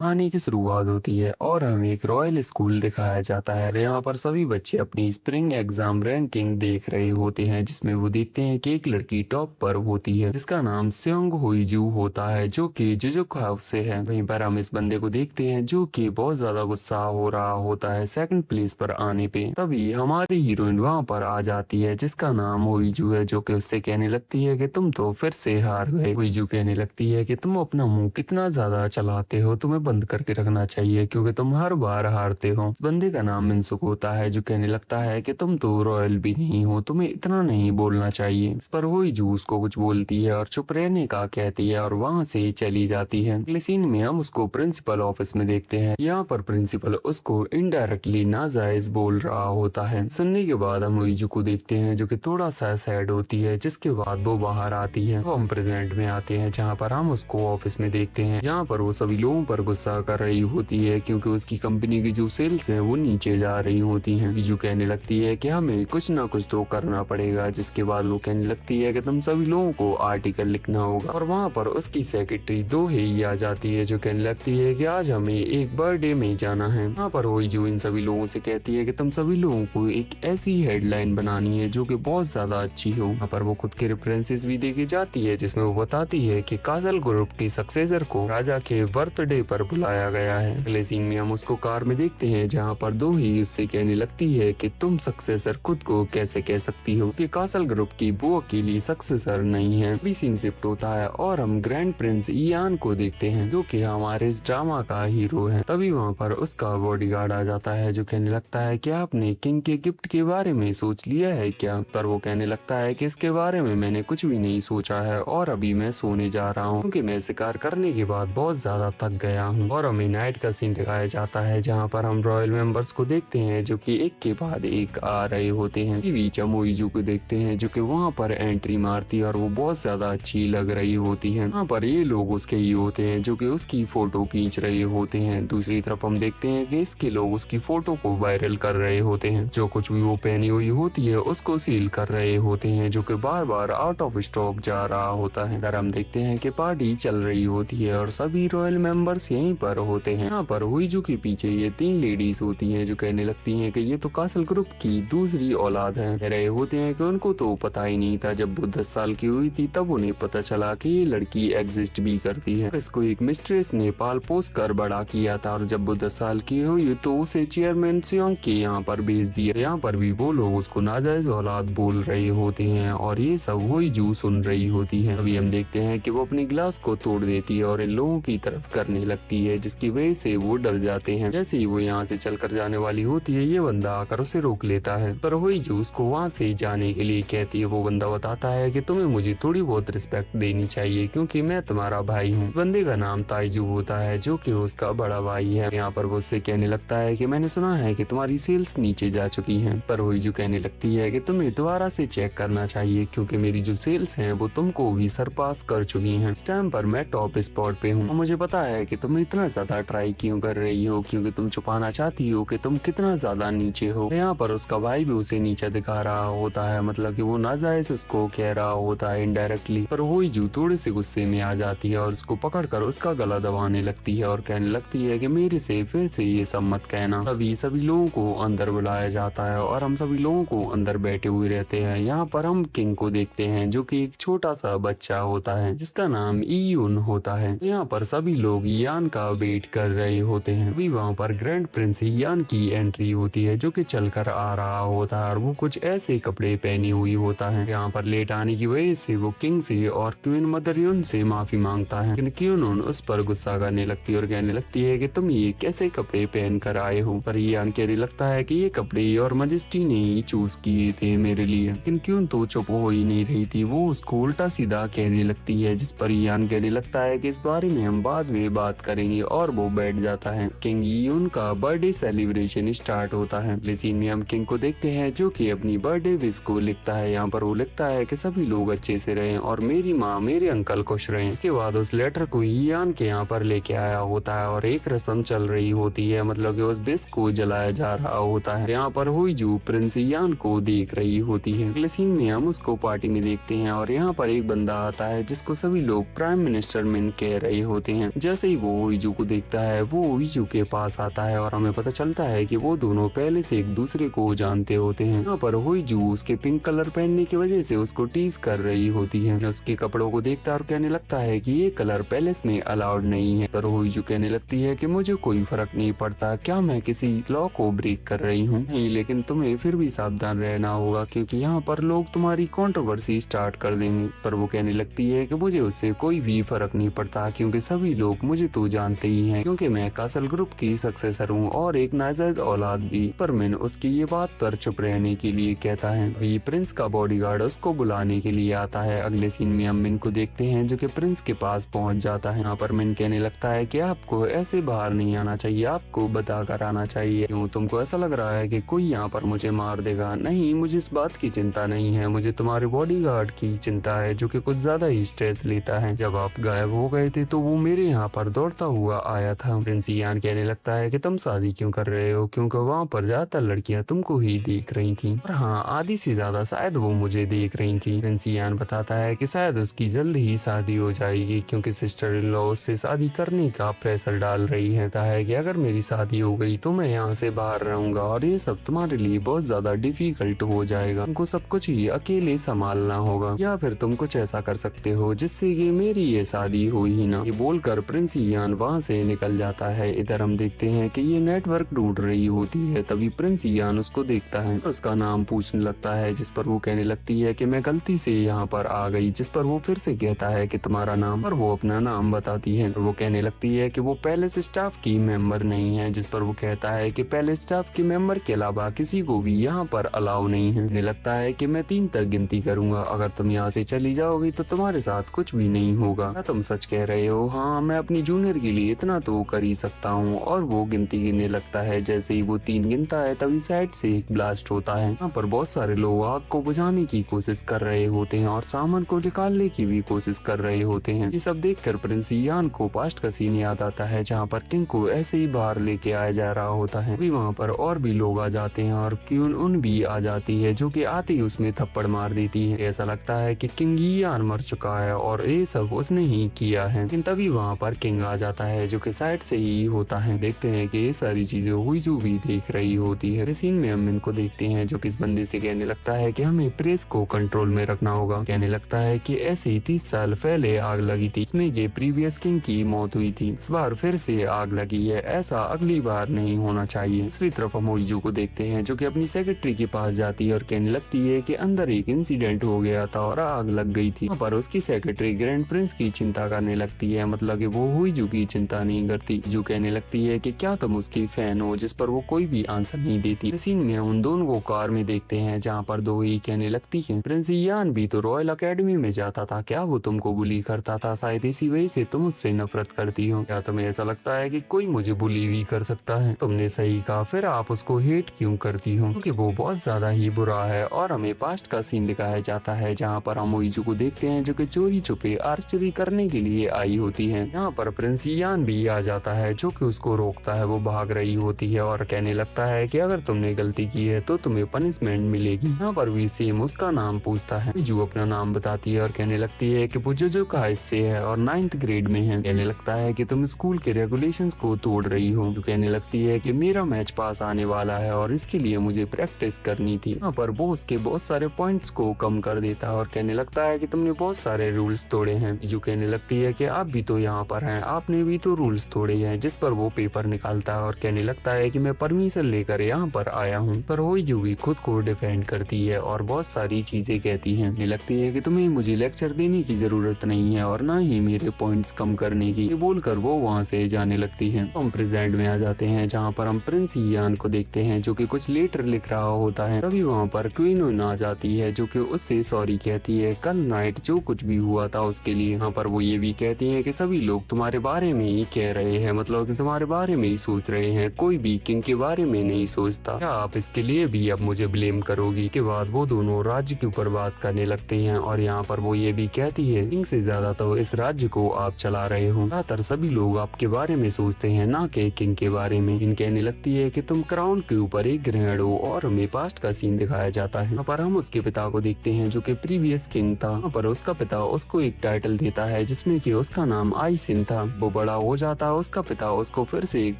कहानी की शुरुआत होती है और हमें एक रॉयल स्कूल दिखाया जाता है। यहाँ पर सभी बच्चे अपनी स्प्रिंग एग्जाम रैंकिंग देख रहे होते हैं, जिसमें वो देखते हैं कि एक लड़की टॉप पर होती है जिसका नाम सेयोंग हुईजू होता है, जो कि जुजुक हाउस से है। वहीं पर हम इस बंदे को देखते हैं जो कि बहुत ज्यादा गुस्सा हो रहा होता है सेकंड प्लेस पर आने पे। तभी हमारी हीरोइन वहाँ पर आ जाती है जिसका नाम हुईजू है, जो कि उससे कहने लगती है कि तुम तो फिर से हार गए। हुईजू कहने लगती है कि तुम अपना मुंह कितना ज्यादा चलाते हो, तुम्हें बंद करके रखना चाहिए क्योंकि तुम हर बार हारते हो। बंदे का नाम मिनसुक होता है जो कहने लगता है कि तुम तो रॉयल भी नहीं हो, तुम्हें इतना नहीं बोलना चाहिए। इस पर हुईजू उसको कुछ बोलती है और चुप रहने का कहती है और वहाँ से चली जाती है। अगले सीन में हम उसको प्रिंसिपल ऑफिस में देखते हैं। यहाँ पर प्रिंसिपल उसको इनडायरेक्टली नाजायज बोल रहा होता है। सुनने के बाद हम हुईजू को देखते हैं जो कि थोड़ा सा सैड होती है, जिसके बाद वो बाहर आती है। तो हम प्रेजेंट में आते हैं जहाँ पर हम उसको ऑफिस में देखते हैं। यहाँ पर वो सभी लोगों पर गुस्सा कर रही होती है क्योंकि उसकी कंपनी की जो सेल्स है वो नीचे जा रही होती हैं। बीजू कहने लगती है कि हमें कुछ ना कुछ तो करना पड़ेगा, जिसके बाद वो कहने लगती है कि तुम सभी लोगों को आर्टिकल लिखना होगा। और वहाँ पर उसकी सेक्रेटरी दो ही आ जाती है जो कहने लगती है कि आज हमें एक बर्थडे में जाना है। वहाँ पर वही जो इन सभी लोगों से कहती है कि तुम सभी लोगों को एक ऐसी हेडलाइन बनानी है जो कि बहुत ज्यादा अच्छी हो। वहाँ पर वो खुद के रेफरेंसेस भी देके जाती है जिसमें वो बताती है कि काजल ग्रुप की सक्सेसर को राजा के बर्थडे पर बुलाया गया है। अगले सीन में हम उसको कार में देखते हैं जहाँ पर दो ही उससे कहने लगती है कि तुम सक्सेसर खुद को कैसे कह सकती हो कि कासल ग्रुप की वो अकेली सक्सेसर नहीं है। अभी सीन शिफ्ट होता है और हम ग्रैंड प्रिंस इयान को देखते हैं जो कि हमारे इस ड्रामा का हीरो है। तभी वहाँ पर उसका बॉडीगार्ड आ जाता है जो कहने लगता है कि आपने किंग के गिफ्ट के बारे में सोच लिया है क्या। पर वो कहने लगता है कि इसके बारे में मैंने कुछ भी नहीं सोचा है और अभी मैं सोने जा रहा हूँ क्योंकि मैं शिकार करने के बाद बहुत ज्यादा थक गया हूँ। और हमें नाइट का सीन दिखाया जाता है जहाँ पर हम रॉयल मेंबर्स को देखते हैं जो कि एक के बाद एक आ रहे होते हैं। टीवी चमोइजू को देखते हैं जो कि वहाँ पर एंट्री मारती है और वो बहुत ज्यादा अच्छी लग रही होती है। वहाँ पर ये लोग उसके ही होते हैं जो कि उसकी फोटो खींच रहे होते हैं। दूसरी तरफ हम देखते हैं कि इसके लोग उसकी फोटो को वायरल कर रहे होते हैं। जो कुछ भी वो पहनी हुई होती है उसको सील कर रहे होते हैं जो कि बार बार आउट ऑफ स्टॉक जा रहा होता है। अगर हम देखते हैं कि पार्टी चल रही होती है और सभी रॉयल मेंबर्स यहीं पर होते हैं। यहाँ पर हुईजू के पीछे ये तीन लेडीज होती हैं जो कहने लगती हैं कि ये तो कासल ग्रुप की दूसरी औलाद है। कह रहे होते हैं कि उनको तो पता ही नहीं था, जब वो 10 साल की हुई थी तब उन्हें पता चला कि ये लड़की एग्जिस्ट भी करती है। इसको एक मिस्ट्रेस ने पाल पोस कर बड़ा किया था और जब वो 10 साल की हुई तो उसे चेयरमैन सेयोंग के यहाँ पर भेज दिया। यहाँ पर भी वो लोग उसको नाजायज औलाद बोल रहे होते हैं और ये सब हुईजू सुन रही होती है। अभी हम देखते हैं कि वो अपनी ग्लास को तोड़ देती है और इन लोगों की तरफ करने लगती है, जिसकी वजह से वो डर जाते हैं। जैसे ही वो यहाँ से चलकर जाने वाली होती है ये बंदा आकर उसे रोक लेता है, पर हुईजू उसको वहाँ से जाने के लिए कहती है। वो बंदा बताता है कि तुम्हें मुझे थोड़ी बहुत रिस्पेक्ट देनी चाहिए क्योंकि मैं तुम्हारा भाई हूँ। बंदे का नाम ताइजू होता है जो कि उसका बड़ा भाई है। यहाँ पर वो उससे कहने लगता है कि मैंने सुना है कि तुम्हारी सेल्स नीचे जा चुकी हैं। पर हुईजू कहने लगती है कि तुम्हें दोबारा से चेक करना चाहिए क्योंकि मेरी जो सेल्स हैं वो तुमको भी सरपास कर चुकी हैं। इस टाइम पर मैं टॉप स्पॉट पे हूँ। मुझे पता है कि तुम इतना ज्यादा ट्राई क्यों कर रही हो, क्योंकि तुम छुपाना चाहती हो कि तुम कितना ज्यादा नीचे हो। यहाँ पर उसका भाई भी उसे नीचे दिखा रहा होता है, मतलब कि वो नाजायज उसको कह रहा होता है इनडायरेक्टली। पर हुईजू थोड़े से गुस्से में आ जाती है और उसको पकड़कर उसका गला दबाने लगती है और कहने लगती है कि मेरे से फिर से ये सब मत कहना। तभी सभी लोगों को अंदर बुलाया जाता है और हम सभी लोगों को अंदर बैठे हुए रहते हैं। यहाँ पर हम किंग को देखते हैं जो कि एक छोटा सा बच्चा होता है जिसका नाम ईयून होता है। यहाँ पर सभी लोग यान का वेट कर रहे होते हैं। अभी वहाँ पर ग्रैंड प्रिंस यान की एंट्री होती है जो कि चलकर आ रहा होता है और वो कुछ ऐसे कपड़े पहनी हुई होता है। यहाँ पर लेट आने की वजह से वो किंग से और क्वीन मदर यून से माफी मांगता है, लेकिन क्यून उस पर गुस्सा करने लगती है और कहने लगती है कि तुम ये कैसे कपड़े पहन कर आए हो। पर यान कहने लगता है कि ये कपड़े और मजेस्टी ने ही चूज किए थे मेरे लिए, लेकिन क्यून तो चुप हो ही नहीं रही थी। वो उसको उल्टा सीधा कहने लगती है, जिस पर यान कहने लगता है कि इस बारे में हम बाद में बात करेंगे और वो बैठ जाता है। किंग यून का बर्थडे सेलिब्रेशन स्टार्ट होता है। इस सीन में हम किंग को देखते हैं जो कि अपनी बर्थडे विश को लिखता है। यहाँ पर वो लिखता है कि सभी लोग अच्छे से रहें और मेरी माँ मेरे अंकल खुश रहें। इसके बाद उस लेटर को यान के यहाँ पर लेके आया होता है और एक रस्म चल रही होती है, मतलब कि उस विश को जलाया जा रहा होता है। यहाँ पर हुईजू प्रिंस यान को देख रही होती है। अगले सीन में हम उसको पार्टी में देखते हैं और यहाँ पर एक बंदा आता है जिसको सभी लोग प्राइम मिनिस्टर मिन कह रहे होते हैं। जैसे ही वो होइजू को देखता है वो होइजू के पास आता है और हमें पता चलता है कि वो दोनों पहले से एक दूसरे को जानते होते हैं। यहाँ पर होइजू उसके पिंक कलर पहनने की वजह से उसको टीज कर रही होती है। उसके कपड़ों को देखता है और कहने लगता है कि ये कलर पैलेस में अलाउड नहीं है। पर होइजू कहने लगती है कि मुझे कोई फर्क नहीं पड़ता, क्या मैं किसी लॉ को ब्रेक कर रही हूँ? नहीं, लेकिन तुम्हें फिर भी सावधान रहना होगा क्योंकि यहाँ पर लोग तुम्हारी कंट्रोवर्सी स्टार्ट कर देंगे। पर वो कहने लगती है कि मुझे उससे कोई भी फर्क नहीं पड़ता क्योंकि सभी लोग मुझे तो जानते ही हैं क्योंकि मैं कासल ग्रुप की सक्सेसर हूँ और एक नाजायज औलाद भी। पर मैं उसकी ये बात पर चुप रहने के लिए कहता है। अभी प्रिंस का बॉडीगार्ड उसको बुलाने के लिए आता है। अगले सीन में हम मिन को देखते हैं जो कि प्रिंस के पास पहुंच जाता है। यहाँ पर मिन कहने लगता है कि आपको ऐसे बाहर नहीं आना चाहिए, आपको बता कर आना चाहिए। क्यों तुमको ऐसा लग रहा है कि कोई यहाँ पर मुझे मार देगा? नहीं, मुझे इस बात की चिंता नहीं है, मुझे तुम्हारे बॉडीगार्ड की चिंता है जो कि कुछ ज्यादा ही स्ट्रेस लेता है। जब आप गायब हो गए थे तो वो मेरे यहाँ पर दौड़ता हुआ आया था। प्रिंस यान कहने लगता है कि तुम शादी क्यों कर रहे हो क्योंकि वहाँ पर ज्यादातर लड़कियां तुमको ही देख रही थी। और हाँ, आधी से ज्यादा शायद वो मुझे देख रही थी। प्रिंस यान बताता है कि शायद उसकी जल्द ही शादी हो जाएगी क्योंकि सिस्टर इन लॉ उससे शादी करने का प्रेशर डाल रही है कि अगर मेरी शादी हो गई तो मैं यहाँ से बाहर रहूंगा और ये सब तुम्हारे लिए बहुत ज्यादा डिफिकल्ट हो जाएगा, तुमको सब कुछ ही अकेले संभालना होगा या फिर तुम कुछ ऐसा कर सकते हो जिससे कि मेरी ये शादी हो ही ना। ये बोलकर प्रिंस यान वहाँ से निकल जाता है। इधर हम देखते हैं कि ये नेटवर्क ढूंढ रही होती है। तभी प्रिंस यान उसको देखता है, उसका नाम पूछने लगता है जिस पर वो कहने लगती है कि मैं गलती से यहाँ पर आ गई। जिस पर वो फिर से कहता है कि तुम्हारा नाम, और वो अपना नाम बताती है। वो कहने लगती है कि वो पैलेस स्टाफ की मेंबर नहीं है। जिस पर वो कहता है कि पैलेस स्टाफ के मेंबर के अलावा किसी को भी यहाँ पर अलाउ नहीं है। मुझे लगता है कि मैं 3 तक गिनती करूंगा, अगर तुम यहाँ से चली जाओगी तो तुम्हारे साथ कुछ भी नहीं होगा। क्या तुम सच कह रहे हो? हाँ, मैं अपनी जूनियर के लिए इतना तो कर ही सकता हूँ। और वो गिनती गिनने लगता है। जैसे ही वो 3 गिनता है तभी साइड से एक ब्लास्ट होता है। यहाँ पर बहुत सारे लोग आग को बुझाने की कोशिश कर रहे होते हैं और सामान को निकालने की भी कोशिश कर रहे होते हैं। ये सब देखकर प्रिंस यान को पास्ट का सीन याद आता है जहाँ पर किंग को ऐसे ही बाहर लेके आया जा रहा होता है। अभी वहाँ पर और भी लोग आ जाते हैं और क्यून उन भी आ जाती है जो कि आते ही उसमें थप्पड़ मार देती है। ऐसा लगता है कि किंग यान मर चुका है और ये सब उसने ही किया है। लेकिन तभी वहाँ पर किंग आ जाता है जो कि साइड से ही होता है। देखते हैं कि ये सारी चीजें हुईजू भी देख रही होती है। इस सीन में हम इनको देखते हैं जो कि इस बंदे से कहने लगता है कि हमें प्रेस को कंट्रोल में रखना होगा। कहने लगता है कि ऐसे ही 30 साल पहले आग लगी थी, इसमें ये प्रीवियस किंग की मौत हुई थी, इस बार फिर से आग लगी है, ऐसा अगली बार नहीं होना चाहिए। दूसरी तरफ हम होइजू को देखते हैं जो कि अपनी सेक्रेटरी के पास जाती है और कहने लगती है कि अंदर एक इंसिडेंट हो गया था और आग लग गई थी। पर उसकी सेक्रेटरी ग्रैंड प्रिंस की चिंता करने लगती है, मतलब कि वो होइजू की चिंता नहीं करती। जो कहने लगती है कि क्या तुम उसकी फैन हो? जिस पर वो कोई भी आंसर नहीं देती। इस सीन में उन दोनों को कार में देखते हैं जहाँ पर दो ही कहने लगती है प्रिंस यान भी तो रॉयल अकेडमी में जाता था, क्या वो तुमको बुली करता था? शायद इसी वजह से तुम उससे नफरत करती हो। क्या तुम्हें ऐसा लगता है कि कोई मुझे बुली भी कर सकता है? तुमने सही कहा, फिर आप उसको हेट क्यों करती हो? क्योंकि वो बहुत ज्यादा ही बुरा है। और हमें पास्ट का सीन दिखाया जाता है जहाँ पर हम होइजू को देखते हैं जो कि चोरी छुपे आर्चरी करने के लिए आई होती है। यहाँ पर प्रिंस यान भी आ जाता है जो कि उसको रोकता है। वो भाग रही होती है और कहने लगता है कि अगर तुमने गलती की है तो तुम्हें पनिशमेंट मिलेगी। यहाँ पर भी सेम उसका नाम पूछता है। जो अपना नाम बताती है और कहने लगती है कि वो जो का हिस्से है और 9th ग्रेड में है। कहने लगता है कि तुम स्कूल के रेगुलेशंस को तोड़ रही हो। जो कहने लगती है कि मेरा मैच पास आने वाला है और इसके लिए मुझे प्रैक्टिस करनी थी। यहाँ पर वो उसके बहुत सारे पॉइंट्स को कम कर देता है और कहने लगता है कि तुमने बहुत सारे रूल्स तोड़े हैं। जो कहने लगती है कि आप भी तो यहाँ पर हैं, आपने भी तो रूल्स तोड़े हैं। जिस पर वो पेपर निकालता है और कहने लगता है कि मैं परमिशन लेकर यहाँ पर आया हूँ। पर होइजू भी खुद को डिफेंड करती है और बहुत सारी चीजें कहती है। कहने लगती है कि तुम्हें मुझे लेक्चर देने की जरूरत नहीं है और ना ही मेरे पॉइंट्स कम करने की। ये बोलकर वो वहाँ से जाने लगती है। हम प्रेजेंट में आ जाते हैं जहाँ पर हम प्रिंस यान को देखते हैं जो कि कुछ लेटर लिख रहा होता है। तभी वहाँ पर क्वीन आ जाती है जो कि उससे सॉरी कहती है कल नाइट जो कुछ भी हुआ था उसके लिए। यहाँ पर वो ये भी कहती है कि सभी लोग तुम्हारे बारे में ही कह रहे हैं, मतलब कि तुम्हारे बारे में ही सोच रहे हैं, कोई भी किंग के बारे में नहीं सोचता। क्या आप इसके लिए भी अब मुझे ब्लेम करोगी? के बाद वो दोनों राज्य के ऊपर बात करने लगते हैं और यहाँ पर वो ये भी कहती है किंग से ज्यादा तो इस राज्य को आप चला रहे हो, ज्यादातर सभी लोग आपके बारे में सोचते हैं ना कि किंग के बारे में। किंग कहने लगती है कि तुम क्राउन के ऊपर एक ग्रहण हो और हमें पास्ट का सीन दिखाया जाता है। यहाँ पर हम उसके पिता को देखते हैं जो कि प्रीवियस किंग था। यहाँ पर उसका पिता उसको एक टाइटल देता है जिसमें कि उसका नाम आइसिन था। वो बड़ा हो जाता है उसका पिता उसको फिर से एक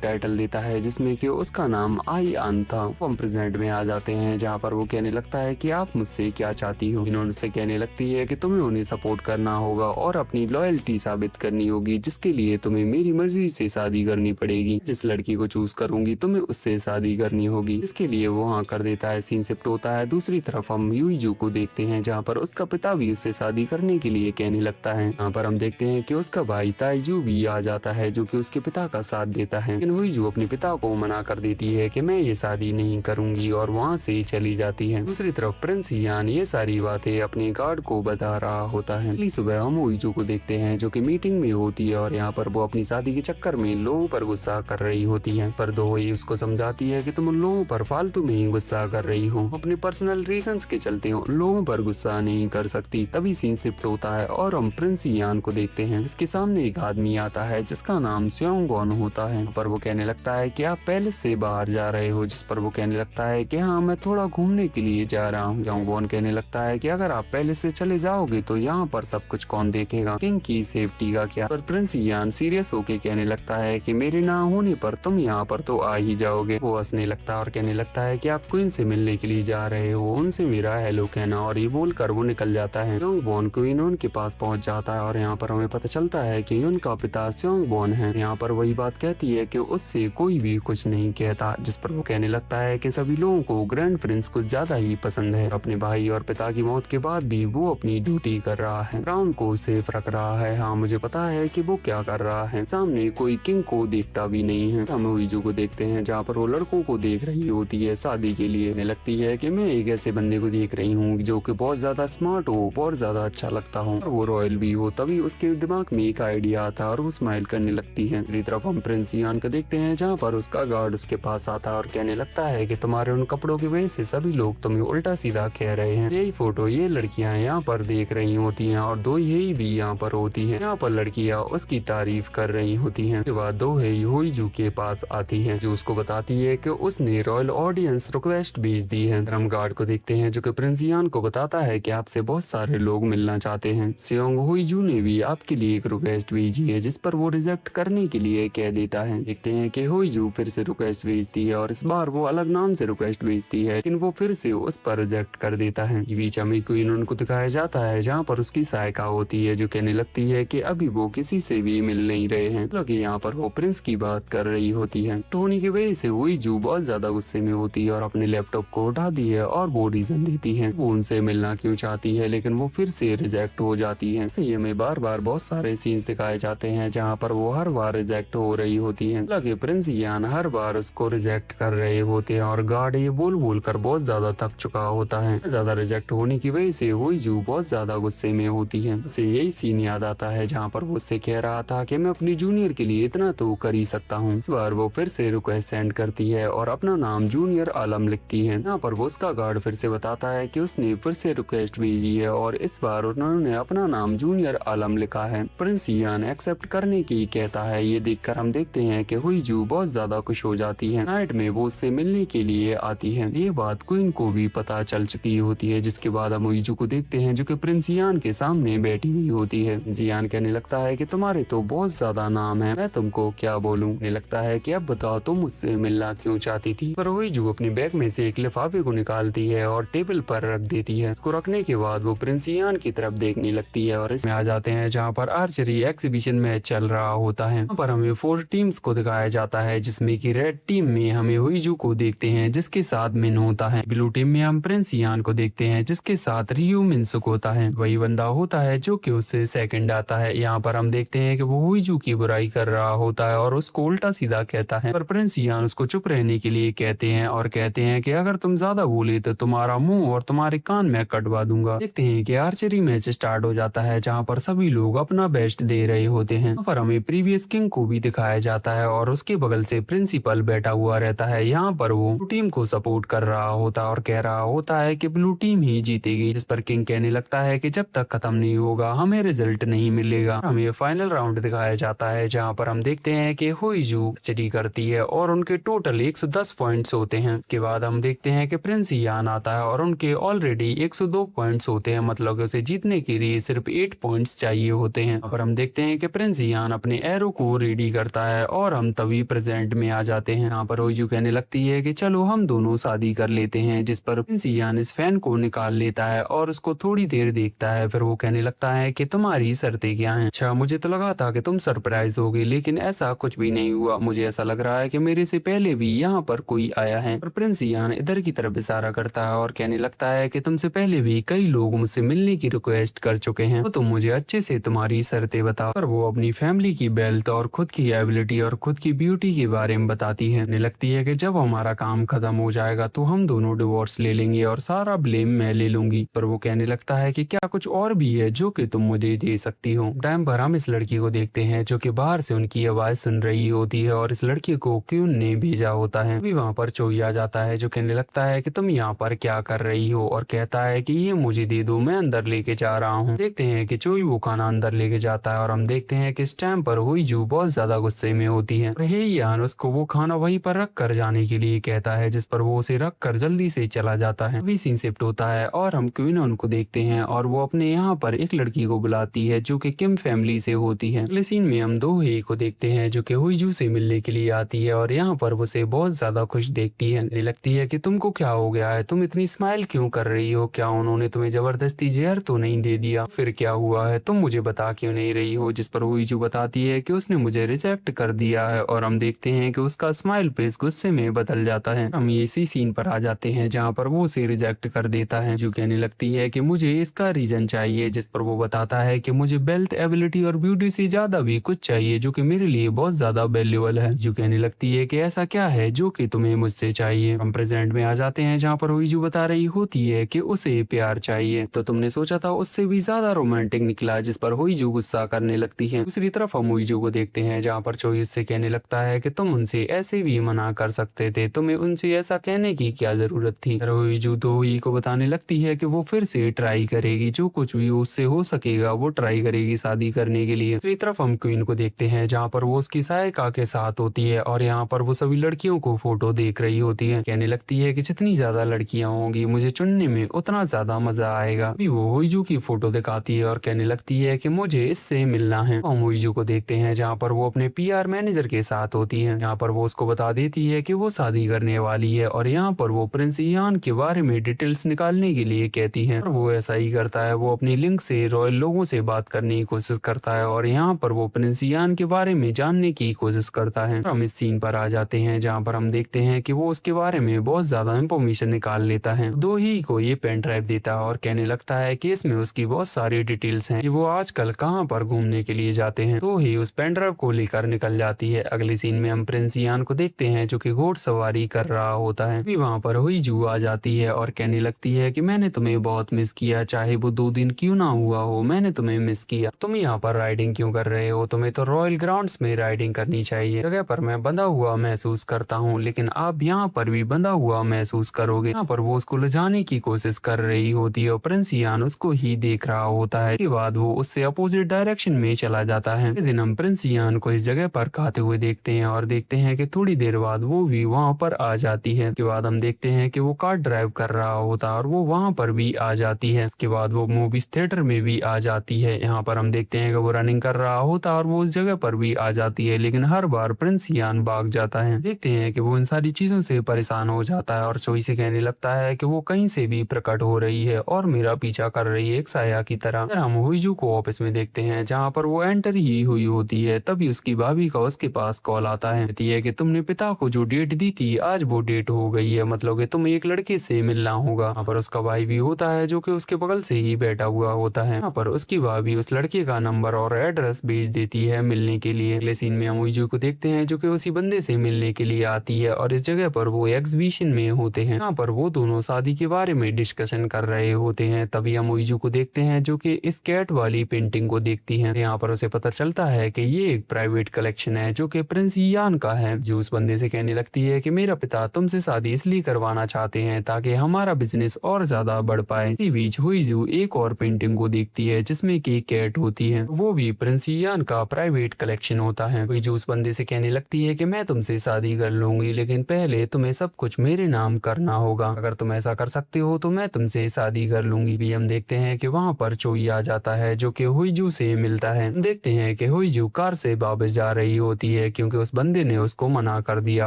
टाइटल देता है जिसमें कि उसका नाम आई आन था। हम प्रेजेंट में आ जाते हैं जहाँ पर वो कहने लगता है कि आप मुझसे क्या चाहती हो। इन्होंने उससे कहने लगती है कि तुम्हें उन्हें सपोर्ट करना होगा और अपनी लॉयल्टी साबित करनी होगी, जिसके लिए तुम्हें मेरी मर्जी से शादी करनी पड़ेगी। जिस लड़की को चूज करूंगी तुम्हें उससे शादी करनी होगी। इसके लिए वो हाँ कर देता है। सीन शिफ्ट होता है दूसरी तरफ हम यूईजू को देखते हैं जहाँ पर उसका पिता भी उससे शादी करने के लिए कहने लगता है। यहाँ पर हम देखते हैं कि उसका भाई ताइजू भी आ जाता है जो कि उसके पिता का साथ देता है, लेकिन यूईजू अपने पिता को मना कर देती है कि मैं ये शादी नहीं करूंगी और वहाँ से चली जाती है। दूसरी तरफ प्रिंस यान ये सारी बातें अपने गार्ड को बता रहा होता है। अगली सुबह हम यूईजू को देखते हैं जो कि मीटिंग में होती है और यहाँ पर वो अपनी शादी के चक्कर में लोगों पर गुस्सा कर रही होती है, पर दोई उसको समझाती है कि तुम उन लोगों पर फालतू में ही गुस्सा कर रही हो, अपने पर्सनल रीजंस के चलते उन लोगों पर गुस्सा नहीं कर सकती। तभी सीन शिफ्ट होता है और हम प्रिंस यान को देखते हैं। इसके सामने एक आदमी आता है जिसका नाम स्योंगवॉन होता है। पर वो कहने लगता है कि आप पैलेस से बाहर जा रहे हो, जिस पर वो कहने लगता है कि हाँ मैं थोड़ा घूमने के लिए जा रहा हूँ। स्योंगवॉन कहने लगता है कि अगर आप पैलेस से चले जाओगे तो यहाँ पर सब कुछ कौन देखेगा, किंग की सेफ्टी का क्या। पर प्रिंस यान सीरियस होके कहने लगता है कि मेरे ना होने पर तुम यहाँ पर तो आ ही जाओगे। वो हंसने लगता है और कहने लगता है कि आप क्वीन से मिलने के लिए जा रहे हो, उनसे मेरा हेलो कहना, और ये बोलकर वो निकल जाता है। स्योंगवॉन क्वीन उनके पास पहुंच जाता है और यहाँ पर हमें पता चलता है कि उनका पिता स्योंगवॉन है। यहाँ पर वही बात कहती है कि उससे कोई भी कुछ नहीं कहता, जिस पर वो कहने लगता है कि सभी लोगों को ग्रैंड प्रिंस कुछ ज्यादा ही पसंद है। अपने भाई और पिता की मौत के बाद भी वो अपनी ड्यूटी कर रहा है, क्राउन को सेफ रख रहा है। हाँ मुझे पता है कि वो क्या कर रहा है, सामने कोई किंग को देखता भी नहीं है। हम यूईजू को देखते हैं जहाँ पर वो लड़कों को देख रही होती है शादी के लिए। उन्हें लगती है कि मैं एक ऐसे बंदे को देख रही हूँ जो कि बहुत ज्यादा स्मार्ट हो, बहुत ज्यादा अच्छा लगता हो और वो रॉयल भी हो। तभी उसके दिमाग में एक आइडिया आता है और वो स्माइल करने लगती है। दूसरी तरफ हम प्रिंस यान को देखते हैं जहाँ पर उसका गार्ड उसके पास आता है और कहने लगता है कि तुम्हारे उन कपड़ों की वजह से सभी लोग तुम्हें उल्टा सीधा कह रहे हैं। यही फोटो ये लड़कियां यहाँ पर देख रही होती हैं और दो यही भी यहाँ पर होती हैं। यहाँ पर लड़कियां उसकी तारीफ कर रही होती हैं। उसके बाद दो यूईजू के पास आती है जो उसको बताती है कि उसने रॉयल ऑडियंस रिक्वेस्ट भेज दी है। हम गार्ड को देखते हैं जो कि प्रिंस यान को बताता है कि आपसे बहुत सारे लोग मिलना चाहते हैं। यूईजू ने भी आपके लिए एक रिक्वेस्ट भेजी है, जिस पर वो रिजेक्ट करने के लिए कह देता है। देखते हैं कि यूईजू फिर से रिक्वेस्ट भेजती है और इस बार वो अलग नाम से रिक्वेस्ट भेजती है, लेकिन वो फिर से उस पर रिजेक्ट कर देता है। बीच में क्वीन उनको दिखाया जाता है जहाँ पर उसकी सहायिका होती है जो कहने लगती है कि अभी वो किसी से भी मिल नहीं रहे हैं, क्योंकि यहाँ पर वो प्रिंस की बात कर रही होती है। टोनी की वजह से यूईजू बहुत ज्यादा गुस्से में होती है और अपने लैपटॉप को उठाती है और वो रीजन देती है वो उनसे मिलना क्यों चाहती है, लेकिन वो फिर से रिजेक्ट हो जाती है। ये में बार बार बहुत सारे सीन्स दिखाए जाते हैं जहाँ पर वो हर बार रिजेक्ट हो रही होती है। हालांकि प्रिंस यान हर बार उसको रिजेक्ट कर रहे होते हैं और गार्ड ये बोल कर बहुत ज्यादा थक चुका होता है। ज्यादा रिजेक्ट होने की वजह से यूईजू बहुत ज्यादा गुस्से में होती है। उसे यही सीन याद आता है जहाँ पर वो उससे कह रहा था कि मैं अपनी जूनियर के लिए इतना तो कर ही सकता हूँ। इस बार वो फिर से रिक्वेस्ट सेंड करती है और अपना नाम जूनियर आलम लिखती है। यहाँ पर वो उसका गार्ड फिर से बताता है कि उसने फिर से रिक्वेस्ट भेजी है और इस बार उन्होंने अपना नाम जूनियर आलम लिखा है। प्रिंस यान एक्सेप्ट करने की कहता है। ये देखकर हम देखते हैं कि यूईजू बहुत ज्यादा खुश हो जाती है। नाइट में वो उससे मिलने के लिए आती है। ये बात क्वीन को भी पता चल चुकी होती है, जिसके बाद हम यूईजू को देखते हैं जो कि प्रिंस यान के सामने बैठी हुई होती है। यान कहने लगता है कि तुम्हारे तो बहुत ज्यादा नाम है, मैं तुमको क्या बोलूं। कहने लगता है कि अब बताओ तुम मुझसे मिलना क्यों चाहती थी। पर यूईजू अपनी बैग में से एक लिफाफे को निकालती है और टेबल पर रख देती है। उसको रखने के बाद वो प्रिंस यान की तरफ देखने लगती है और इसमें आ जाते हैं जहाँ पर आर्चरी एग्जीबिशन मैच चल रहा होता है। यहाँ पर हमें 4 टीम्स को दिखाया जाता है, जिसमें कि रेड टीम में हमें यूईजू को देखते हैं जिसके साथ मिन होता है। ब्लू टीम में हम प्रिंस यान को देखते हैं जिसके साथ रियू मिनसुक होता है। वही बंदा होता है जो कि उससे सेकंड आता है। यहाँ पर हम देखते हैं कि वो यूईजू की बुराई कर रहा होता है और उसको उल्टा सीधा कहता है, पर प्रिंस यान उसको चुप रहने के लिए कहते हैं और कहते हैं कि अगर तुम ज्यादा बोले तो तुम्हारा मुंह और तुम्हारे कान में कटवा दूंगा। देखते हैं कि आर्चरी मैच स्टार्ट हो जाता है जहाँ पर सभी लोग अपना बेस्ट दे रहे होते हैं। यहाँ पर हमें प्रीवियस किंग को भी दिखाया जाता है और उसके बगल से प्रिंसिपल बैठा हुआ रहता है। यहाँ पर वो ब्लू टीम को सपोर्ट कर रहा होता है और कह रहा होता है कि ब्लू टीम ही जीतेगी, जिस पर किंग कहने लगता है कि जब तक खत्म नहीं होगा हमें रिजल्ट नहीं मिलेगा। हमें फाइनल राउंड दिखाया जाता है जहाँ पर हम देखते हैं कि यूईजू स्टडी करती है और उनके टोटल 110 पॉइंट्स होते हैं। इसके बाद हम देखते हैं कि प्रिंस यान आता है और उनके ऑलरेडी 102 पॉइंट्स होते हैं, मतलब उसे जीतने के लिए सिर्फ 8 पॉइंट्स चाहिए होते हैं। पर हम देखते हैं कि प्रिंस यान सियान अपने एरो को रेडी करता है और हम तभी प्रेजेंट में आ जाते हैं। यहाँ पर हुईजू कहने लगती है कि चलो हम दोनों शादी कर लेते हैं, जिस पर सियान इस फैन को निकाल लेता है और उसको थोड़ी देर देखता है। फिर वो कहने लगता है कि तुम्हारी शर्तें क्या हैं? अच्छा, मुझे तो लगा था कि तुम सरप्राइज होगे, लेकिन ऐसा कुछ भी नहीं हुआ। मुझे ऐसा लग रहा है कि मेरे से पहले भी यहाँ पर कोई आया है। और प्रिंस यान इधर की तरफ इशारा करता है और कहने लगता है कि तुमसे पहले भी कई लोग मुझसे मिलने की रिक्वेस्ट कर चुके हैं, तो तुम मुझे अच्छे से तुम्हारी शर्तें बताओ। पर वो अपनी फैमिली की वेल्थ और खुद की एबिलिटी और खुद की ब्यूटी के बारे में बताती है। कहने लगती है कि जब हमारा काम खत्म हो जाएगा तो हम दोनों डिवोर्स ले लेंगे और सारा ब्लेम मैं ले लूंगी। पर वो कहने लगता है कि क्या कुछ और भी है जो कि तुम मुझे दे सकती हो। टाइम पर हम इस लड़की को देखते हैं जो कि बाहर से उनकी आवाज सुन रही होती है और इस लड़की को क्यून ने भेजा होता है। अभी वहाँ पर चोई आ जाता है जो कहने लगता है कि तुम यहाँ पर क्या कर रही हो, और कहता है कि ये मुझे दे दो, मैं अंदर लेके जा रहा हूँ। देखते हैं कि चोई वो खाना अंदर लेके जाता है और हम देखते हैं कि इस टाइम पर हुईजू बहुत ज्यादा गुस्से में होती है। हेयान उसको वो खाना वहीं पर रख कर जाने के लिए कहता है, जिस पर वो उसे रख कर जल्दी से चला जाता है। अभी सीन शिफ्ट होता है और हम क्वीन को देखते हैं और वो अपने यहाँ पर एक लड़की को बुलाती है जो कि किम फैमिली से होती है। अगले सीन में हम दो हे को देखते हैं जो कि हुईजू से मिलने के लिए आती है और यहाँ पर उसे बहुत ज्यादा खुश देखती है। लगती है कि तुमको क्या हो गया है, तुम इतनी स्माइल क्यों कर रही हो, क्या उन्होंने तुम्हें जबरदस्ती जहर तो नहीं दे दिया? फिर क्या हुआ है, तुम मुझे बता क्यों नहीं रही हो? जिस पर हुईजू बताती है कि उसने मुझे रिजेक्ट कर दिया है और हम देखते हैं कि उसका स्माइल फेस गुस्से में बदल जाता है। हम इसी सीन पर आ जाते हैं जहाँ पर वो उसे रिजेक्ट कर देता है। जो कहने लगती है कि मुझे इसका रीजन चाहिए, जिस पर वो बताता है कि मुझे वेल्थ, एबिलिटी और ब्यूटी से ज्यादा भी कुछ चाहिए जो कि मेरे लिए बहुत ज्यादा वैल्यूएबल है। जो कहने लगती है कि ऐसा क्या है जो कि तुम्हें मुझसे चाहिए। हम प्रेजेंट में आ जाते हैं जहाँ पर हुईजू बता रही होती है कि उसे प्यार चाहिए, तो तुमने सोचा था उससे भी ज्यादा रोमांटिक निकला, जिस पर हुईजू गुस्सा करने लगती है। दूसरी तरफ हम हुईजू को देखते हैं जहाँ पर चोई उससे कहने लगता है कि तुम उनसे ऐसे भी मना कर सकते थे, तुम्हें उनसे ऐसा कहने की क्या जरूरत थी। हुईजू तो हुई को बताने लगती है कि वो फिर से ट्राई करेगी, जो कुछ भी उससे हो सकेगा वो ट्राई करेगी शादी करने के लिए। दूसरी तरफ हम क्वीन को देखते हैं जहाँ पर वो उसकी सहायिका के साथ होती है और यहाँ पर वो सभी लड़कियों को फोटो देख रही होती है। कहने लगती है कि जितनी ज्यादा लड़कियां होंगी मुझे चुनने में उतना ज्यादा मजा आएगा। अभी वो हुईजू की फोटो दिखाती है और कहने लगती है कि मुझे इससे मिलना है। हम हुईजू को देखते हैं जहाँ पर वो अपने पीआर मैनेजर के साथ होती है। यहाँ पर वो उसको बता देती है कि वो शादी करने वाली है और यहाँ पर वो प्रिंस यान के बारे में डिटेल्स निकालने के लिए कहती है और वो ऐसा ही करता है। वो अपनी लिंक से रॉयल लोगों से बात करने की कोशिश करता है और यहाँ पर वो प्रिंस यान के बारे में जानने की कोशिश करता है। हम इस सीन पर आ जाते हैं जहाँ पर हम देखते हैं कि वो उसके बारे में बहुत ज्यादा इंफॉर्मेशन निकाल लेता है। दो ही को ये पेन ड्राइव देता है और कहने लगता है कि इसमें उसकी बहुत सारी डिटेल्स हैं कि वो आजकल कहाँ पर घूमने के लिए जाते हैं। तो ही उस पेन ड्राइव को लेकर निकल जाती है। अगले सीन में हम प्रिंस यान को देखते हैं जो कि घोड़सवारी कर रहा होता है। अभी वहाँ पर हुईजू आ जाती है और कहने लगती है कि मैंने तुम्हें बहुत मिस किया, चाहे वो 2 दिन क्यों ना हुआ हो, मैंने तुम्हें मिस किया। तुम यहाँ पर राइडिंग क्यों कर रहे हो? तुम्हें तो रॉयल ग्राउंड्स में राइडिंग करनी चाहिए। जगह पर मैं बंधा हुआ महसूस करता हूँ, लेकिन आप यहाँ पर भी बंधा हुआ महसूस करोगे। यहाँ पर वो उसको लजाने की कोशिश कर रही होती है और प्रिंस यान उसको ही देख रहा होता है। इसके बाद वो उससे अपोजिट डायरेक्शन में चला जाता है। दिन हम प्रिंस यान को इस जगह पर खाते हुए देखते हैं और देखते हैं कि थोड़ी देर बाद वो भी वहाँ पर आ जाती है। इसके बाद हम देखते हैं कि वो कार ड्राइव कर रहा होता है और वो वहाँ पर भी आ जाती है। इसके बाद वो मूवीज थिएटर में भी आ जाती है। यहाँ पर हम देखते हैं कि वो रनिंग कर रहा होता है और वो उस जगह पर भी आ जाती है, लेकिन हर बार प्रिंस यान भाग जाता है। देखते हैं कि वो इन सारी चीजों से परेशान हो जाता है और चोई से कहने लगता है कि वो कहीं से भी प्रकट हो रही है और मेरा पीछा कर रही है एक साया की तरह। फिर हम हुईजू को ऑफिस में देखते हैं जहाँ पर वो एंटर ही हुई होती है। तभी उसकी भाभी का उसके पास कॉल आता है, कहती है कि तुमने पिता को जो डेट दी थी आज वो डेट हो गई है, मतलब कि तुम्हें एक लड़के से मिलना होगा। यहाँ पर उसका भाई भी होता है जो कि उसके बगल से ही बैठा हुआ होता है। यहाँ पर उसकी भाभी उस लड़के का नंबर और एड्रेस भेज देती है मिलने के लिए। अगले सीन में हम हुईजू को देखते हैं जो कि उसी बंदे से मिलने के लिए आती है और इस जगह पर वो एग्जीबिशन में होते हैं। यहाँ पर वो दोनों शादी के बारे में डिस्कशन कर रहे होते हैं। तभी हम हुईजू को देखते हैं जो कि इस कैट वाली पेंटिंग को देखती है। यहाँ पर उसे पता चलता है कि ये एक प्राइवेट कलेक्शन है जो कि प्रिंस यान का है। जो उस बंदे से कहने लगती है कि मेरा पिता तुमसे शादी इसलिए करवाना चाहते हैं ताकि हमारा बिजनेस और ज्यादा बढ़ पाए। इसी बीच हुईजू एक और पेंटिंग को देखती है जिसमें की कैट होती है, वो भी प्रिंस यान का प्राइवेट कलेक्शन होता है। हुईजू उस बंदे से कहने लगती है कि मैं तुमसे शादी कर लूंगी, लेकिन पहले तुम्हें सब कुछ मेरे नाम करना होगा। अगर तुम ऐसा कर सकते हो तो मैं तुमसे शादी कर लूंगी। भी हम देखते हैं कि वहाँ पर चोई आ जाता है जो कि हुईजू से मिलता है। देखते हैं हैं कि हुईजू कार से वापस जा रही होती है क्योंकि उस बंदे ने उसको मना कर दिया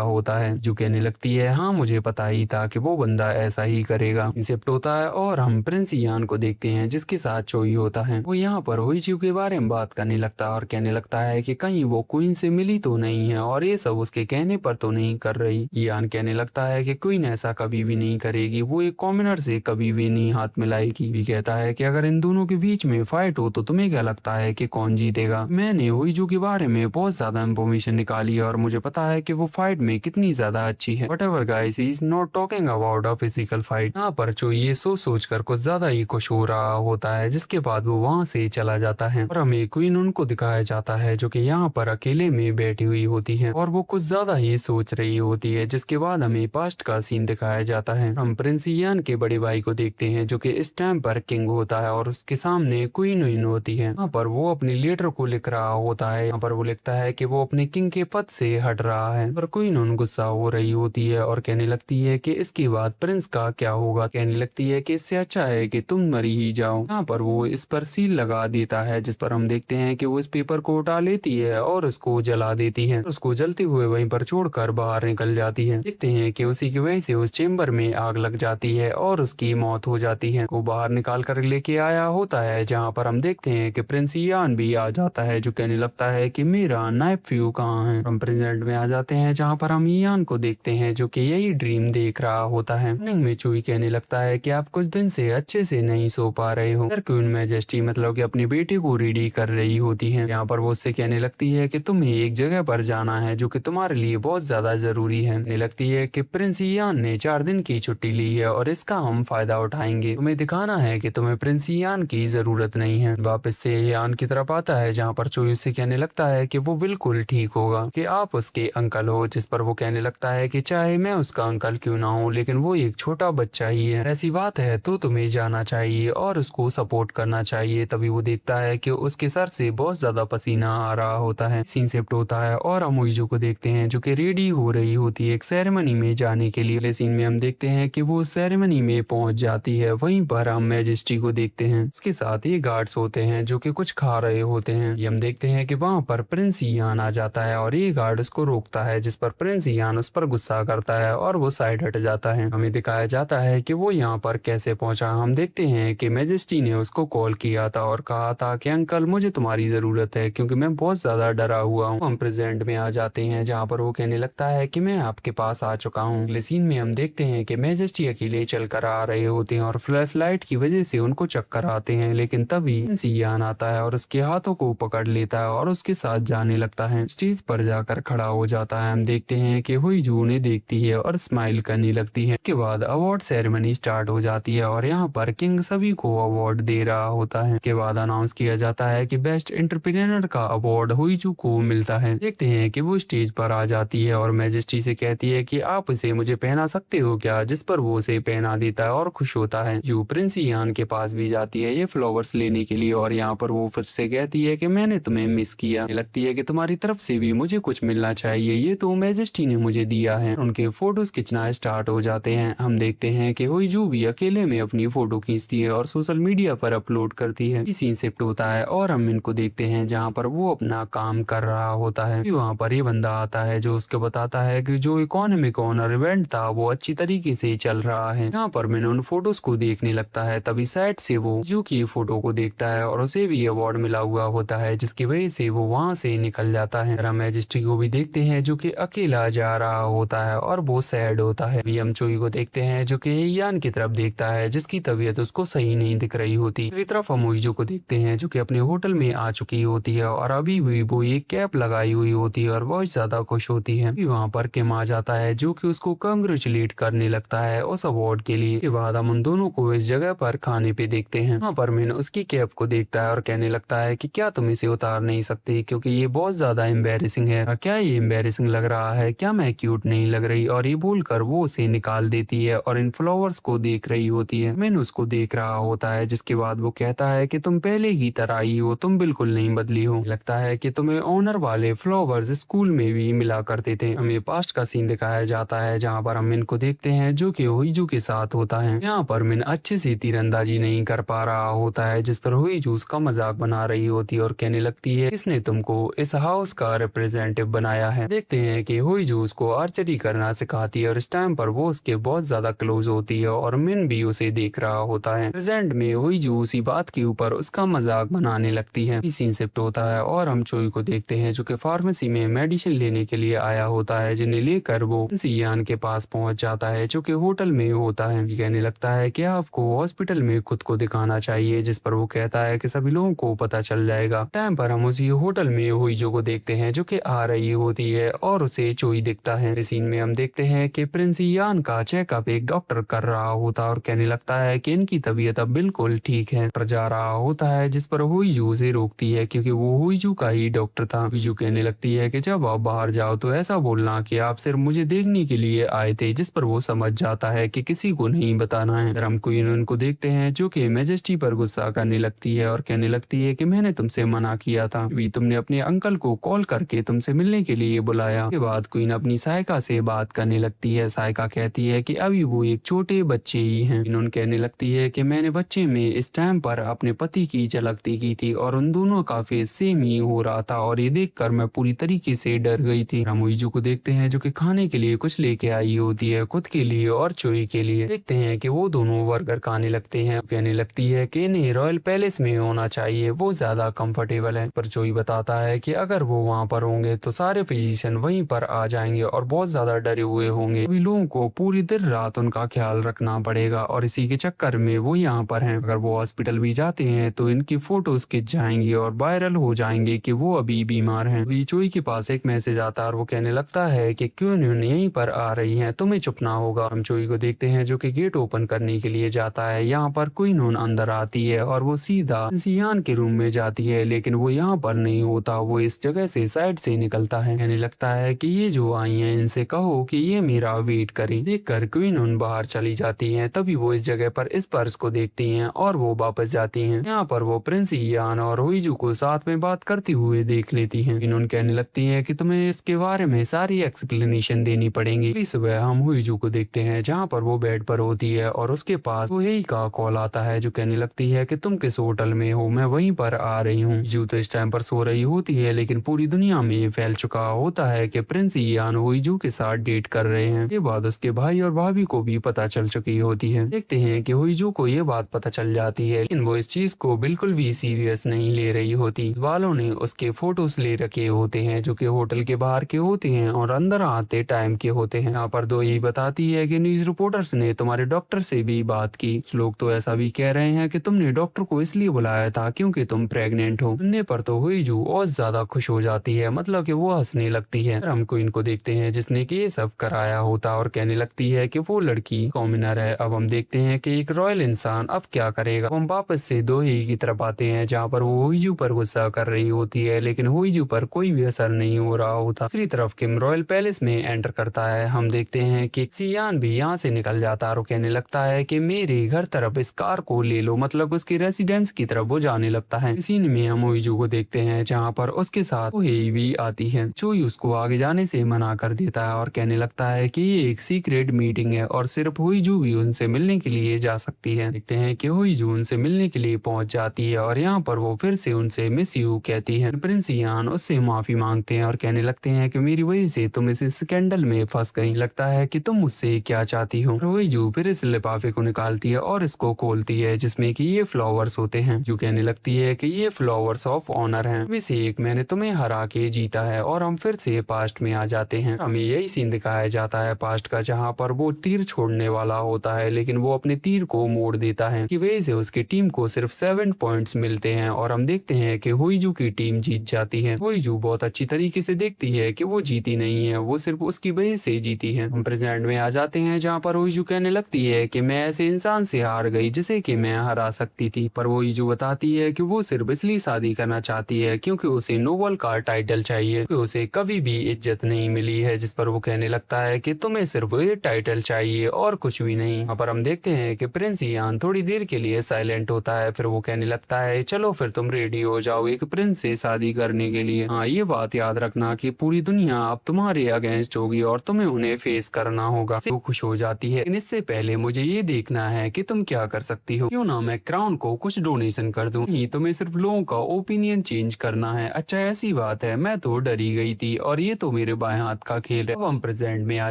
होता है। जो कहने लगती है हाँ मुझे पता ही था कि वो बंदा ऐसा ही करेगा। इंसेप्ट होता है और हम प्रिंस यान को देखते हैं जिसके साथ चोई होता है। वो यहाँ पर हुईजू के बारे में बात करने लगता है और कहने लगता है कि कहीं वो क्वीन से मिली तो नहीं है और ये सब उसके कहने पर तो नहीं कर रही। यान कहने लगता है कि क्वीन ऐसा कभी भी नहीं करेगी, वो एक कॉमनर से कभी भी नहीं हाथ मिलाएगी। भी कहता है कि अगर इन दोनों के बीच में फाइट हो तो तुम्हें क्या लगता है कि कौन जीतेगा। मैंने हुईजू के बारे में बहुत ज्यादा इंफॉर्मेशन निकाली है और मुझे पता है कि वो फाइट में कितनी ज्यादा अच्छी है। Whatever guys, he is not talking about a physical fight. यहाँ पर जो ये सोच कर कुछ ज्यादा ही खुश हो रहा होता है जिसके बाद वो वहाँ से चला जाता है और हमें क्वीन उनको दिखाया जाता है जो कि यहाँ पर अकेले में बैठी हुई होती है और वो कुछ ज्यादा ही सोच रही होती है। जिसके बाद हमें पास्ट का सीन दिखाया जाता है। हम प्रिंस यान के बड़े भाई को देखते हैं जो कि इस टाइम पर किंग होता है और उसके सामने क्वीन विन होती है। यहाँ पर वो अपने लीडर को लिख रहा होता है। यहाँ पर वो लिखता है कि वो अपने किंग के पद से हट रहा है पर क्वीन उन गुस्सा हो रही होती है और कहने लगती है कि इसके बाद प्रिंस का क्या होगा। कहने लगती है कि इससे अच्छा है कि तुम मरी ही जाओ। यहाँ पर वो इस पर सील लगा देता है जिस पर हम देखते हैं कि वो इस पेपर को उठा लेती है और उसको जला देती है। उसको जलते हुए वहीं पर छोड़कर बाहर निकल जाती है। देखते हैं कि उसी की वजह से उस चेम्बर में आग लग जाती है और उसकी मौत हो जाती है। वो बाहर निकाल कर लेके आया होता है जहाँ पर हम देखते हैं कि प्रिंस यान भी आ जाता है जो कहने लगता है कि मेरा नाइफ कहाँ है। हम प्रेजेंट में आ जाते हैं जहाँ पर हम यान को देखते हैं जो कि यही ड्रीम देख रहा होता है। मॉर्निंग में चुई कहने लगता है कि आप कुछ दिन से अच्छे से नहीं सो पा रहे हो। क्वीन मैजेस्टी मतलब कि अपनी बेटी को रेडी कर रही होती है। यहाँ पर वो उससे कहने लगती है कि तुम्हें एक जगह पर जाना है जो कि तुम्हारे लिए बहुत ज्यादा जरूरी है। कहने लगती है कि प्रिंस यान ने 4 दिन की छुट्टी ली है और इसका हम फायदा उठाएंगे। तुम्हें दिखाना है कि तुम्हें प्रिंस यान की जरूरत नहीं है। वापस से यान की तरफ आता है जहाँ पर चोई उससे कहने लगता है कि वो बिल्कुल ठीक होगा, कि आप उसके अंकल हो। जिस पर वो कहने लगता है कि चाहे मैं उसका अंकल क्यों ना हूँ लेकिन वो एक छोटा बच्चा ही है। ऐसी बात है तो तुम्हें जाना चाहिए और उसको सपोर्ट करना चाहिए। तभी वो देखता है कि उसके सर से बहुत ज्यादा पसीना आ रहा होता है। सीन शिफ्ट होता है और हम हुईजू को देखते हैं जो कि रेडी हो रही होती है एक सेरेमनी में जाने के लिए। सीन में हम देखते हैं कि वो सेरेमनी में पहुंच जाती है। वहीं पर हम मैजेस्टी को देखते हैं, उसके साथ ही गार्ड्स होते हैं जो कि कुछ खा रहे होते हैं। ये हम देखते हैं कि वहाँ पर प्रिंस यान आ जाता है और ये गार्ड उसको रोकता है जिस पर प्रिंस यान उस पर गुस्सा करता है और वो साइड हट जाता है। हमें दिखाया जाता है कि वो यहाँ पर कैसे पहुंचा। हम देखते हैं कि मैजेस्टी ने उसको कॉल किया था और कहा था कि अंकल मुझे तुम्हारी जरूरत है क्योंकि मैं बहुत ज्यादा डरा हुआ हूँ। हम प्रेजेंट में आ जाते हैं जहाँ पर वो कहने लगता है कि मैं आपके पास आ चुका हूँ। अगले सीन में हम देखते हैं कि मैजेस्टी अकेले चल कर आ रहे होते हैं और फ्लैश लाइट की वजह से उनको चक्कर आते हैं। लेकिन तभी यान आता है और उसके हाथों को पकड़ लेता है और उसके साथ जाने लगता है। स्टेज पर जाकर खड़ा हो जाता है। हम देखते हैं कि हुईजू उन्हें देखती है और स्माइल करने लगती है। इसके बाद अवार्ड सेरेमनी स्टार्ट हो जाती है और यहाँ पर किंग सभी को अवार्ड दे रहा होता है। के बाद अनाउंस किया जाता है कि बेस्ट एंटरप्रेन्योर का अवार्ड हुईजू को मिलता है। देखते हैं कि वो स्टेज पर आ जाती है और मैजेस्टी से कहती है कि आप इसे मुझे पहना सकते हो क्या, जिस पर वो उसे पहना देता है और खुश होता है। जो प्रिंस यान के पास भी जाती है ये फ्लावर्स लेने के लिए और यहाँ पर वो फिर से कहती है कि मैंने तुम्हें मिस किया, लगती है कि तुम्हारी तरफ से भी मुझे कुछ मिलना चाहिए, ये तो मैजेस्टी ने मुझे दिया है। उनके फोटोज खींचना स्टार्ट हो जाते हैं। हम देखते हैं कि हुईजू भी अकेले में अपनी फोटो खींचती है और सोशल मीडिया पर अपलोड करती है। सीन शिफ्ट होता है और हम इनको देखते हैं जहाँ पर वो अपना काम कर रहा होता है। वहाँ पर ये बंदा आता है जो उसको बताता है कि जो इकोनॉमिक ऑनर इवेंट था वो अच्छी तरीके से चल रहा है। यहाँ पर मैंने उन फोटोज को देखने लगता है। तभी साइड से वो जू की फोटो को देखता है और उसे भी अवार्ड मिला हुआ होता है जिसकी वजह से वो वहाँ से निकल जाता है। हम मैजेस्टी को भी देखते हैं जो कि अकेला जा रहा होता है और वो सैड होता है। अभी हम चोई को देखते हैं जो कि यान की तरफ देखता है जिसकी तबीयत उसको सही नहीं दिख रही होती। दूसरी तरफ हम हुईजू को देखते हैं जो कि अपने होटल में आ चुकी होती है और अभी भी वो एक कैप लगाई हुई होती है और बहुत ज्यादा खुश होती है। वहाँ पर किम आ जाता है जो कि उसको कांग्रेचुलेट करने लगता है उस अवार्ड के लिए। के बाद हम उन दोनों को इस जगह पर खाने पे देखते हैं। वहाँ पर मैंने उसकी कैप को देखता है और कहने लगता है कि क्या तुम इसे उतार नहीं सकते क्योंकि ये बहुत ज्यादा एम्बेरसिंग है। क्या ये एम्बेरसिंग लग रहा है, क्या मैं क्यूट नहीं लग रही? और ये बोलकर वो उसे निकाल देती है और इन फ्लावर्स को देख रही होती है। मैंने उसको देख रहा होता है जिसके बाद वो कहता है कि तुम पहले ही तरह ही हो, तुम बिल्कुल नहीं बदली हो। लगता है कि तुम्हें ऑनर वाले फ्लावर्स स्कूल में भी मिला करते थे। हमें पास्ट का सीन दिखाया जाता है जहाँ पर हम इनको देखते हैं जो कि हुईजू के साथ होता है। यहाँ पर मिन अच्छे से तीरंदाजी नहीं कर पा रहा होता है जिस पर हुईजू उसका मजाक बना रही होती है और कहने कहने लगती है किसने तुमको इस हाउस का रिप्रेजेंटेटिव बनाया है। देखते हैं कि हुईजू उसको आर्चरी करना सिखाती है और इस टाइम पर वो उसके बहुत ज्यादा क्लोज होती है और मिन भी उसे देख रहा होता है। प्रेजेंट में हुईजू उसी बात के ऊपर उसका मजाक बनाने लगती है। सीन शिफ्ट होता है और हम चोई को देखते हैं जो कि फार्मेसी में मेडिसिन लेने के लिए आया होता है, जिन्हें लेकर वो सियान के पास पहुंच जाता है जो कि होटल में होता है। कहने लगता है कि आपको हॉस्पिटल में खुद को दिखाना चाहिए, जिस पर वो कहता है कि सभी लोगों को पता चल जाएगा। टाइम पर हम उसी होटल में हुईजू को देखते हैं जो कि आ रही होती है और उसे चोई दिखता है। इस सीन में हम देखते हैं कि प्रिंस यान का चेकअप एक डॉक्टर कर रहा होता है और कहने लगता है कि इनकी तबीयत अब बिल्कुल ठीक है। पर जा रहा होता है जिस पर हुईजू उसे रोकती है क्योंकि वो हुईजू का ही डॉक्टर था। हुईजू कहने लगती है कि जब आप बाहर जाओ तो ऐसा बोलना कि आप सिर्फ मुझे देखने के लिए आए थे, जिस पर वो समझ जाता है कि किसी को नहीं बताना है। हम क्वीन उनको देखते हैं जो कि मेजेस्टी पर गुस्सा करने लगती है और कहने लगती है कि मैंने तुमसे मना किया था, अभी तुमने अपने अंकल को कॉल करके तुमसे मिलने के लिए बुलाया। के बाद क्वीन अपनी सायका से बात करने लगती है। सायका कहती है कि अभी वो एक छोटे बच्चे ही हैं। इन्होंने कहने लगती है कि मैंने बच्चे में इस टाइम पर अपने पति की झलक देखी थी और उन दोनों का फेस सेम ही हो रहा था और ये देखकर मैं पूरी तरीके से डर गई थी। हम हुईजू को देखते हैं जो कि खाने के लिए कुछ लेके आई होती है, खुद के लिए और चोई के लिए। देखते हैं कि वो दोनों बर्गर खाने लगते हैं। कहने लगती है कि इन्हें रॉयल पैलेस में होना चाहिए, वो ज्यादा कंफर्टेबल है। पर चोई बताता है कि अगर वो वहाँ पर होंगे तो सारे फिजिशियन वहीं पर आ जाएंगे और बहुत ज्यादा डरे हुए होंगे। सभी लोगों को पूरी दिन रात उनका ख्याल रखना पड़ेगा और इसी के चक्कर में वो यहाँ पर हैं। अगर वो हॉस्पिटल भी जाते हैं तो इनकी फोटोज खिंच जाएंगी और वायरल हो जाएंगे कि वो अभी बीमार हैं। अभी चोई के पास एक मैसेज आता है और वो कहने लगता है कि क्यों यहीं पर आ रही हैं, तुम्हें चुप ना होगा। हम चोई को देखते हैं जो कि गेट ओपन करने के लिए जाता है। यहाँ पर क्वीन अंदर आती है और वो सीधा सियान के रूम में जाती है, लेकिन वो यहाँ पर नहीं होता, वो इस जगह से साइड से निकलता है। कहने लगता है कि ये जो आई हैं इनसे कहो कि ये मेरा वेट करें। देखकर क्वीन बाहर चली जाती है। तभी वो इस जगह पर इस पर्स को देखती हैं और वो वापस जाती हैं। यहाँ पर वो प्रिंस यान और हुईजू को साथ में बात करते हुए देख लेती हैं। क्वीन कहने लगती है कि तुम्हें इसके बारे में सारी एक्सप्लेनेशन देनी पड़ेगी। इस सुबह हम हुईजू को देखते हैं जहाँ पर वो बेड पर होती है और उसके पास वही का कॉल आता है जो कहने लगती है कि तुम किस होटल में हो, मैं वहीं पर आ रही हूँ। जू तो इस टाइम पर सो रही होती है, लेकिन पूरी दुनिया में ये फैल चुका होता है कि प्रिंस यान हुईजू के साथ डेट कर रहे हैं। ये बात उसके भाई और भाभी को भी पता चल चुकी होती है। देखते हैं कि हुईजू को ये बात पता चल जाती है, लेकिन वो इस चीज को बिल्कुल भी सीरियस नहीं ले रही होती। वालों ने उसके फोटोज ले रखे होते हैं जो कि होटल के बाहर के होते हैं और अंदर आते टाइम के होते हैं। यहाँ पर दो यही बताती है कि न्यूज रिपोर्टर्स ने तुम्हारे डॉक्टर से भी बात की। लोग तो ऐसा भी कह रहे हैं कि तुमने डॉक्टर को इसलिए बुलाया था क्योंकि तुम प्रेग्नेंट हो। सुनने पर तो हुईजू और ज्यादा खुश हो जाती है, मतलब कि वो हंसने लगती है। हमको इनको देखते हैं जिसने कि ये सब कराया होता और कहने लगती है कि वो लड़की कॉमनर है। अब हम देखते हैं कि एक रॉयल इंसान अब क्या करेगा। हम वापस से दो ही की तरफ आते हैं जहाँ पर वो हुईजू पर गुस्सा कर रही होती है, लेकिन हुईजू पर कोई भी असर नहीं हो रहा होता। दूसरी तरफ किम रॉयल पैलेस में एंटर करता है। हम देखते हैं कि सियान भी यहाँ से निकल जाता है और कहने लगता है कि मेरे घर तरफ इस कार को ले लो, मतलब उसके रेसिडेंस की तरफ वो जाने लगता है। इसी में हम हुईजू को देखते हैं जहाँ पर उसके साथ चोई भी आती है। चोई उसको आगे जाने से मना कर देता है और कहने लगता है कि ये एक सीक्रेट मीटिंग है और सिर्फ हुईजू भी उनसे मिलने के लिए जा सकती है। देखते हैं कि हुईजू उनसे मिलने के लिए पहुंच जाती है और यहाँ पर वो फिर से उनसे मिस यू कहती है। प्रिंस यान उससे माफी मांगते हैं और कहने लगते हैं कि मेरी वजह से तुम इस स्कैंडल में फंस गई, लगता है कि तुम मुझसे क्या चाहती हो। हुईजू फिर इस लिफाफे को निकालती है और इसको खोलती है जिसमें कि ये फ्लावर्स होते हैं। जो कहने लगती है कि ये फ्लावर्स ऑफ ऑनर हैं, वैसे एक मैंने तुम्हें हरा के जीता है। और हम फिर से पास्ट में आ जाते हैं। हमें यही सीन दिखाया जाता है पास्ट का, जहाँ पर वो तीर छोड़ने वाला होता है लेकिन वो अपने तीर को मोड़ देता है, की वजह से उसकी टीम को सिर्फ 7 पॉइंट्स मिलते हैं और हम देखते हैं कि हुईजू की टीम जीत जाती है। हुईजू बहुत अच्छी तरीके से देखती है कि वो जीती नहीं है, वो सिर्फ उसकी वजह से जीती है। हम प्रेजेंट में आ जाते हैं जहाँ पर हुईजू कहने लगती है कि मैं ऐसे इंसान से हार गई जिसे कि मैं हरा सकती थी। पर हुईजू बताती है कि वो सिर्फ इसलिए शादी करना चाहती है क्योंकि उसे नोबल का टाइटल चाहिए, क्योंकि उसे कभी भी इज्जत नहीं मिली है। जिस पर वो कहने लगता है कि तुम्हें सिर्फ ये टाइटल चाहिए और कुछ भी नहीं। यहाँ पर हम देखते हैं कि प्रिंस यान थोड़ी देर के लिए साइलेंट होता है, फिर वो कहने लगता है चलो फिर तुम रेडी हो जाओ एक प्रिंस से शादी करने के लिए। हाँ, ये बात याद रखना कि पूरी दुनिया अब तुम्हारे अगेंस्ट होगी और तुम्हें उन्हें फेस करना होगा। वो खुश हो जाती है, इससे पहले मुझे ये देखना है कि तुम क्या कर सकती हो। क्यों ना मैं क्राउन को कुछ डोनेशन कर दूं, नहीं तो मैं सिर्फ लोगों का ओपिनियन चेंज करना है। अच्छा ऐसी बात है, मैं तो डरी गई थी और ये तो मेरे बाएं हाथ का खेल है। अब हम प्रेजेंट में आ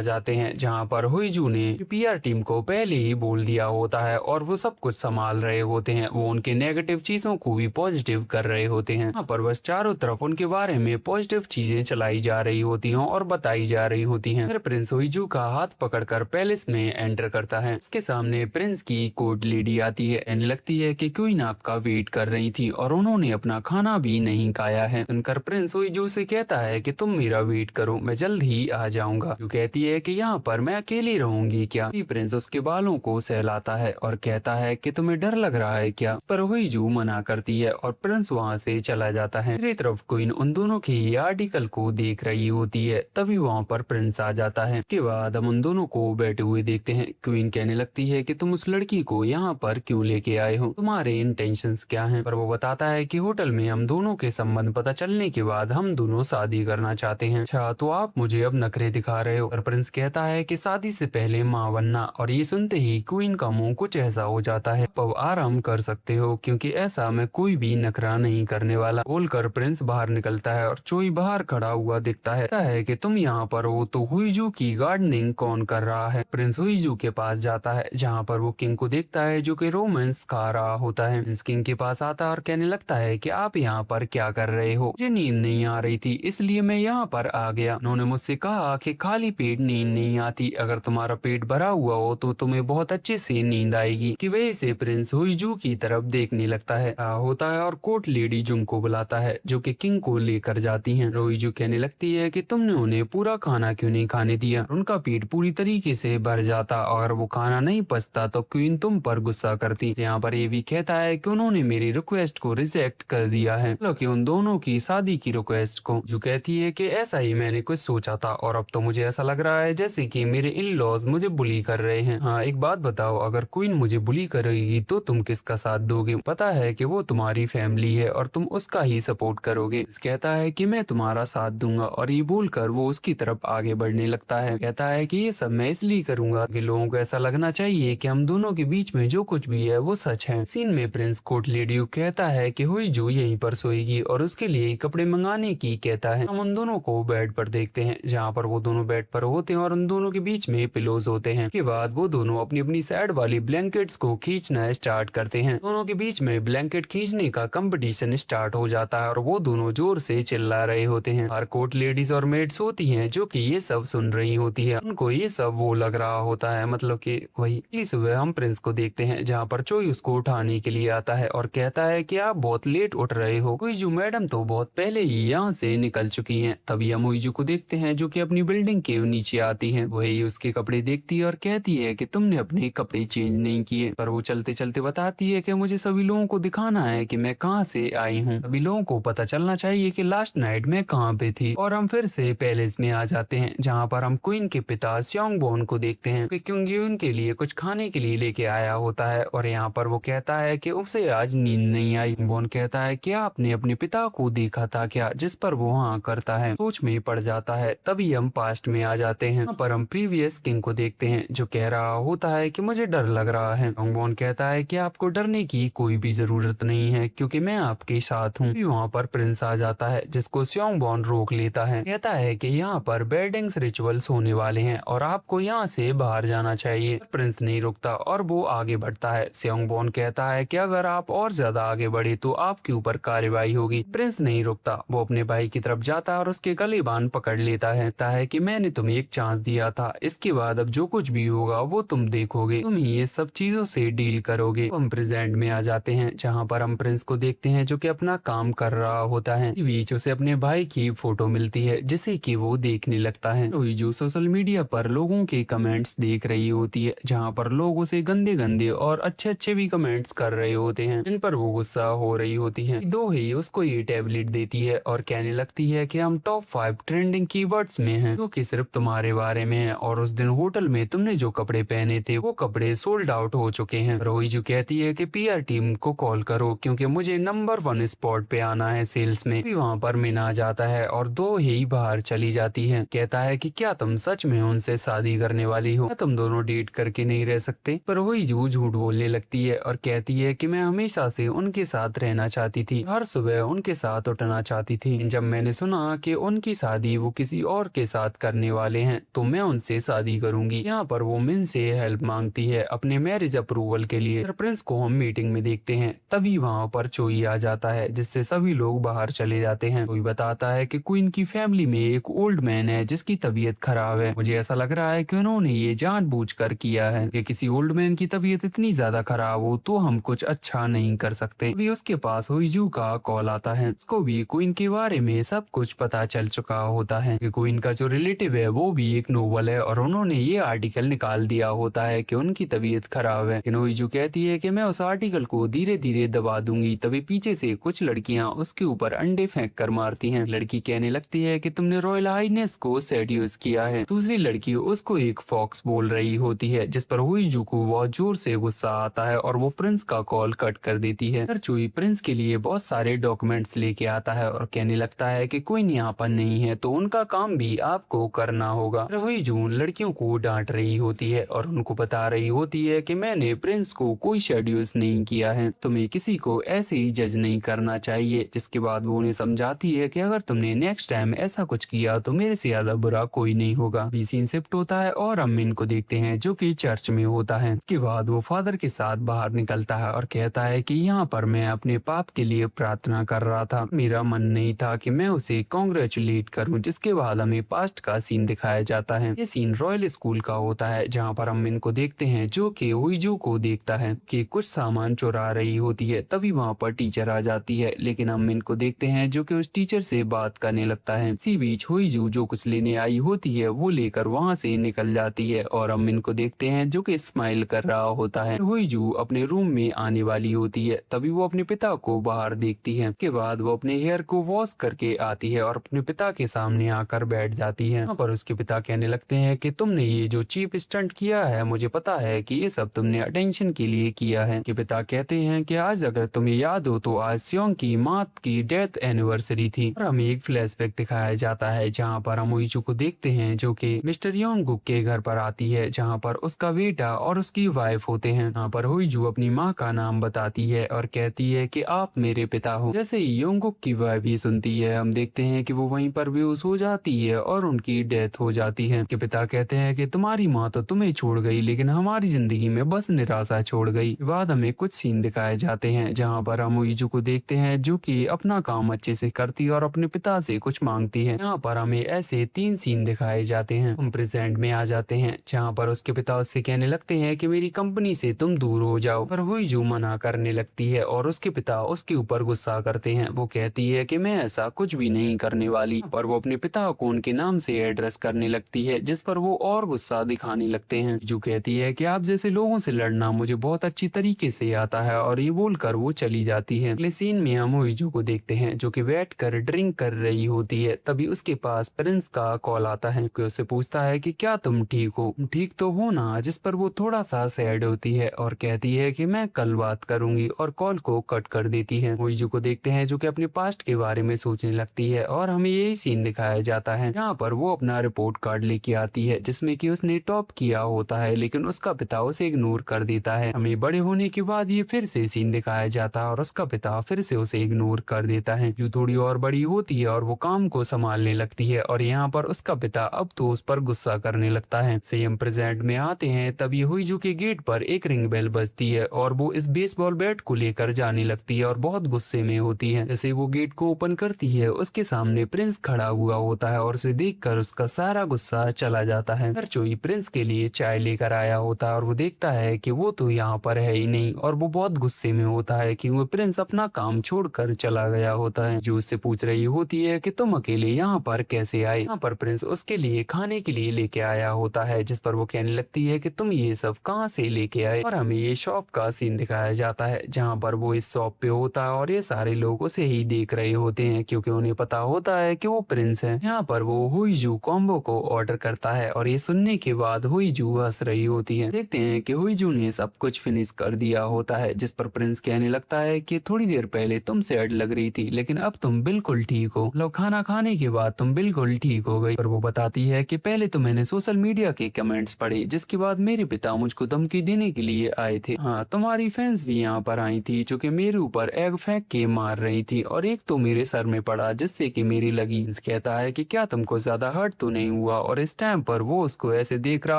जाते हैं जहाँ पर हुईजू ने पीआर टीम को पहले ही बोल दिया होता है और वो सब कुछ संभाल रहे होते हैं। वो उनके नेगेटिव चीजों को भी पॉजिटिव कर रहे होते हैं। यहाँ पर बस चारों तरफ उनके बारे में पॉजिटिव चीजें चलाई जा रही होती हैं और बताई जा रही होती हैं। फिर प्रिंस हुईजू का हाथ पकड़कर पैलेस में एंटर करता है। उसके सामने प्रिंस की कोर्ट लेडी आती है एंड लगती है कि क्वीन आपका वेट कर रही थी और उन्होंने अपना खाना भी नहीं खाया है। सुनकर प्रिंस हुईजू से कहता है कि तुम मेरा वेट करो, मैं जल्द ही आ जाऊंगा। जो कहती है कि यहाँ पर मैं अकेली रहूंगी क्या। प्रिंस उसके बालों को सहलाता है और कहता है कि तुम्हें डर लग रहा है क्या, पर हुईजू मना करती है और प्रिंस वहाँ से चला जाता है। दूसरी तरफ क्वीन उन दोनों के ही आर्टिकल को देख रही होती है, तभी वहाँ पर प्रिंस आ जाता है। इसके बाद हम उन दोनों को बैठे हुए देखते हैं। क्वीन कहने लगती है कि तुम उस लड़की को यहाँ पर क्यों लेके आए हो, तुम्हारे इंटेंशंस क्या हैं। पर वो बताता है कि होटल में हम दोनों के संबंध पता चलने के बाद हम दोनों शादी करना चाहते हैं। अच्छा तो आप मुझे अब नखरे दिखा रहे हो। पर प्रिंस कहता है कि शादी से पहले माँ बनना। और ये सुनते ही क्वीन का मुंह कुछ ऐसा हो जाता है, अब आराम कर सकते हो क्योंकि ऐसा मैं कोई भी नखरा नहीं करने वाला। बोलकर प्रिंस बाहर निकलता है और चोई बाहर खड़ा हुआ दिखता है कि तुम यहाँ पर हो तो हुईजू की गार्डनिंग कौन कर रहा है। प्रिंस हुईजू के पास जाता है जहाँ पर वो किंग को देखता है जो कि रोमांस खा रहा होता है। प्रिंस किंग के पास आता है और कहने लगता है कि आप यहाँ पर क्या कर रहे हो, मुझे नींद नहीं आ रही थी इसलिए मैं यहाँ पर आ गया। उन्होंने मुझसे कहा कि खाली पेट नींद नहीं आती, अगर तुम्हारा पेट भरा हुआ हो तो तुम्हें बहुत अच्छे से नींद आएगी। की वजह से प्रिंस हुईजू की तरफ देखने लगता है होता है और कोर्ट लेडी जुंग को बुलाता है जो कि किंग को लेकर जाती हैं। हुईजू कहने लगती है कि तुमने उन्हें पूरा खाना क्यों नहीं खाने दिया, उनका पेट पूरी तरीके से भर जाता और वो खाना नहीं पचता तो क्वीन तुम पर गुस्सा करती। यहाँ पर ये भी कहता है कि उन्होंने मेरी रिक्वेस्ट को रिजेक्ट कर दिया है, कि उन दोनों की शादी की रिक्वेस्ट को। जो कहती है कि ऐसा ही मैंने कुछ सोचा था और अब तो मुझे ऐसा लग रहा है जैसे कि मेरे इन लॉज मुझे बुली कर रहे हैं। हाँ एक बात बताओ, अगर क्वीन मुझे बुली करेगी तो तुम किसका साथ दोगे, पता है कि वो तुम्हारी फैमिली है और तुम उसका ही सपोर्ट करोगे। कहता है कि मैं तुम्हारा साथ दूंगा और ये बोलकर वो उसकी तरफ आगे बढ़ने लगता है। कहता है कि ये सब मैं इसलिए करूंगा कि लोगों को ऐसा लगना चाहिए कि हम दोनों के बीच में जो कुछ भी है वो सच है। सीन में प्रिंस कोर्ट लेडी कहता है कि हुईजू यहीं पर सोएगी और उसके लिए कपड़े मंगाने की कहता है। हम उन दोनों को बेड पर देखते हैं जहाँ पर वो दोनों बेड पर होते हैं और उन दोनों के बीच में पिलोज होते हैं। के बाद वो दोनों अपनी अपनी साइड वाली ब्लैंकेट्स को खींचना स्टार्ट करते हैं। दोनों के बीच में ब्लैंकेट खींचने का कंपटीशन स्टार्ट हो जाता है और वो दोनों जोर से चिल्ला रहे होते हैं। हर कोर्ट लेडीज और मेड्स होती हैं जो कि ये सब सुन रही होती है। उनको ये सब वो लग रहा होता है, मतलब कि वही। अगली सुबह हम प्रिंस को देखते हैं जहाँ पर चोई उसको उठाने के लिए आता है और कहता है कि आप बहुत लेट उठ रहे हो, हुईजू मैडम तो बहुत पहले ही यहाँ से निकल चुकी हैं। तभी हम हुईजू को देखते हैं जो कि अपनी बिल्डिंग के नीचे आती है। वही उसके कपड़े देखती है और कहती है कि तुमने अपने कपड़े चेंज नहीं किए। पर वो चलते चलते बताती है कि मुझे सभी लोगों को दिखाना है कि मैं कहाँ से आई हूँ, सभी लोगों को पता चलना चाहिए कि लास्ट नाइट में कहाँ पे थी। और हम फिर से पैलेस में आ जाते हैं जहाँ पर हम क्वीन के पिता स्योंगबोन को देखते हैं क्योंकि उनके लिए कुछ खाने के लिए लेके आया होता है। और यहाँ पर वो कहता है कि उसे आज नींद नहीं आई। बोन कहता है कि आपने अपने पिता को देखा था क्या, जिस पर वो हाँ करता है। सोच में पड़ जाता है। तभी हम पास्ट में आ जाते हैं। यहाँ पर हम प्रीवियस किंग को देखते हैं जो कह रहा होता है कि मुझे डर लग रहा है। बोन कहता है कि आपको डरने की कोई भी जरूरत नहीं है क्योंकि मैं आपके साथ हूँ। वहाँ पर प्रिंस आ जाता है जिसको स्योंगबोन रोक लेता है। कहता है कि यहाँ पर बेडिंग्स रिचुअल्स होने वाले हैं और आपको यहाँ से बाहर जाना चाहिए। प्रिंस नहीं रुकता और वो आगे बढ़ता है। स्योंगबोन कहता है कि अगर आप और ज्यादा आगे बढ़े तो आपके ऊपर कार्रवाई होगी। प्रिंस नहीं रुकता, वो अपने भाई की तरफ जाता है और उसके गले बांध पकड़ लेता है। कहता है कि मैंने तुम्हें एक चांस दिया था, इसके बाद अब जो कुछ भी होगा वो तुम देखोगे, तुम ही ये सब चीजों से डील करोगे। हम प्रेजेंट में आ जाते हैं जहाँ पर हम प्रिंस को देखते हैं जो कि अपना काम कर रहा होता है। बीच उसे अपने भाई की फोटो मिलती है जिसे कि वो देखने लगता है। जो सोशल मीडिया पर लोगों के कमेंट्स देख रही होती है जहाँ पर लोग उसे गंदे गंदे और अच्छे अच्छे भी कमेंट्स कर रहे होते हैं जिन पर वो गुस्सा हो रही होती है। दो ही उसको ये टैबलेट देती है और कहने लगती है कि हम टॉप 5 ट्रेंडिंग कीवर्ड्स में हैं जो कि सिर्फ तुम्हारे बारे में है और उस दिन होटल में तुमने जो कपड़े पहने थे वो कपड़े सोल्ड आउट हो चुके हैं। रोहिजू कहती है कि पीआर टीम को कॉल करो क्योंकि मुझे नंबर 1 स्पॉट पे आना है सेल्स में। भी वहाँ पर मिन आ जाता है और दो ही बाहर चली जाती है। कहता है कि क्या तुम सच में उनसे शादी करने वाली हो, क्या तुम दोनों डेट करके नहीं रह सकते। पर हुईजू झूठ बोलने लगती है और कहती है कि मैं हमेशा से उनके साथ रहना चाहती चाहती थी, हर सुबह उनके साथ उठना चाहती थी। जब मैंने सुना कि उनकी शादी वो किसी और के साथ करने वाले हैं तो मैं उनसे शादी करूंगी। यहाँ पर वो मिन से हेल्प मांगती है अपने मैरिज अप्रूवल के लिए। प्रिंस को हम मीटिंग में देखते हैं, तभी वहाँ पर चोई आ जाता है जिससे सभी लोग बाहर चले जाते हैं। कोई बताता है कि क्वीन की फैमिली में एक ओल्ड मैन है जिसकी तबीयत खराब है। मुझे ऐसा लग रहा है कि उन्होंने ये जानबूझकर किया है कि किसी ओल्ड मैन की तबीयत इतनी ज्यादा खराब हो तो हम कुछ अच्छा नहीं कर सकते। अभी उसके पास हुईजू का कॉल आता है, उसको भी क्वीन के बारे में सब कुछ पता चल चुका होता है कि क्वीन का जो रिलेटिव है वो भी एक नोबल है और उन्होंने ये आर्टिकल निकाल दिया होता है कि उनकी तबीयत खराब है। लेकिन हुईजू कहती है कि मैं उस आर्टिकल को धीरे धीरे दबा दूंगी। तभी पीछे से कुछ लड़कियां उसके ऊपर अंडे फेंक कर मारती हैं। लड़की कहने लगती है कि तुमने रॉयल हाइनेस को सेड्यूस किया है। दूसरी लड़की उसको एक फॉक्स बोल रही होती है, जिस पर हुईजू को बहुत जोर से गुस्सा आता है और वो प्रिंस का कॉल कट कर देती है। चोई प्रिंस के लिए बहुत सारे डॉक्यूमेंट्स लेके आता है और कहने लगता है कि क्वीन यहाँ पर नहीं है तो उनका काम भी आपको करना होगा। हुईजू लड़कियों को डांट रही होती है और उनको बता रही होती है कि मैंने प्रिंस को कोई शेड्यूल्स नहीं किया है, तुम्हें किसी को ऐसे ही जज नहीं करना चाहिए। जिसके बाद वो उन्हें समझाती है कि अगर तुमने नेक्स्ट टाइम ऐसा कुछ किया तो मेरे से ज्यादा बुरा कोई नहीं होगा। सीन शिफ्ट होता है और हम मिन को देखते हैं जो कि चर्च में होता है। इसके बाद वो फादर के साथ बाहर निकलता है और कहता है कि यहाँ पर मैं अपने पाप के लिए प्रार्थना कर रहा था, मेरा मन नहीं था कि मैं उसे कॉन्ग्रेचुलेट करूं। जिसके बाद हमें पास्ट का सीन दिखाया जाता है। ये सीन रॉयल स्कूल का होता है जहाँ पर हम इनको देखते हैं जो कि हुईजू को देखता है कि कुछ सामान चुरा रही होती है। तभी वहाँ पर टीचर आ जाती है, लेकिन हम इनको देखते हैं जो कि उस टीचर से बात करने लगता है। इसी बीच हुईजू जो कुछ लेने आई होती है वो लेकर वहाँ से निकल जाती है और हम इनको देखते हैं जो कि स्माइल कर रहा होता है। हुईजू अपने रूम में आने वाली होती है, तभी वो अपने पिता को बाहर देखती है। उसके बाद वो अपने हेयर को वॉश करके आती है और अपने पिता के सामने आकर बैठ जाती है। यहाँ पर उसके पिता कहने लगते हैं कि तुमने ये जो चीप स्टंट किया है, मुझे पता है कि ये सब तुमने अटेंशन के लिए किया है। कि पिता कहते हैं कि आज अगर तुम्हें याद हो तो आज सियोंग की माँ की डेथ एनिवर्सरी थी। और हमें एक फ्लैशबैक दिखाया जाता है जहाँ पर हम हुईजू को देखते हैं जो कि मिस्टर योंगुक के घर पर आती है, जहाँ पर उसका बेटा और उसकी वाइफ होते हैं। यहाँ पर हुईजू अपनी माँ का नाम बताती है और कहती है कि आप मेरे पिता हो। जैसे ही योंगुक की वाइफ भी सुनती है, हम देखते हैं कि वो वहीं पर बेहोश हो जाती है और उनकी डेथ हो जाती है। कि पिता कहते हैं कि तुम्हारी माँ तो तुम्हें छोड़ गई लेकिन हमारी जिंदगी में बस निराशा छोड़ गई। बाद हमें कुछ सीन दिखाए जाते हैं जहाँ पर हम हुईजू को देखते हैं जो कि अपना काम अच्छे से करती है और अपने पिता से कुछ मांगती है। यहाँ पर हमें ऐसे 3 सीन दिखाए जाते हैं। हम प्रेजेंट में आ जाते हैं जहाँ पर उसके पिता उससे कहने लगते हैं कि मेरी कंपनी से तुम दूर हो जाओ, पर हुईजू मना करने लगती है और उसके पिता उसके ऊपर गुस्सा करते हैं। वो कहती है कि मैं ऐसा कुछ भी नहीं करने वाली, पर वो अपने पिता को उनके नाम से एड्रेस करने लगती है, जिस पर वो और गुस्सा दिखाने लगते हैं। जो कहती है कि आप जैसे लोगों से लड़ना मुझे बहुत अच्छी तरीके से आता है और ये बोलकर वो चली जाती है। अगले सीन में हम हुईजू को देखते हैं जो कि बैठ कर ड्रिंक कर रही होती है। तभी उसके पास प्रिंस का कॉल आता है कि उससे पूछता है कि क्या तुम ठीक हो, ठीक तो हो ना। जिस पर वो थोड़ा सा सैड होती है और कहती है कि मैं कल बात करूंगी और कॉल को कट कर देती है। हुईजू को देखते हैं जो कि अपने पास्ट के बारे में सोचने लगती है और हमें यही सीन दिखाया जाता है जहाँ पर वो अपना रिपोर्ट कार्ड लेके आती है जिसमें कि उसने टॉप किया होता है, लेकिन उसका पिता उसे इग्नोर कर देता है। हमें बड़े होने के बाद ये फिर से सीन दिखाया जाता है और उसका पिता फिर से उसे इग्नोर कर देता है। जो थोड़ी और बड़ी होती है और वो काम को संभालने लगती है और यहाँ पर उसका पिता अब तो उस पर गुस्सा करने लगता है। सेम प्रेजेंट में आते हैं तभी हुईजू के गेट पर एक रिंग बेल बजती है और वो इस बेसबॉल बैट को लेकर जाने लगती है और बहुत गुस्से में होती है। जैसे वो गेट को ओपन करती है उसके सामने प्रिंस खड़ा हुआ होता है और उसे देखकर उसका सारा गुस्सा चला जाता है। चोई प्रिंस के लिए चाय लेकर आया होता है और वो देखता है कि वो तो यहाँ पर है ही नहीं और वो बहुत गुस्से में होता है कि वो प्रिंस अपना काम छोड़कर चला गया होता है। जो उससे पूछ रही होती है कि तुम अकेले यहाँ पर कैसे आए। यहाँ पर प्रिंस उसके लिए खाने के लिए लेके आया होता है, जिस पर वो कहने लगती है कि तुम ये सब कहाँ से लेके आए। और हमें ये शॉप का सीन दिखाया जाता है जहाँ पर वो इस शॉप पे होता है और ये सारे लोग उसे ही देख रहे होते हैं क्योंकि उन्हें पता होता है कि वो प्रिंस है। यहाँ पर वो हुईजू कॉम्बो को ऑर्डर करता है और ये सुनने के बाद हुईजू हंस रही होती है। देखते हैं कि हुईजू ने सब कुछ फिनिश कर दिया होता है, जिस पर प्रिंस कहने लगता है कि थोड़ी देर पहले तुम सैड लग रही थी लेकिन अब तुम बिल्कुल ठीक हो, लो खाना खाने के बाद तुम बिल्कुल ठीक हो गई। पर वो बताती है कि पहले तो मैंने सोशल मीडिया के कमेंट्स पढ़े जिसके बाद मेरे पिता मुझको धमकी देने के लिए आए थे। हाँ, तुम्हारी फैंस भी यहाँ पर आई थी जो कि मेरे ऊपर बैग फेंक के मार रही थी और एक तो मेरे सर में पड़ा जिससे कि मेरी लगी। प्रिंस कहता है कि क्या तुमको ज्यादा हर्ट तो नहीं हुआ, और इस टाइम पर वो उसको ऐसे देख रहा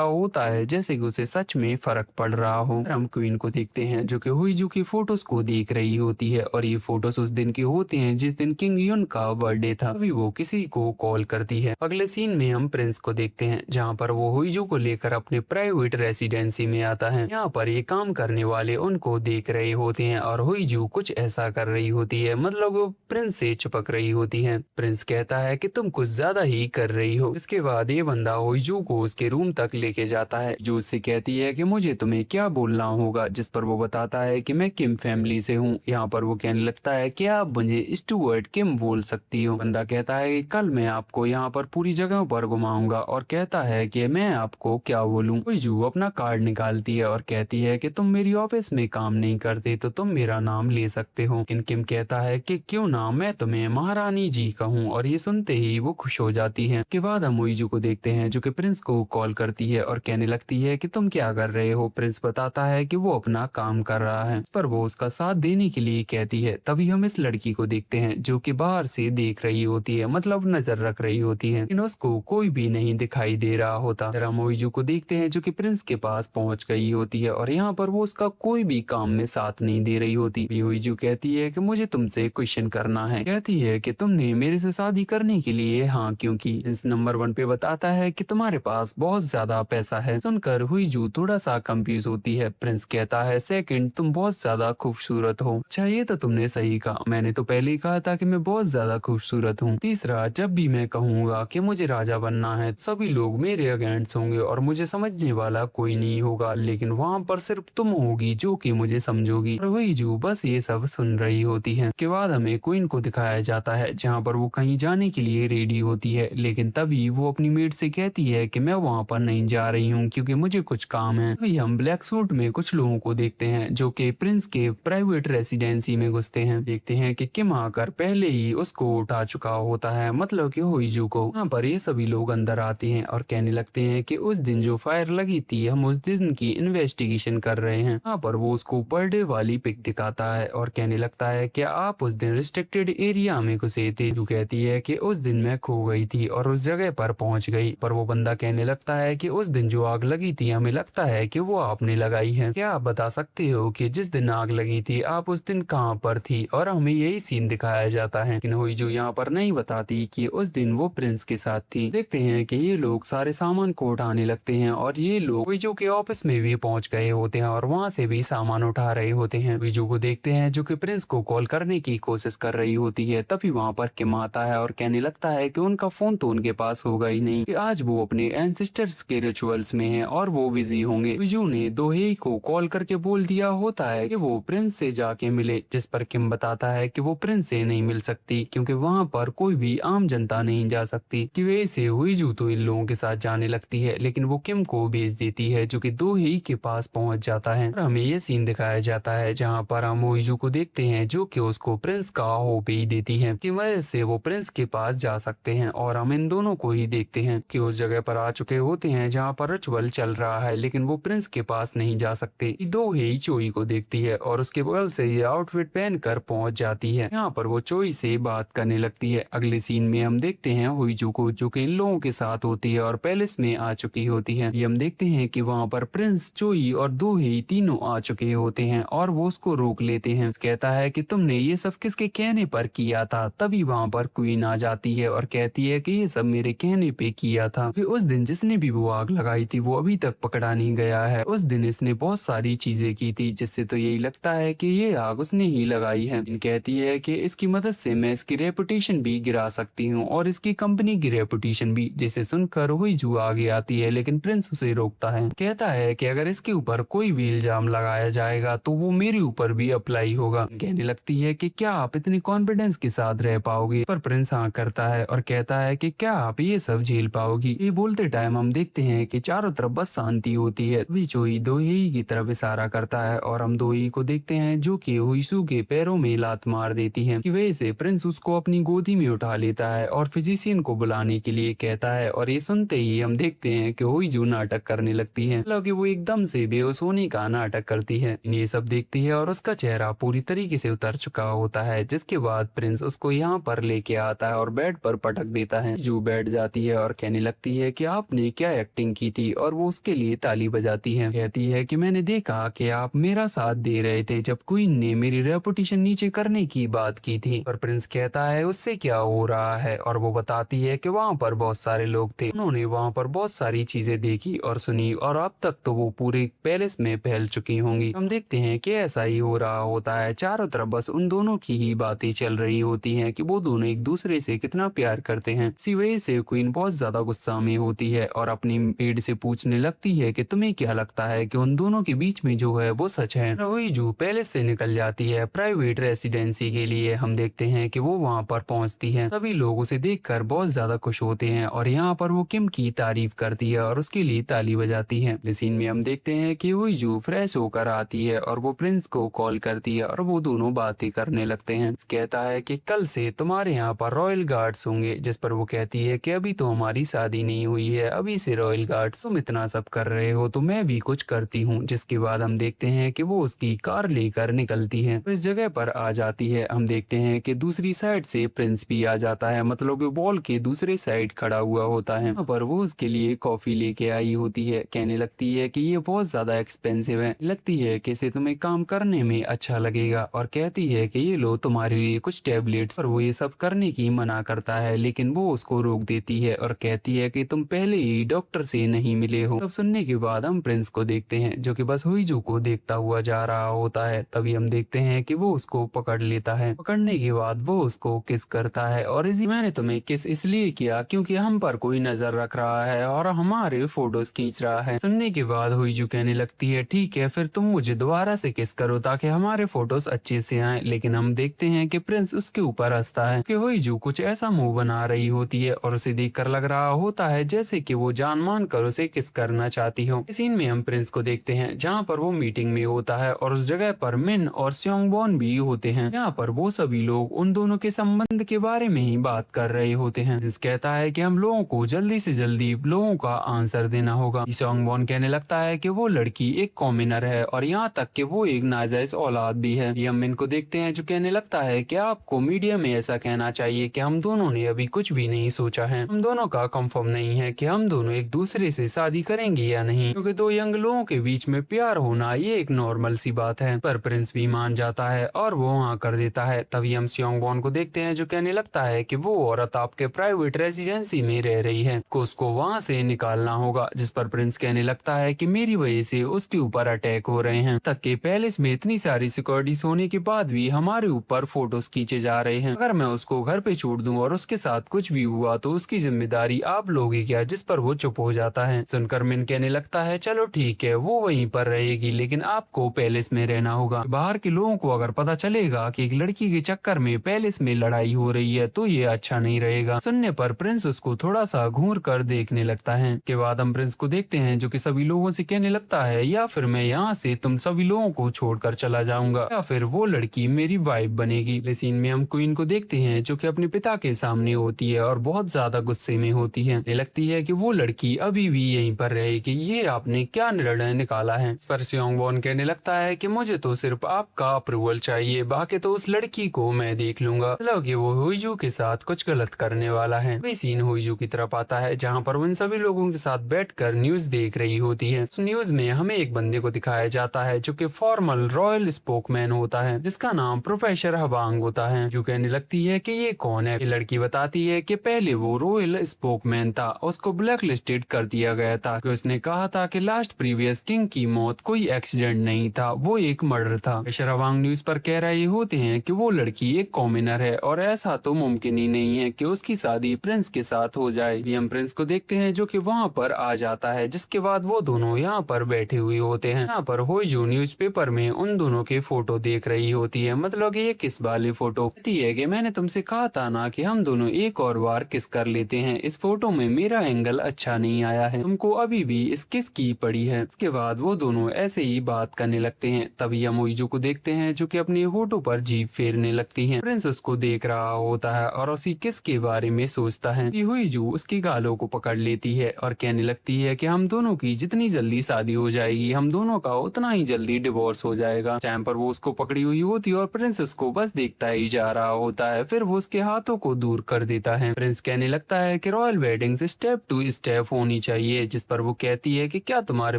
होता है जैसे कि उसे सच में फर्क पड़ रहा हो। हम क्वीन को देखते हैं जो कि हुईजू की फोटोज को देख रही होती है और ये फोटोज उस दिन की होती हैं जिस दिन किंग युन का बर्थडे था। अभी वो किसी को कॉल करती है। अगले सीन में हम प्रिंस को देखते हैं जहाँ पर वो हुईजू को लेकर अपने प्राइवेट रेसिडेंसी में आता है। यहाँ पर ये काम करने वाले उनको देख रहे होते हैं और हुईजू कुछ ऐसा कर रही होती है, मतलब वो प्रिंस से चिपक रही होती है। प्रिंस कहता है कि तुम कुछ ज्यादा ही कर रही हो। इसके बाद ये बंदा हुईजू को उसके रूम तक लेके जाता है जो उससे कहती है कि मुझे तुम्हें क्या बोलना होगा, जिस पर वो बताता है कि मैं किम फैमिली से हूँ। यहाँ पर वो कहने लगता है कि आप मुझे स्टुअर्ट किम बोल सकती हो। बंदा कहता है कि कल मैं आपको यहाँ पर पूरी जगह पर घुमाऊंगा और कहता है कि मैं आपको क्या बोलूं। हुईजू अपना कार्ड निकालती है और कहती है कि तुम मेरी ऑफिस में काम नहीं करते तो तुम मेरा नाम ले सकते हो। किम कहता है कि क्यों ना मैं तुम्हें महारानी जी कहूँ, और ये सुनते ही वो खुश हो जाती है। के बाद हम हुईजू को देखते हैं जो कि प्रिंस को कॉल करती है और कहने लगती है कि तुम क्या कर रहे हो। प्रिंस बताता है कि वो अपना काम कर रहा है, पर वो उसका साथ देने के लिए कहती है। तभी हम इस लड़की को देखते हैं जो कि बाहर से देख रही होती है, मतलब नजर रख रही होती है, लेकिन उसको कोई भी नहीं दिखाई दे रहा होता। फिर हम हुईजू को देखते हैं जो कि प्रिंस के पास पहुंच गई होती है और यहाँ पर वो उसका कोई भी काम में साथ नहीं दे रही होती। हुईजू कहती है कि मुझे तुमसे क्वेश्चन करना है। कहती है कि तुमने मेरे से शादी करने के लिए हाँ क्योंकि। इस नंबर 1 पे बताता है कि तुम्हारे पास बहुत ज्यादा पैसा है। सुनकर हुईजू थोड़ा सा कंफ्यूज होती है। प्रिंस कहता है सेकंड, तुम बहुत ज्यादा खूबसूरत हो। अच्छा ये तो तुमने सही कहा, मैंने तो पहले ही कहा था कि मैं बहुत ज्यादा खूबसूरत हूँ। तीसरा, जब भी मैं कहूँगा कि मुझे राजा बनना है सभी लोग मेरे अगेंस्ट होंगे और मुझे समझने वाला कोई नहीं होगा, लेकिन वहाँ पर सिर्फ तुम होगी जो कि मुझे समझोगी। और हुईजू बस ये सब सुन रही होती है। के बाद हमें क्वीन को दिखाया जाता है जहाँ पर वो कहीं जाने के लिए रेडी होती है, लेकिन तभी वो अपनी मेड से कहती है कि मैं वहाँ पर नहीं जा रही हूँ क्योंकि मुझे कुछ काम है। अभी हम ब्लैक सूट में कुछ लोगों को देखते हैं जो कि प्रिंस के प्राइवेट रेसिडेंसी में घुसते हैं। देखते हैं कि किम आकर पहले ही उसको उठा चुका होता है, मतलब कि हुईजू को। यहाँ पर ये सभी लोग अंदर आते हैं और कहने लगते हैं कि उस दिन जो फायर लगी थी हम उस दिन की इन्वेस्टिगेशन कर रहे हैं। यहाँ पर वो उसको बर्थडे वाली पिक दिखाता है और कहने लगता है कि आप उस दिन रिस्ट्रिक्टेड एरिया में घुसे थे। जो कहती है कि उस दिन मैं खो गई थी और उस जगह पर पहुंच गई। पर वो बंदा कहने लगता है कि उस दिन जो आग लगी थी हमें लगता है कि वो आपने लगाई है। क्या आप बता सकते हो कि जिस दिन आग लगी थी आप उस दिन कहाँ पर थी? और हमें यही सीन दिखाया जाता है। लेकिन हुईजू यहाँ पर नहीं बताती कि उस दिन वो प्रिंस के साथ थी। देखते हैं कि ये लोग सारे सामान को उठाने लगते हैं और ये लोग हुईजू के ऑफिस में भी पहुंच गए होते हैं और वहाँ से भी सामान उठा रहे होते हैं। हुईजू को देखते हैं जो कि प्रिंस को कॉल करने की कोशिश कर रही होती है। तभी वहाँ पर किम आता है और कहने लगता है कि उनका फोन तो उनके पास होगा ही नहीं, कि आज वो अपने एंसेस्टर्स के रिचुअल्स में हैं और वो बिजी होंगे। हुईजू ने दोहेई को कॉल करके बोल दिया होता है कि वो प्रिंस से जाके मिले, जिस पर किम बताता है कि वो प्रिंस से नहीं मिल सकती क्योंकि वहाँ पर कोई भी आम जनता नहीं जा सकती। की वजह से हुईजू तो इन लोगों के साथ जाने लगती है, लेकिन वो किम को भेज देती है जो कि दोहेई के पास पहुंच जाता है। और हमें ये सीन दिखाया जाता है जहाँ पर हम हुईजू को देखते हैं जो कि उसको प्रिंस का होप ही देती है कि वजह से वो प्रिंस के पास जा सकते हैं। और हम इन दोनों को ही देखते हैं कि उस जगह पर आ चुके होते हैं जहाँ पर रिचुअल चल रहा है, लेकिन वो प्रिंस के पास नहीं जा सकते। दोहेई चोई को देखती है और उसके बगल से ये आउटफिट पहनकर पहुंच जाती है। यहाँ पर वो चोई से बात करने लगती है। अगले सीन में हम देखते हैं हुईजू को जो कि इन लोगों के साथ होती है और पैलेस में आ चुकी होती है। ये हम देखते हैं कि वहाँ पर प्रिंस, चोई और दोहेई तीनों आ चुके होते हैं और वो उसको रोक लेते हैं। कहता है कि तुमने ये सब किसके कहने पर किया था? तभी वहाँ पर क्वीन आ जाती है और कहती है कि ये सब मेरे कहने पे किया था कि उस दिन जिसने भी वो आग लगाई थी वो अभी तक पकड़ा नहीं गया है। उस दिन इसने बहुत सारी चीजें की थी जिससे तो यही लगता है कि ये आग उसने ही लगाई है। कहती है कि इसकी मदद से मैं इसकी रेपुटेशन भी गिरा सकती हूँ और इसकी कंपनी की रेपुटेशन भी। जिसे सुनकर हुईजू आगे आती है, लेकिन प्रिंस उसे रोकता है। कहता है कि अगर इसके ऊपर कोई भी इल्जाम लगाया जाएगा तो वो मेरे ऊपर भी अप्लाई होगा। कहने लगती है कि क्या आप इतनी कॉन्फिडेंस के साथ रह पाओगे? पर प्रिंस हाँ करता है और कहता है कि क्या आप ये सब झेल पाओगी? ये बोलते टाइम हम देखते हैं कि चारों तरफ बस शांति होती है। अभी चोई दोहेई की तरफ इशारा करता है और हम दोहेई को देखते हैं जो कि हुईजू के पैरों में लात मार देती है। की वजह से प्रिंस उसको अपनी गोदी में उठा लेता है और फिजिशियन को बुलाने के लिए कहता है। और ये सुनते ही हम देखते हैं कि हुईजू नाटक करने लगती है, मतलब कि वो एकदम से बेहोश होने का नाटक करती है। ये सब देखती है और उसका चेहरा पूरी तरीके तरीके से उतर चुका होता है, जिसके बाद प्रिंस उसको यहाँ पर लेके आता है और बेड पर पटक देता है। जू बैठ जाती है और कहने लगती है कि आपने क्या एक्टिंग की थी, और वो उसके लिए ताली बजाती है। कहती है कि मैंने देखा कि आप मेरा साथ दे रहे थे जब क्वीन ने मेरी रेपुटेशन नीचे करने की बात की थी। पर प्रिंस कहता है उससे क्या हो रहा है, और वो बताती है कि वहाँ पर बहुत सारे लोग थे, उन्होंने वहाँ पर बहुत सारी चीजें देखी और सुनी, और अब तक तो वो पूरे पैलेस में फैल चुकी होंगी। हम देखते हैं कि ऐसा ही हो रहा होता है, चारों तरफ बस उन दोनों की ही बातें चल रही होती हैं कि वो दोनों एक दूसरे से कितना प्यार करते हैं। इसी वजह से क्वीन बहुत ज्यादा गुस्सा में होती है और अपनी मेड से पूछने लगती है कि तुम्हें क्या लगता है कि उन दोनों के बीच में जो है वो सच है। वही जू पैलेस से निकल जाती है प्राइवेट रेसिडेंसी के लिए। हम देखते हैं कि वो वहाँ पर पहुँचती है, सभी लोग उसे देखकर बहुत ज्यादा खुश होते हैं और यहाँ पर वो किम की तारीफ करती है और उसके लिए ताली बजाती है। इस सीन में हम देखते हैं कि वही जू फ्रेश होकर आती है और वो प्रिंस को कॉल करती है और वो दोनों बातें करने लगते हैं। कहता है कि कल से तुम्हारे यहाँ पर रॉयल गार्ड्स होंगे, जिस पर वो कहती है कि अभी तो हमारी शादी नहीं हुई है, अभी से रॉयल गार्ड्स, तुम इतना सब कर रहे हो तो मैं भी कुछ करती हूँ। जिसके बाद हम देखते हैं कि वो उसकी कार लेकर निकलती है, इस जगह पर आ जाती है। हम देखते हैं कि दूसरी साइड से प्रिंस भी आ जाता है, मतलब वॉल के दूसरे साइड खड़ा हुआ होता है। यहाँ पर वो उसके लिए कॉफी लेके आई होती है, कहने लगती है कि ये बहुत ज्यादा एक्सपेंसिव है, लगती है कि इसे तुम्हें काम करने में अच्छा लगेगा, और कहती है कि ये लो तुम्हारे लिए कुछ टैबलेट्स। और वो ये सब करने की मना करता है, लेकिन वो उसको रोक देती है और कहती है कि तुम पहले ही डॉक्टर से नहीं मिले हो। तब सुनने के बाद हम प्रिंस को देखते हैं जो कि बस हुईजू को देखता हुआ जा रहा होता है। तभी हम देखते हैं कि वो उसको पकड़ लेता है, पकड़ने के बाद वो उसको किस करता है, और इसी मैंने तुम्हें किस इसलिए किया क्योंकि हम पर कोई नजर रख रहा है और हमारे फोटोज खींच रहा है। सुनने के बाद हुईजू कहने लगती है ठीक है फिर तुम मुझे दोबारा से किस करो ताकि हमारे फोटोज अच्छे से आए। लेकिन हम देखते हैं कि प्रिंस उसके ऊपर हंसता है कि हुईजू कुछ ऐसा मुंह बना रही होती है और उसे देखकर लग रहा होता है जैसे कि वो जान मान कर उसे किस करना चाहती हो। इस सीन में हम प्रिंस को देखते हैं जहाँ पर वो मीटिंग में होता है और उस जगह पर मिन और स्योंगबॉन भी होते हैं। यहाँ पर वो सभी लोग उन दोनों के संबंध के बारे में ही बात कर रहे होते हैं। प्रिंस कहता है कि हम लोगों को जल्दी से जल्दी लोगों का आंसर देना होगा। स्योंगबॉन कहने लगता है कि वो लड़की एक कॉमिनर है और यहाँ तक कि वो एक नाजायज औलाद भी है। हम मिन को देखते हैं जो कहने लगता है कि आपको मीडिया में ऐसा कहना चाहिए कि हम दोनों ने अभी कुछ भी नहीं सोचा है, हम दोनों का कंफर्म नहीं है कि हम दोनों एक दूसरे से शादी करेंगे या नहीं, क्योंकि दो यंग लोगों के बीच में प्यार होना ये एक नॉर्मल सी बात है। पर प्रिंस भी मान जाता है और वो हाँ कर देता है। तभी हम स्योंगबॉन को देखते हैं जो कहने लगता है कि वो औरत आपके प्राइवेट रेसिडेंसी में रह रही है, को उसको वहाँ से निकालना होगा। जिस पर प्रिंस कहने लगता है कि मेरी वजह से उसके ऊपर अटैक हो रहे हैं, तक के पैलेस में इतनी सारी सिक्योरिटीज होने के बाद भी हमारे ऊपर फोटोज खींचे जा रहे हैं। अगर मैं उसको घर पे छोड़ दूं और उसके साथ कुछ भी हुआ तो उसकी जिम्मेदारी आप लोगे क्या। जिस पर वो चुप हो जाता है। सुनकर मिन कहने लगता है चलो ठीक है वो वहीं पर रहेगी, लेकिन आपको पैलेस में रहना होगा। बाहर के लोगों को अगर पता चलेगा कि एक लड़की के चक्कर में पैलेस में लड़ाई हो रही है तो ये अच्छा नहीं रहेगा। सुनने पर प्रिंस उसको थोड़ा सा घूर कर देखने लगता है। के बाद हम प्रिंस को देखते हैं जो कि सभी लोगों से कहने लगता है या फिर मैं यहाँ से तुम सभी लोगों को छोड़कर चला जाऊंगा या फिर वो लड़की मेरी वाइफ बनेगी। इस सीन में हम क्वीन को देखते हैं जो कि अपने पिता के सामने होती है और बहुत ज्यादा गुस्से में होती है। लगती है कि वो लड़की अभी भी यहीं पर रहेगी, ये आपने क्या निर्णय निकाला है। इस पर स्योंगबॉन कहने लगता है कि मुझे तो सिर्फ आपका अप्रूवल चाहिए, बाकी तो उस लड़की को मैं देख लूंगा। मतलब कि वो हुईजू के साथ कुछ गलत करने वाला है। वही सीन हुईजू की तरफ आता है जहाँ पर उन सभी लोगों के साथ बैठकर न्यूज देख रही होती है। उस न्यूज में हमें एक बंदे को दिखाया जाता है जो कि फॉर्मल रॉयल स्पोकमैन होता है, जिसका नाम प्रोफेसर हवांग होता है। जो कहने लगती है कि ये कौन है। ये लड़की बताती है कि पहले वो रॉयल स्पोकमैन था, उसको ब्लैक लिस्टेड कर दिया गया था कि उसने कहा था कि लास्ट प्रीवियस किंग की मौत कोई एक्सीडेंट नहीं था, वो एक मर्डर था। प्रोफेसर हवांग न्यूज पर कह रहे होते हैं कि वो लड़की एक कॉमिनर है और ऐसा तो मुमकिन ही नहीं है कि उसकी शादी प्रिंस के साथ हो जाए। हम प्रिंस को देखते हैं जो कि वहाँ पर आ जाता है, जिसके बाद वो दोनों यहाँ पर बैठे हुए होते हैं। यहाँ पर हुईजू न्यूज़पेपर में उन दोनों के फोटो देख रही होती है, मतलब ये किस वाली फोटो। कहती है कि मैंने तुमसे कहा था ना कि हम दोनों एक और बार किस कर लेते हैं, इस फोटो में मेरा एंगल अच्छा नहीं आया है, तुमको अभी भी इस किस की पड़ी है। इसके बाद वो दोनों ऐसे ही बात करने लगते हैं। तभी हम हुईजू को देखते हैं जो कि अपनी होठों पर जीभ फेरने लगती है। प्रिंस उसको देख रहा होता है और उसी किस के बारे में सोचता है। हुईजू उसकी गालों को पकड़ लेती है और कहने लगती है कि हम दोनों की जितनी जल्दी शादी हो जाएगी हम दोनों का उतना ही जल्दी डिवोर्स हो जाएगा। टाइम पर वो उसको पकड़ी हुई होती है और प्रिंस उसको बस देखता ही जा रहा होता है। फिर वो उसके हाथों को दूर कर देता है। प्रिंस कहने लगता है कि royal weddings step to step होनी चाहिए, जिस पर वो कहती है कि क्या तुम्हारे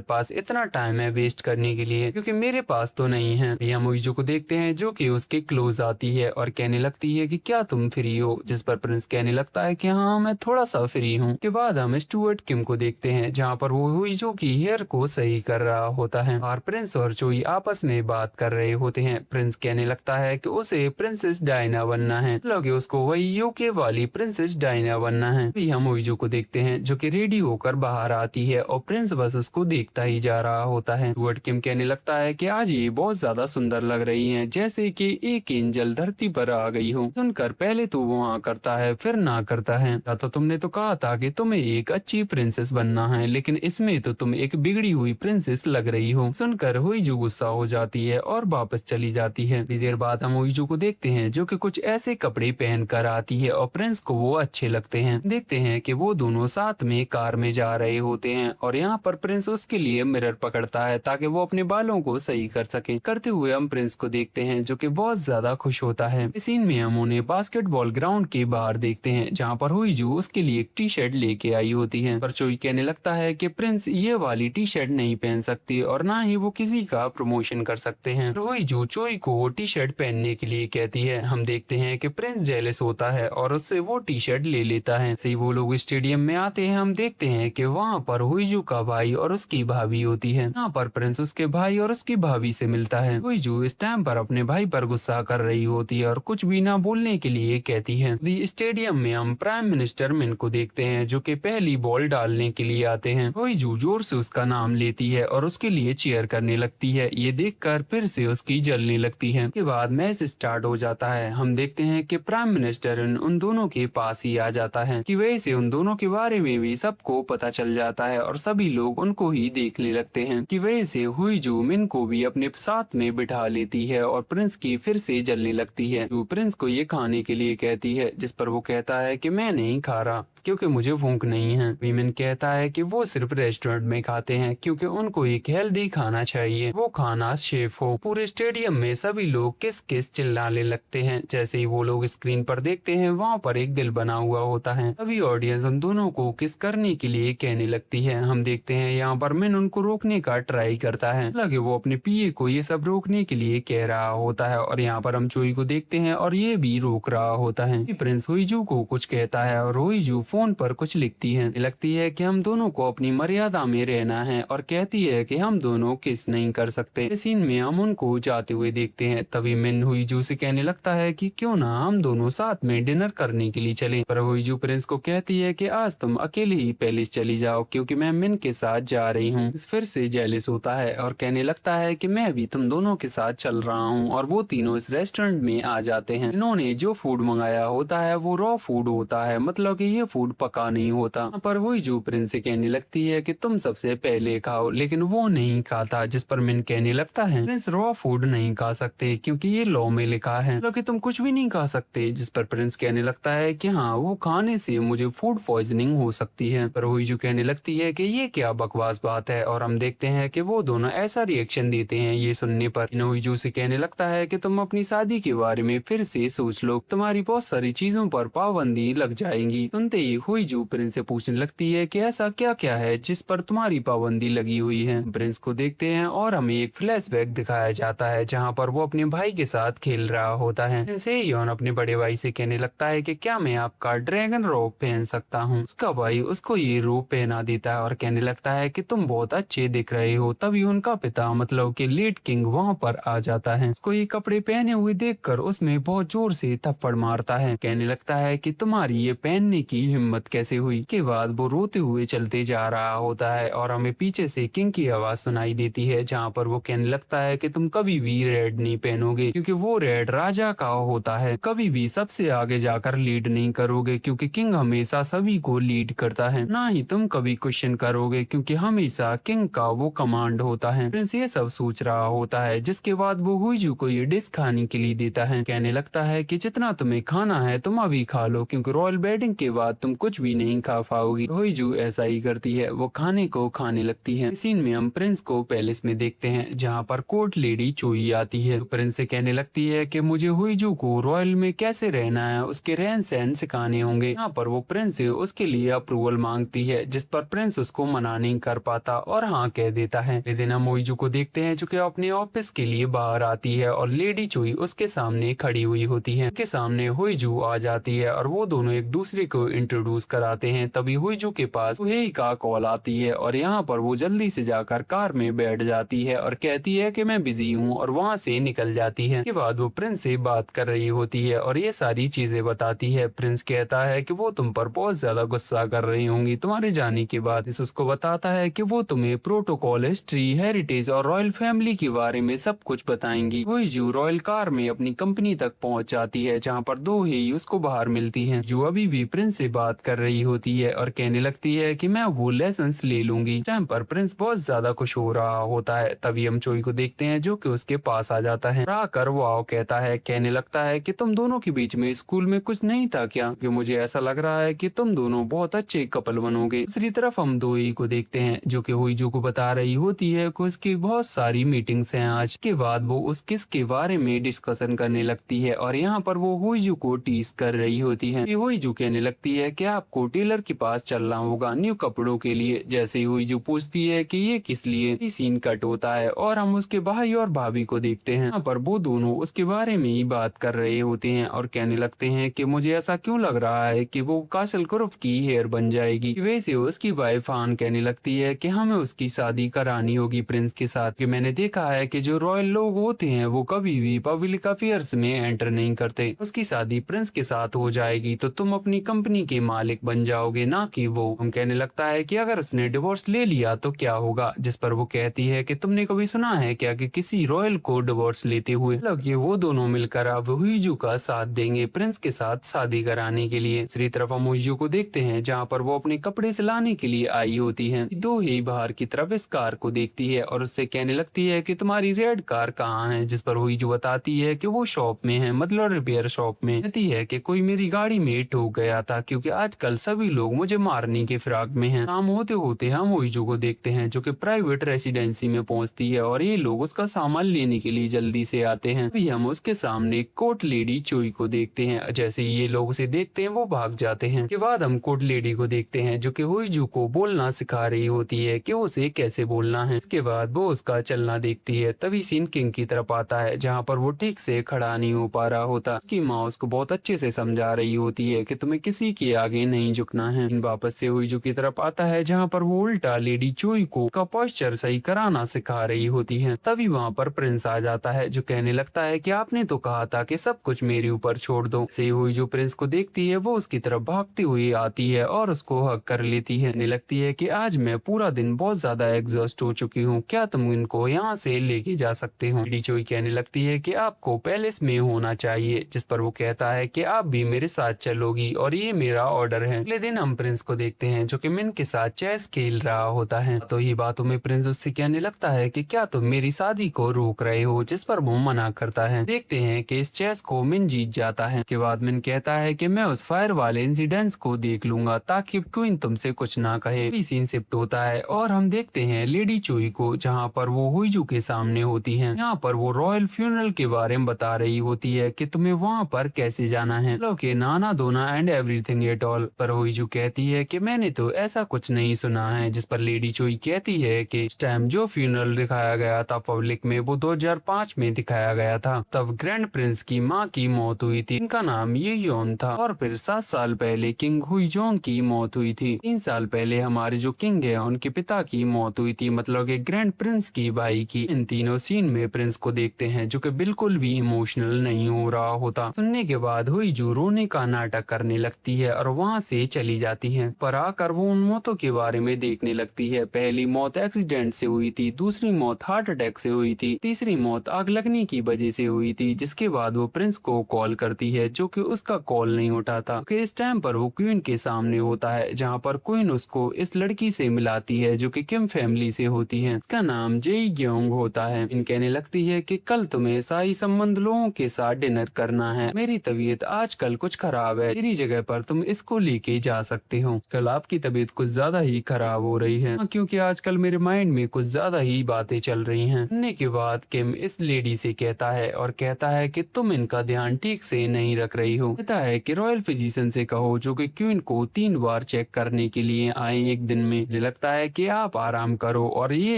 पास इतना टाइम है वेस्ट करने के लिए, क्योंकि मेरे पास तो नहीं है। हम मोइजो को देखते हैं जो कि उसके क्लोज आती है और कहने लगती है कि क्या तुम फ्री हो, जिस पर प्रिंस कहने लगता है कि हाँ मैं थोड़ा सा फ्री हूँ। के बाद हम स्टुअर्ट किम को देखते हैं जहाँ पर वो हुईजो की हेयर को सही कर रहा होता है और प्रिंस और चोई आपस में बात कर रहे होते हैं। प्रिंस कहने लगता है कि उसे प्रिंसेस डायना बनना है, मतलब उसको वही यूके वाली प्रिंसेस डायना बनना है। अभी हम हुईजो को देखते हैं जो कि रेडी होकर बाहर आती है और प्रिंस बस उसको देखता ही जा रहा होता है। स्टुअर्ट किम कहने लगता है कि आज ये बहुत ज्यादा सुंदर लग रही हैं, जैसे कि एक एंजल धरती पर आ गई हो। सुनकर पहले तो वो हाँ करता है फिर ना करता है। तो तुमने तो कहा था कि तुम्हें एक अच्छी प्रिंसेस बनना है, लेकिन इसमें तो तुम एक बिगड़ी हुई प्रिंसेस लग रही हो। सुनकर हुईजू गुस्सा हो जाती है और वापस चली जाती है। थोड़ी देर बाद हम हुईजू को देखते हैं जो कि कुछ ऐसे कपड़े पहन कर आती है और प्रिंस को वो अच्छे लगते हैं। देखते हैं कि वो दोनों साथ में कार में जा रहे होते हैं और यहाँ पर प्रिंस उसके लिए मिरर पकड़ता है ताकि वो अपने बालों को सही कर सके। करते हुए हम प्रिंस को देखते हैं जो कि बहुत ज्यादा खुश होता है। इस सीन में हम उन्हें बास्केटबॉल ग्राउंड के बाहर देखते हैं जहाँ पर हुईजू उसके लिए एक टी शर्ट लेके आई होती है। पर चोई कहने लगता है कि प्रिंस ये वाली टी शर्ट नहीं पहन सकती और ना ही वो किसी का प्रमोशन कर सकते हैं। हुईजू चोई को वो टी शर्ट पहनने के लिए कहती है। हम देखते हैं कि प्रिंस जेलस होता है और उससे वो टी शर्ट ले लेता है। से वो लोग स्टेडियम में आते हैं। हम देखते हैं कि वहाँ पर हुईजू का भाई और उसकी भाभी होती है। यहाँ पर प्रिंस उसके भाई और उसकी भाभी से मिलता है। हुईजू इस टाइम पर अपने भाई पर गुस्सा कर रही होती है और कुछ भी ना बोलने के लिए कहती है। स्टेडियम में हम प्राइम मिनिस्टर मिन को देखते हैं जो कि पहली बॉल डालने के लिए आते हैं। हुईजू जोर से उसका नाम लेती है और उसके लिए चीयर करने लगती है। ये देखकर फिर से उसकी जलने लगती है। के बाद मैच स्टार्ट हो जाता है। हम देखते हैं कि प्राइम मिनिस्टर उन दोनों के पास ही आ जाता है कि वजह से उन दोनों के बारे में भी सबको पता चल जाता है और सभी लोग उनको ही देखने लगते हैं कि वजह से हुईजू मिन को भी अपने साथ में बिठा लेती है और प्रिंस की फिर से जलने लगती है। जो प्रिंस को ये खाने के लिए कहती है, जिस पर वो कहता है कि मैं नहीं खा रहा क्योंकि मुझे भूख नहीं है। वीमेन कहता है कि वो सिर्फ रेस्टोरेंट में खाते हैं क्योंकि उनको एक हेल्दी खाना चाहिए, वो खाना शेफ हो। पूरे स्टेडियम में सभी लोग किस किस चिल्लाने लगते हैं। जैसे ही वो लोग स्क्रीन पर देखते हैं वहाँ पर एक दिल बना हुआ होता है। अभी ऑडियंस उन दोनों को किस करने के लिए कहने लगती है। हम देखते हैं यहाँ पर मिन उनको रोकने का ट्राई करता है, लगे वो अपने पीए को ये सब रोकने के लिए कह रहा होता है और यहाँ पर हम चोई को देखते हैं और ये भी रोक रहा होता है। प्रिंस हुईजू को कुछ कहता है और हुईजू फोन पर कुछ लिखती है। लगती है कि हम दोनों को अपनी मर्यादा में रहना है और कहती है कि हम दोनों किस नहीं कर सकते। इस सीन में हम उनको जाते हुए देखते हैं। तभी मिन हुईजू से कहने लगता है कि क्यों ना हम दोनों साथ में डिनर करने के लिए चलें। पर हुईजू प्रिंस को कहती है कि आज तुम अकेले ही पैलेस चली जाओ क्योंकि मैं मिन के साथ जा रही हूँ। फिर से जेलस होता है और कहने लगता है कि मैं भी तुम दोनों के साथ चल रहा हूँ और वो तीनों इस रेस्टोरेंट में आ जाते हैं। इन्होंने जो फूड मंगाया होता है वो रॉ फूड होता है, मतलब कि ये फूड पका नहीं होता। पर हुईजू प्रिंस से कहने लगती है कि तुम सबसे पहले खाओ, लेकिन वो नहीं खाता। जिस पर मिन कहने लगता है प्रिंस रॉ फूड नहीं खा सकते क्योंकि ये लॉ में लिखा है, मतलब कि तुम कुछ भी नहीं खा सकते। जिस पर प्रिंस कहने लगता है कि हाँ वो खाने से मुझे फूड पॉइजनिंग हो सकती है। पर हुईजू कहने लगती है कि ये क्या बकवास बात है और हम देखते हैं कि वो दोनों ऐसा रिएक्शन देते हैं ये सुनने पर। हुईजू से कहने लगता है कि तुम अपनी शादी के बारे में फिर से सोच लो, तुम्हारी बहुत सारी चीजों पर पाबंदी लग जाएंगी। सुनते ही हुईजू प्रिंस से पूछने लगती है कि ऐसा क्या क्या है जिस पर तुम्हारी पाबंदी लगी हुई है। प्रिंस को देखते हैं और हमें एक फ्लैशबैक दिखाया जाता है जहाँ पर वो अपने भाई के साथ खेल रहा होता है। योन अपने बड़े भाई से कहने लगता है कि क्या मैं आपका ड्रैगन रोब पहन सकता हूँ। उसका भाई उसको ये रोब पहना देता है और कहने लगता है कि तुम बहुत अच्छे दिख रहे हो। तभी उनका पिता मतलब कि लेट किंग वहाँ पर आ जाता है। उसको ये कपड़े पहने हुए देखकर उसमें बहुत जोर से थप्पड़ मारता है। कहने लगता है कि तुम्हारी ये पहनने की हिम्मत कैसे हुई। के बाद वो रोते हुए चलते जा रहा होता है और हमें पीछे से किंग की आवाज सुनाई देती है जहाँ पर वो कहने लगता है कि तुम कभी भी रेड नहीं पहनोगे क्योंकि वो रेड राजा का होता है। कभी भी सबसे आगे जाकर लीड नहीं करोगे क्योंकि किंग हमेशा सभी को लीड करता है। ना ही तुम कभी क्वेश्चन करोगे क्योंकि हमेशा किंग का वो कमांड होता है। प्रिंस ये सब सोच रहा होता है, जिसके बाद वो हुईजू को ये डिश खाने के लिए देता है। कहने लगता है कि जितना तुम्हें खाना है तुम अभी खा लो क्योंकि रॉयल वेडिंग के बाद तुम तुम कुछ भी नहीं खा पाओगी। हुईजू ऐसा ही करती है, वो खाने को खाने लगती है। सीन में हम प्रिंस को पैलेस में देखते हैं जहाँ पर कोर्ट लेडी चोई आती है। प्रिंस से कहने लगती है कि मुझे हुईजू को रॉयल में कैसे रहना है, उसके रहन सहन सिखाने होंगे। यहाँ पर वो प्रिंस से उसके लिए अप्रूवल मांगती है, जिस पर प्रिंस उसको मना नहीं कर पाता और हाँ कह देता है। लेकिन हम हुईजू को देखते हैं जो कि अपने ऑफिस के लिए बाहर आती है और लेडी चोई उसके सामने खड़ी हुई होती है। उसके सामने हुईजू आ जाती है और वो दोनों एक दूसरे को इंट्रोड्यूस कराते हैं। तभी हुईजू के पास सुहेई का कॉल आती है और यहाँ पर वो जल्दी से जाकर कार में बैठ जाती है और कहती है कि मैं बिजी हूँ और वहाँ से निकल जाती है। के बाद वो प्रिंस से बात कर रही होती है और ये सारी चीजें बताती है। प्रिंस कहता है कि वो तुम पर बहुत ज्यादा गुस्सा कर रही होंगी तुम्हारे जाने के बाद। इस उसको बताता है कि वो तुम्हें प्रोटोकॉल, हिस्ट्री, हेरिटेज और रॉयल फैमिली के बारे में सब कुछ बताएंगी। हुईजू रॉयल कार में अपनी कंपनी तक पहुंच जाती है जहां पर दो ही उसको बाहर मिलती हैं। जो अभी भी प्रिंस से बात कर रही होती है और कहने लगती है कि मैं वो लेसन्स ले लूंगी। टाइम पर प्रिंस बहुत ज्यादा खुश हो रहा होता है। तभी हम चोई को देखते हैं जो कि उसके पास आ जाता है। आकर वो आओ कहता है, कहने लगता है कि तुम दोनों के बीच में स्कूल में कुछ नहीं था क्या, कि मुझे ऐसा लग रहा है कि तुम दोनों बहुत अच्छे कपल बनोगे। दूसरी तरफ हम दो ही को देखते हैं जो कि हुईजू को बता रही होती है कि उसकी बहुत सारी मीटिंग्स हैं आज। के बाद वो उस किस के बारे में डिस्कशन करने लगती है और यहाँ पर वो हुईजू को टीज कर रही होती है। हुईजू कहने लगती है कि आपको टेलर के पास चलना होगा न्यू कपड़ों के लिए। जैसे ही हुईजू पूछती है कि ये किस लिए, सीन कट होता है और हम उसके भाई और भाभी को देखते हैं। यहाँ पर वो दोनों उसके बारे में ही बात कर रहे होते हैं और कहने लगते हैं कि मुझे ऐसा क्यों लग रहा है कि वो कासल कुरुफ की हेयर बन जाएगी। वैसे उसकी वाइफ आन कहने लगती है कि हमें उसकी शादी करानी होगी प्रिंस के साथ, कि मैंने देखा है कि जो रॉयल लोग होते हैं वो कभी भी पब्लिक अफेयर्स में एंटर नहीं करते। उसकी शादी प्रिंस के साथ हो जाएगी तो तुम अपनी कंपनी के मालिक बन जाओगे, ना कि वो। हम कहने लगता है कि अगर उसने डिवोर्स ले लिया तो क्या होगा, जिस पर वो कहती है कि तुमने कभी सुना है क्या कि किसी रॉयल को डिवोर्स लेते हुए। मतलब ये वो दोनों मिलकर अब हुईजू का साथ देंगे प्रिंस के साथ शादी कराने के लिए। दूसरी तरफ हम हुईजू को देखते हैं जहाँ पर वो अपने कपड़े सिलाने के लिए आई होती है। दो ही बाहर की तरफ इस कार को देखती है और उससे कहने लगती है कि तुम्हारी रेड कार कहाँ है, जिस पर हुईजू बताती है कि वो शॉप में है, मतलब रिपेयर शॉप में। कहती है कि कोई मेरी गाड़ी में ठोक गया था क्योंकि आजकल सभी लोग मुझे मारने के फिराक में हैं। काम होते होते हम हुईजू को देखते हैं जो कि प्राइवेट रेसिडेंसी में पहुंचती है और ये लोग उसका सामान लेने के लिए जल्दी से आते हैं। अभी हम उसके सामने कोर्ट लेडी चोई को देखते हैं। जैसे ये लोग उसे देखते हैं वो भाग जाते हैं। के बाद हम कोर्ट लेडी को देखते हैं जो कि हुईजू को बोलना सिखा रही होती है कि उसे कैसे बोलना है। इसके बाद वो उसका चलना देखती है। तभी सीन किंग की तरफ आता है जहाँ पर वो ठीक से खड़ा नहीं हो पा रहा होता। उसकी माँ उसको बहुत अच्छे से समझा रही होती है कि तुम्हें किसी के आगे नहीं झुकना है। वापस से हुईजू की तरफ आता है जहाँ पर वो उल्टा लेडी चोई को का पोस्चर सही कराना सिखा रही होती है। तभी वहाँ पर प्रिंस आ जाता है जो कहने लगता है कि आपने तो कहा था कि सब कुछ मेरे ऊपर छोड़ दो। से हुईजू प्रिंस को देखती है वो उसकी तरफ भागती हुई आती है और उसको हक कर लेती है। कहने लगती है कि आज मैं पूरा दिन बहुत ज्यादा एग्जॉस्ट हो चुकी हूँ, क्या तुम इनको यहाँ से लेके जा सकते हो। लेडी चोई कहने लगती है कि आपको पैलेस में होना चाहिए, जिस पर वो कहता है कि आप भी मेरे साथ चलोगी और ये मेरा ऑर्डर है। अगले दिन हम प्रिंस को देखते हैं जो कि मिन के साथ चेस खेल रहा होता है। तो ये बातों में प्रिंस उससे कहने लगता है कि क्या तुम मेरी शादी को रोक रहे हो, जिस पर वो मना करता है। देखते हैं कि इस चेस को मिन जीत जाता है। के बाद मिन कहता है कि मैं उस फायर वाले इंसिडेंट्स को देख लूंगा ताकि क्वीन तुमसे कुछ ना कहे। सीन शिफ्ट होता है और हम देखते हैं लेडी चोई को जहाँ पर वो हुईजू के सामने होती है। यहाँ पर वो रॉयल फ्यूनरल के बारे में बता रही होती है कि तुम्हें वहाँ पर कैसे जाना है, के नाना धोना एंड एवरीथिंग एट ऑल। पर हुईजू कहती है कि मैंने तो ऐसा कुछ नहीं सुना है, जिस पर लेडी चोई कहती है कि इस टाइम जो फ्यूनरल दिखाया गया था पब्लिक में वो 2005 में दिखाया गया था। तब ग्रैंड प्रिंस की माँ की मौत हुई थी, इनका नाम ये योन था। और फिर 7 साल पहले किंग हुईजोंग की मौत हुई थी। 3 साल पहले हमारे जो किंग है उनके पिता की मौत हुई थी, मतलब कि ग्रैंड प्रिंस की भाई की। इन तीनों सीन में प्रिंस को देखते हैं जो कि बिल्कुल भी इमोशनल नहीं हो रहा होता। सुनने के बाद हुईजू रोने का नाटक करने लगती है और वहाँ से चली जाती है। पर आकर वो उन मौतों के बारे में देखने लगती है। पहली मौत एक्सीडेंट से हुई थी, दूसरी मौत हार्ट अटैक से हुई थी, तीसरी मौत आग लगने की वजह से हुई थी। जिसके बाद वो प्रिंस को कॉल करती है जो कि उसका कॉल नहीं उठाता। क्योंकि इस टाइम पर वो क्वीन के सामने होता है जहाँ पर क्वीन उसको इस लड़की से मिलाती है जो कि किम फैमिली से होती है। इसका नाम जेई ग्योंग होता है। इन कहने लगती है कि कल तुम्हें शाही संबंध लोगों के साथ डिनर करना है। मेरी तबीयत आजकल कुछ खराब है, मेरी जगह पर तुम इसको लेके जा सकते हो। कल आपकी तबीयत कुछ ज्यादा ही खराब हो रही है, क्योंकि आजकल मेरे माइंड में कुछ ज्यादा ही बातें चल रही हैं। सुनने के बाद किम इस लेडी से कहता है और कहता है कि तुम इनका ध्यान ठीक से नहीं रख रही हो। कहता है कि रॉयल फिजिशियन से कहो जो कि क्वीन को 3 बार चेक करने के लिए आए एक दिन में। मुझे लगता है कि आप आराम करो और ये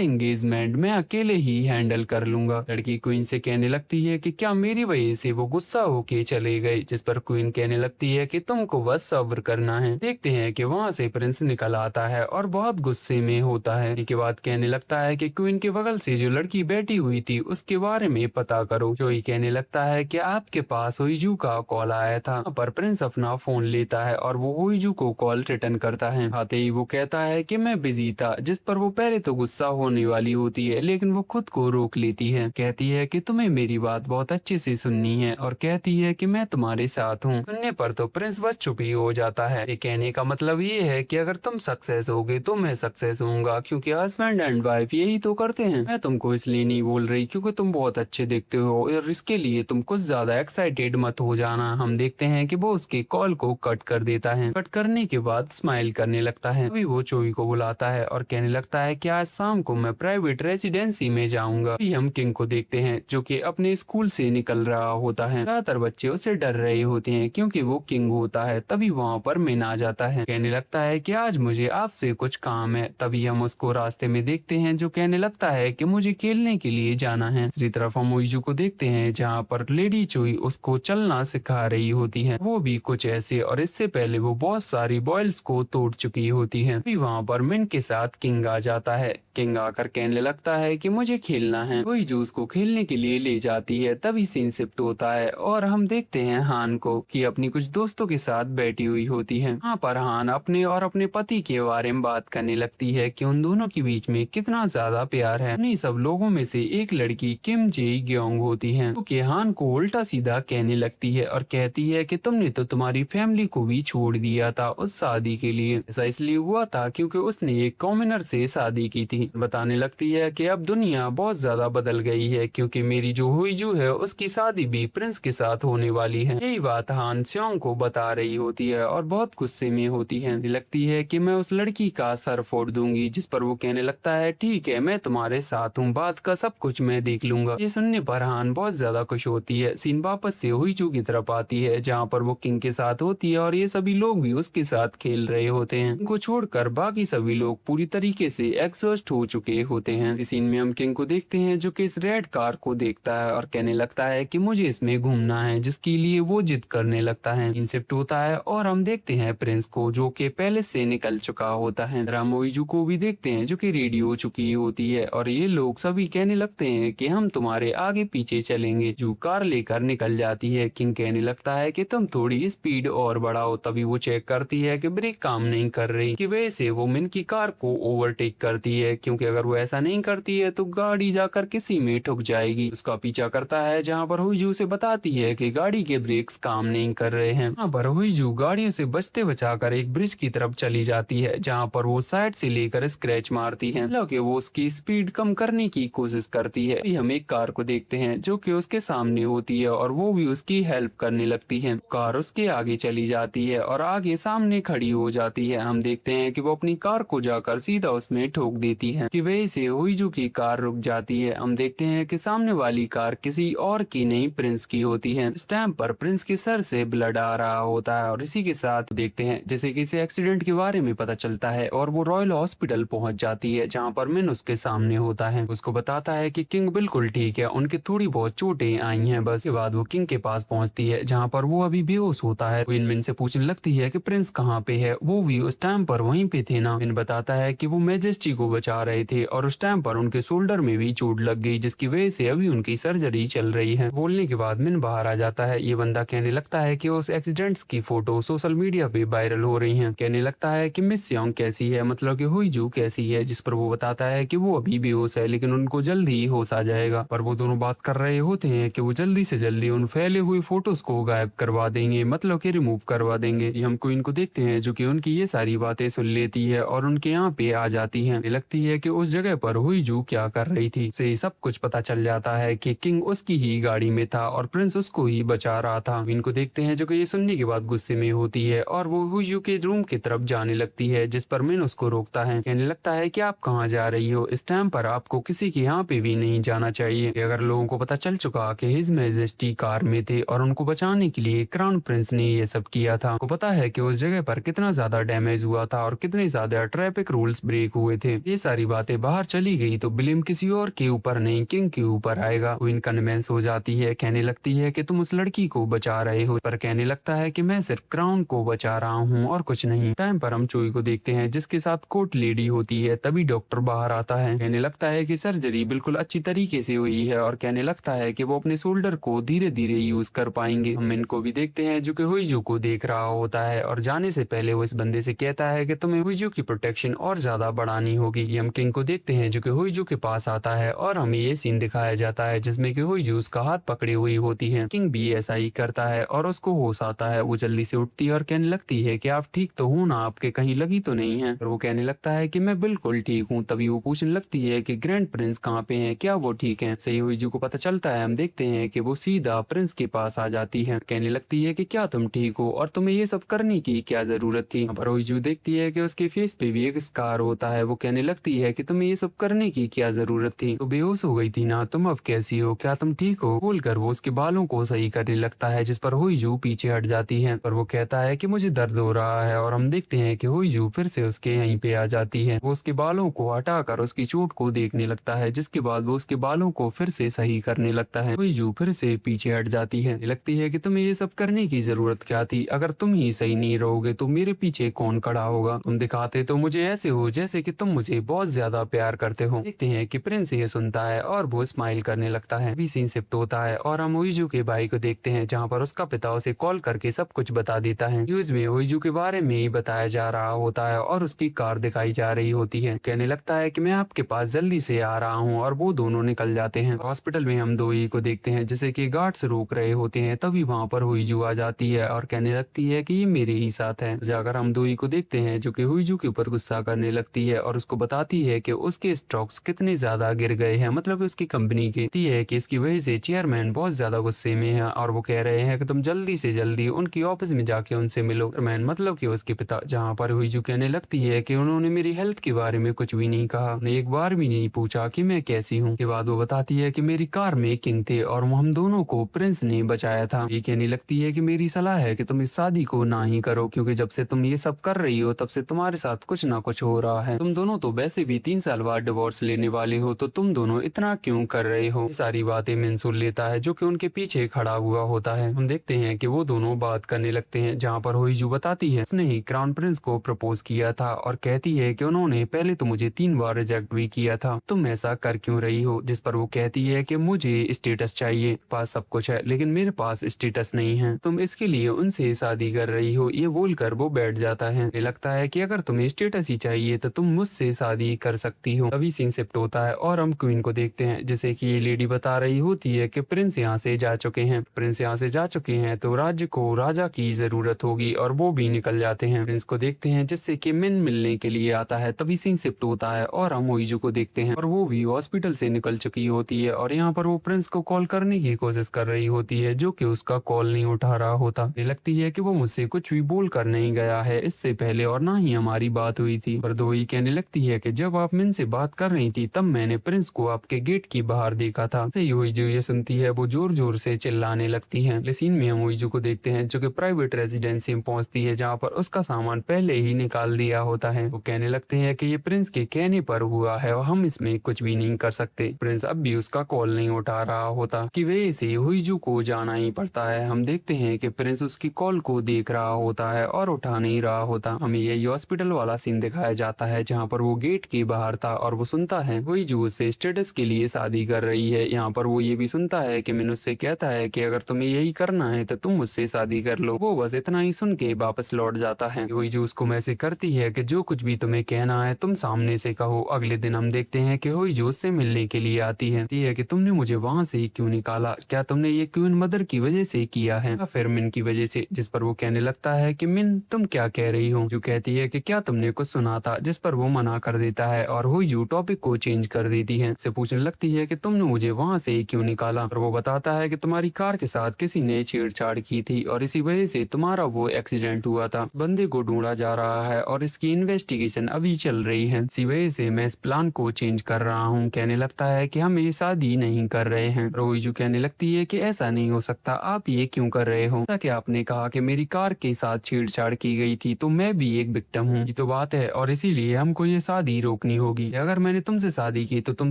एंगेजमेंट मैं अकेले ही हैंडल कर लूंगा। लड़की क्वीन से कहने लगती है कि क्या मेरी वजह से वो गुस्सा होके चले गए, जिस पर क्वीन कहने लगती है कि तुमको बस सब्र करना है। देखते हैं कि वहाँ से प्रिंस निकल आता है और बहुत गुस्से में होता है। इसके बाद कहने लगता है कि क्वीन के बगल से जो लड़की बैठी हुई थी उसके बारे में पता करो। जोई कहने लगता है कि आपके पास हुईजू का कॉल आया था। पर प्रिंस अपना फोन लेता है और वो हुईजू को कॉल रिटर्न करता है। आते ही वो कहता है कि मैं बिजी था, जिस पर वो पहले तो गुस्सा होने वाली होती है लेकिन वो खुद को रोक लेती है। कहती है कि तुम्हें मेरी बात बहुत अच्छे से सुननी है और कहती है कि मैं तुम्हारे साथ हूँ। सुनने पर तो प्रिंस बस चुप ही हो जाता है। ये कहने का मतलब ये है कि अगर तुम सक्सेस होगे तो मैं सक्सेस होऊंगा, क्योंकि हस्बैंड एंड वाइफ यही तो करते हैं। मैं तुमको इसलिए नहीं बोल रही क्योंकि तुम बहुत अच्छे दिखते हो और इसके लिए तुम कुछ ज्यादा एक्साइटेड मत हो जाना। हम देखते हैं कि वो उसके कॉल को कट कर देता है। कट करने के बाद स्माइल करने लगता है। अभी वो चोई को बुलाता है और कहने लगता है कि आज शाम को मैं प्राइवेट रेसिडेंसी में जाऊंगा। अभी हम किंग को देखते हैं जो कि अपने स्कूल से निकल रहा होता है। ज्यादातर बच्चे उससे डर रहे होते हैं क्योंकि वो किंग होता है। तभी वहाँ पर मिन आ जाता है। कहने लगता है कि आज मुझे आपसे कुछ काम है। तभी हम उसको रास्ते में देखते हैं जो कहने लगता है कि मुझे खेलने के लिए जाना है। दूसरी तरफ हम ओइजू को देखते हैं जहाँ पर लेडी चोई उसको चलना सिखा रही होती है, वो भी कुछ ऐसे, और इससे पहले वो बहुत सारी बॉयल्स को तोड़ चुकी होती है। अभी वहाँ पर मिन के साथ किंग आ जाता है। किंग आकर कहने लगता है कि मुझे खेलना है। ओइजू उसको खेलने के लिए ले जाती है। तभी सीन शिफ्ट होता है और हम देखते हैं हान को कि अपनी कुछ दोस्तों के साथ बैठी हुई होती है। यहाँ पर हान अपने और अपने पति के बारे में बात करने लगती है कि उन दोनों के बीच में कितना ज्यादा प्यार है। उन्हीं सब लोगों में से एक लड़की किम जे ग्योंग होती है, जो हान को उल्टा सीधा कहने लगती है और कहती है कि तुमने तो तुम्हारी फैमिली को भी छोड़ दिया था उस शादी के लिए। ऐसा इसलिए हुआ था क्योंकि उसने एक कॉमनर से शादी की थी। बताने लगती है कि अब दुनिया बहुत ज्यादा बदल गई है क्योंकि मेरी जो हुईजू है उसकी शादी भी प्रिंस के साथ होने वाली है। यही बात हान स्योंग को बता रही होती है और बहुत गुस्से में होती है। लगती है कि मैं उस लड़की का सर फोड़ दूंगी, जिस पर वो कहने लगता है ठीक है मैं तुम्हारे साथ हूँ, बात का सब कुछ मैं देख लूंगा। ये सुनने पर हान बहुत ज्यादा खुश होती है। सीन वापस से हुईजू की तरफ आती है जहाँ पर वो किंग के साथ होती है और ये सभी लोग भी उसके साथ खेल रहे होते हैं। इनको छोड़कर बाकी सभी लोग पूरी तरीके से एग्जॉस्ट हो चुके होते हैं। इस सीन में हम किंग को देखते हैं जो कि इस रेड कार को देखता है और कहने लगता है कि मुझे इसमें घूमना है, जिसके लिए वो जिद करने लगता है। इंसेप्ट होता है और हम देखते हैं प्रिंस को जो कि पहले से निकल चुका होता है। हम ओइजू को भी देखते हैं जो कि रेडी हो चुकी होती है और ये लोग सभी कहने लगते हैं कि हम तुम्हारे आगे पीछे चलेंगे। जो कार लेकर निकल जाती है। किंग कहने लगता है कि तुम थोड़ी स्पीड और बढ़ाओ। तभी वो चेक करती है कि ब्रेक काम नहीं कर रही, की वजह से वो मिन की कार को ओवरटेक करती है, क्योंकि अगर वो ऐसा नहीं करती है तो गाड़ी जाकर किसी में ठुक जाएगी। उसका पीछा करता है जहाँ पर हुईजू से बताती है कि गाड़ी के ब्रेक्स काम नहीं कर रहे हैं। यहाँ पर हुईजू गाड़ियों से बचते बचाकर एक ब्रिज की तरफ चली जाती है जहाँ पर वो साइड से लेकर स्क्रैच मारती है, हालांकि वो उसकी स्पीड कम करने की कोशिश करती है। अभी हम एक कार को देखते हैं जो कि उसके सामने होती है और वो भी उसकी हेल्प करने लगती है। कार उसके आगे चली जाती है और आगे सामने खड़ी हो जाती है। हम देखते हैं कि वो अपनी कार को जाकर सीधा उसमें ठोक देती है, की वजह से हुईजू की कार रुक जाती है। हम देखते हैं कि सामने वाली कार किसी और की नहीं प्रिंस की होती है। इस टाइम पर प्रिंस के सर से ब्लड आ रहा होता है और इसी के साथ देखते हैं जैसे किसी एक्सीडेंट के बारे में पता चलता है और वो रॉयल हॉस्पिटल पहुंच जाती है जहां पर मिन उसके सामने होता है। उसको बताता है कि किंग बिल्कुल ठीक है, उनके थोड़ी बहुत चोटें आई हैं बस। के बाद वो किंग के पास पहुंचती है जहां पर वो अभी बेहोश होता है। मिन से पूछने लगती है कि प्रिंस कहाँ पे है, वो भी उस टाइम पर वहीं पे थे ना। मिन बताता है कि वो मैजेस्टी को बचा रहे थे और उस टाइम पर उनके शोल्डर में भी चोट लग गई, जिसकी वजह से अभी उनकी सर्जरी चल रही है। बोलने के बाद मिन बाहर आ जाता है। ये बंदा कहने लगता है कि उस एक्सीडेंट्स की फोटो सोशल मीडिया पे वायरल हो रही हैं। कहने लगता है कि मिस स्योंग कैसी है, मतलब कि हुईजू कैसी है, जिस पर वो बताता है कि वो अभी बेहोश है लेकिन उनको जल्द ही होश आ जाएगा। पर वो दोनों बात कर रहे होते हैं कि वो जल्दी से जल्दी उन फैले हुए फोटोज को गायब करवा देंगे, मतलब कि रिमूव करवा देंगे। हम क्वीन को देखते हैं जो कि उनकी ये सारी बातें सुन लेती है और उनके यहाँ पे आ जाती है। लगती है कि उस जगह पर हुईजू क्या कर रही थी। से सब कुछ पता चल जाता है कि किंग उसकी ही गाड़ी में था और प्रिंस उसको ही बचा रहा था। इनको देखते हैं जो कि ये सुनने के बाद गुस्से में होती है और वो हुईजू के रूम की तरफ जाने लगती है, जिस पर मिन उसको रोकता है। कहने लगता है कि आप कहाँ जा रही हो, इस टाइम पर आपको किसी के यहाँ पे भी नहीं जाना चाहिए। अगर लोगों को पता चल चुका कि हिज मैजेस्टी कार में थे और उनको बचाने के लिए क्राउन प्रिंस ने ये सब किया था। आपको पता है कि उस जगह पर कितना ज्यादा डैमेज हुआ था और कितने ज्यादा ट्रैफिक रूल्स ब्रेक हुए थे। ये सारी बातें बाहर चली गई तो ब्लेम किसी और के ऊपर नहीं, किंग के ऊपर आएगा। क्वीन कन्विंस हो जाती है, कहने लगती है कि तुम उस लड़की को बचा रहे हो, पर कहने लगता है कि मैं सिर्फ क्राउन को बचा रहा हूँ और कुछ नहीं। टाइम पर हम चोई को देखते हैं जिसके साथ कोर्ट लेडी होती है। तभी डॉक्टर बाहर आता है, कहने लगता है कि सर्जरी बिल्कुल अच्छी तरीके से हुई है और कहने लगता है कि वो अपने शोल्डर को धीरे धीरे यूज कर पाएंगे। हम इनको भी देखते हैं जो कि हुईजू को देख रहा होता है और जाने से पहले वो इस बंदे से कहता है कि तुम्हें हुईजू की प्रोटेक्शन और ज्यादा बढ़ानी होगी। हम किंग को देखते हैं जो कि हुईजू के पास आता है और हमें ये सीन दिखाया जाता है जिसमें कि हुईजू उसका हाथ पकड़ी हुई होती है। किंग भी ऐसा ही करता है और उसको होश आता है। वो जल्दी से उठती है और कहने लगती है कि आप ठीक तो हो ना, आपके कहीं लगी तो नहीं है। और वो कहने लगता है कि मैं बिल्कुल ठीक हूँ। तभी वो पूछने लगती है कि ग्रैंड प्रिंस कहाँ पे हैं, क्या वो ठीक हैं? सही हुईजू को पता चलता है। हम देखते हैं कि वो सीधा प्रिंस के पास आ जाती है, कहने लगती है कि क्या तुम ठीक हो और तुम्हें ये सब करने की क्या जरूरत थी। पर हुईजू देखती है कि उसके फेस पे भी एक स्कार होता है। वो कहने लगती है कि तुम्हें ये सब करने की क्या जरूरत थी, तो बेहोश हो गई थी ना, तुम अब कैसी हो, क्या तुम ठीक हो? बोलकर वो उसके बालों को सही करने लगता है, जिस पर हुईजू पीछे हट जाती है। पर वो कहता है कि मुझे दर्द हो रहा है और हम देखते हैं कि हुईजू फिर से उसके यहीं पे आ जाती है। वो उसके बालों को हटाकर उसकी चोट को देखने लगता है, जिसके बाद वो उसके बालों को फिर से सही करने लगता है। हुईजू फिर से पीछे हट जाती है, लगती है कि तुम्हें ये सब करने की जरूरत क्या थी, अगर तुम ही सही नहीं रहोगे तो मेरे पीछे कौन खड़ा होगा? तुम दिखाते तो मुझे ऐसे हो जैसे कि तुम मुझे बहुत ज्यादा प्यार करते हो। देखते हैं कि प्रिंस ये सुनता है और वो स्माइल करने लगता है। अभी सीन शिफ्ट होता है और हम हुईजू के भाई को देखते हैं, जहाँ पर उसका पिता उसे कॉल करके सब कुछ बता देता है। न्यूज में हुईजू के बारे में ही बताया जा रहा होता है और उसकी कार दिखाई जा रही होती है। कहने लगता है कि मैं आपके पास जल्दी से आ रहा हूँ और वो दोनों निकल जाते हैं। हॉस्पिटल में हम दोई को देखते हैं जैसे कि गार्ड्स रोक रहे होते हैं। तभी वहाँ पर हुईजू आ जाती है और कहने लगती है कि ये मेरे ही साथ है। जाकर हम दोई को देखते हैं जो कि हुईजू के ऊपर गुस्सा करने लगती है और उसको बताती है कि उसके स्टॉक्स कितने ज्यादा गिर गए हैं, मतलब उसकी कंपनी के, है कि इसकी वजह से चेयरमैन बहुत ज्यादा गुस्से में है और वो कह रहे हैं कि तुम जल्दी से जल्दी उनकी ऑफिस में जाके उनसे मिलो। चेयरमैन मतलब कि उसके पिता। जहाँ पर हुईजू कहने लगती है कि उन्होंने मेरी हेल्थ के बारे में कुछ भी नहीं कहा, ने एक बार भी नहीं पूछा कि मैं कैसी हूँ। के बाद वो बताती है कि मेरी कार में किंग थे और हम दोनों को प्रिंस ने बचाया था। ये कहने लगती है कि मेरी सलाह है कि तुम इस शादी को ना ही करो, क्योंकि जब से तुम ये सब कर रही हो तब से तुम्हारे साथ कुछ ना कुछ हो रहा है। तुम दोनों तो वैसे भी 3 साल बाद डिवोर्स लेने वाले हो, तो तुम दोनों इतना क्यों कर रहे हो? ये सारी बातें मिन सुन लेता है जो कि उनके पीछे खड़ा हुआ होता है। हम देखते हैं कि वो दोनों बात करने लगते हैं, जहाँ पर हुईजू बताती है उसने ही क्राउन प्रिंस को प्रपोज किया था और कहती है कि उन्होंने पहले तो मुझे 3 बार रिजेक्ट भी किया था, तुम ऐसा कर क्यों रही हो? जिस पर वो कहती है कि मुझे स्टेटस चाहिए, पास सब कुछ है लेकिन मेरे पास स्टेटस नहीं है, तुम इसके लिए उनसे शादी कर रही हो। ये बोलकर वो बैठ जाता है। लगता है कि अगर तुम्हें स्टेटस ही चाहिए तो तुम मुझसे शादी कर सकती हो। तभी सीन शिफ्ट होता है और हम क्वीन को देखते हैं जैसे कि ये लेडी बता रही होती है कि प्रिंस यहाँ से जा चुके हैं। प्रिंस यहाँ से जा चुके हैं तो राज्य को राजा की जरूरत होगी और वो भी निकल जाते हैं। प्रिंस को देखते हैं जिससे कि मिन मिलने के लिए आता है। तभी सीन शिफ्ट होता है और हम हुईजू को देखते हैं और वो भी हॉस्पिटल से निकल चुकी होती है और यहाँ पर वो प्रिंस को कॉल करने की कोशिश कर रही होती है, जो कि उसका कॉल नहीं उठा रहा होता। लगती है कि वो मुझसे कुछ भी बोल कर नहीं गया है इससे पहले और ना ही हमारी बात हुई थी। पर दोई कहने लगती है कि जब आप मिन से बात कर रही थी तब मैंने प्रिंस को आपके गेट की बाहर देखा था। सही हुईजू ये सुनती है वो जोर जोर से चिल्लाने लगती है। सीन में हम हुईजू को देखते हैं जो कि प्राइवेट रेजिडेंसी में पहुंचती है, जहाँ पर उसका सामान पहले ही निकाल दिया होता है। वो कहने लगते हैं कि ये प्रिंस के कहने पर हुआ है और हम इसमें कुछ भी नहीं कर सकते। प्रिंस अब भी उसका कॉल नहीं उठा रहा होता कि वजह से हुईजू को जाना ही पड़ता है। हम देखते हैं कि प्रिंस उसकी कॉल को देख रहा होता है और उठा नहीं रहा होता। हमें यही हॉस्पिटल वाला सीन दिखाया जाता है जहाँ पर वो गेट के बाहर था और वो सुनता है हुईजू उससे स्टेटस के लिए शादी कर रही है। यहाँ पर वो ये भी सुनता है कि मिन उससे कहता है कि अगर तुम्हें यही करना है तो तुम मुझसे शादी कर लो। वो बस इतना ही सुन के वापस लौट जाता है। हुईजू उसको मैसेज करती है कि जो कुछ भी तुम्हें कहना है तुम सामने से कहो। अगले दिन हम देखते हैं कि हुईजू उससे मिलने के लिए आती है कि तुमने मुझे वहाँ से क्यों निकाला, क्या तुमने ये क्वीन मदर की वजह से किया है या फिर मिन की वजह से? जिस पर वो कहने लगता है कि मिन तुम क्या कह रही हो? जो कहती है कि क्या तुमने कुछ सुना था? जिस पर वो मना कर देता है और हुईजू टॉपिक को चेंज कर देती है। से पूछने लगती है कि तुमने मुझे वहाँ से क्यों निकाला? और वो बताता है कि तुम्हारी कार के साथ किसी ने छेड़छाड़ की थी और इसी वजह से तुम्हारे तुम्हारा वो एक्सीडेंट हुआ था, बंदे को ढूंढा जा रहा है और इसकी इन्वेस्टिगेशन अभी चल रही है, इसी वजह से मैं इस प्लान को चेंज कर रहा हूँ। कहने लगता है कि हम ये शादी नहीं कर रहे हैं। रोहिजू कहने लगती है कि ऐसा नहीं हो सकता, आप ये क्यों कर रहे हो? जैसा कि आपने कहा कि मेरी कार के साथ छेड़छाड़ की गई थी, तो मैं भी एक विक्टिम हूँ, ये तो बात है, और इसीलिए हमको ये शादी रोकनी होगी। अगर मैंने तुमसे शादी की तो तुम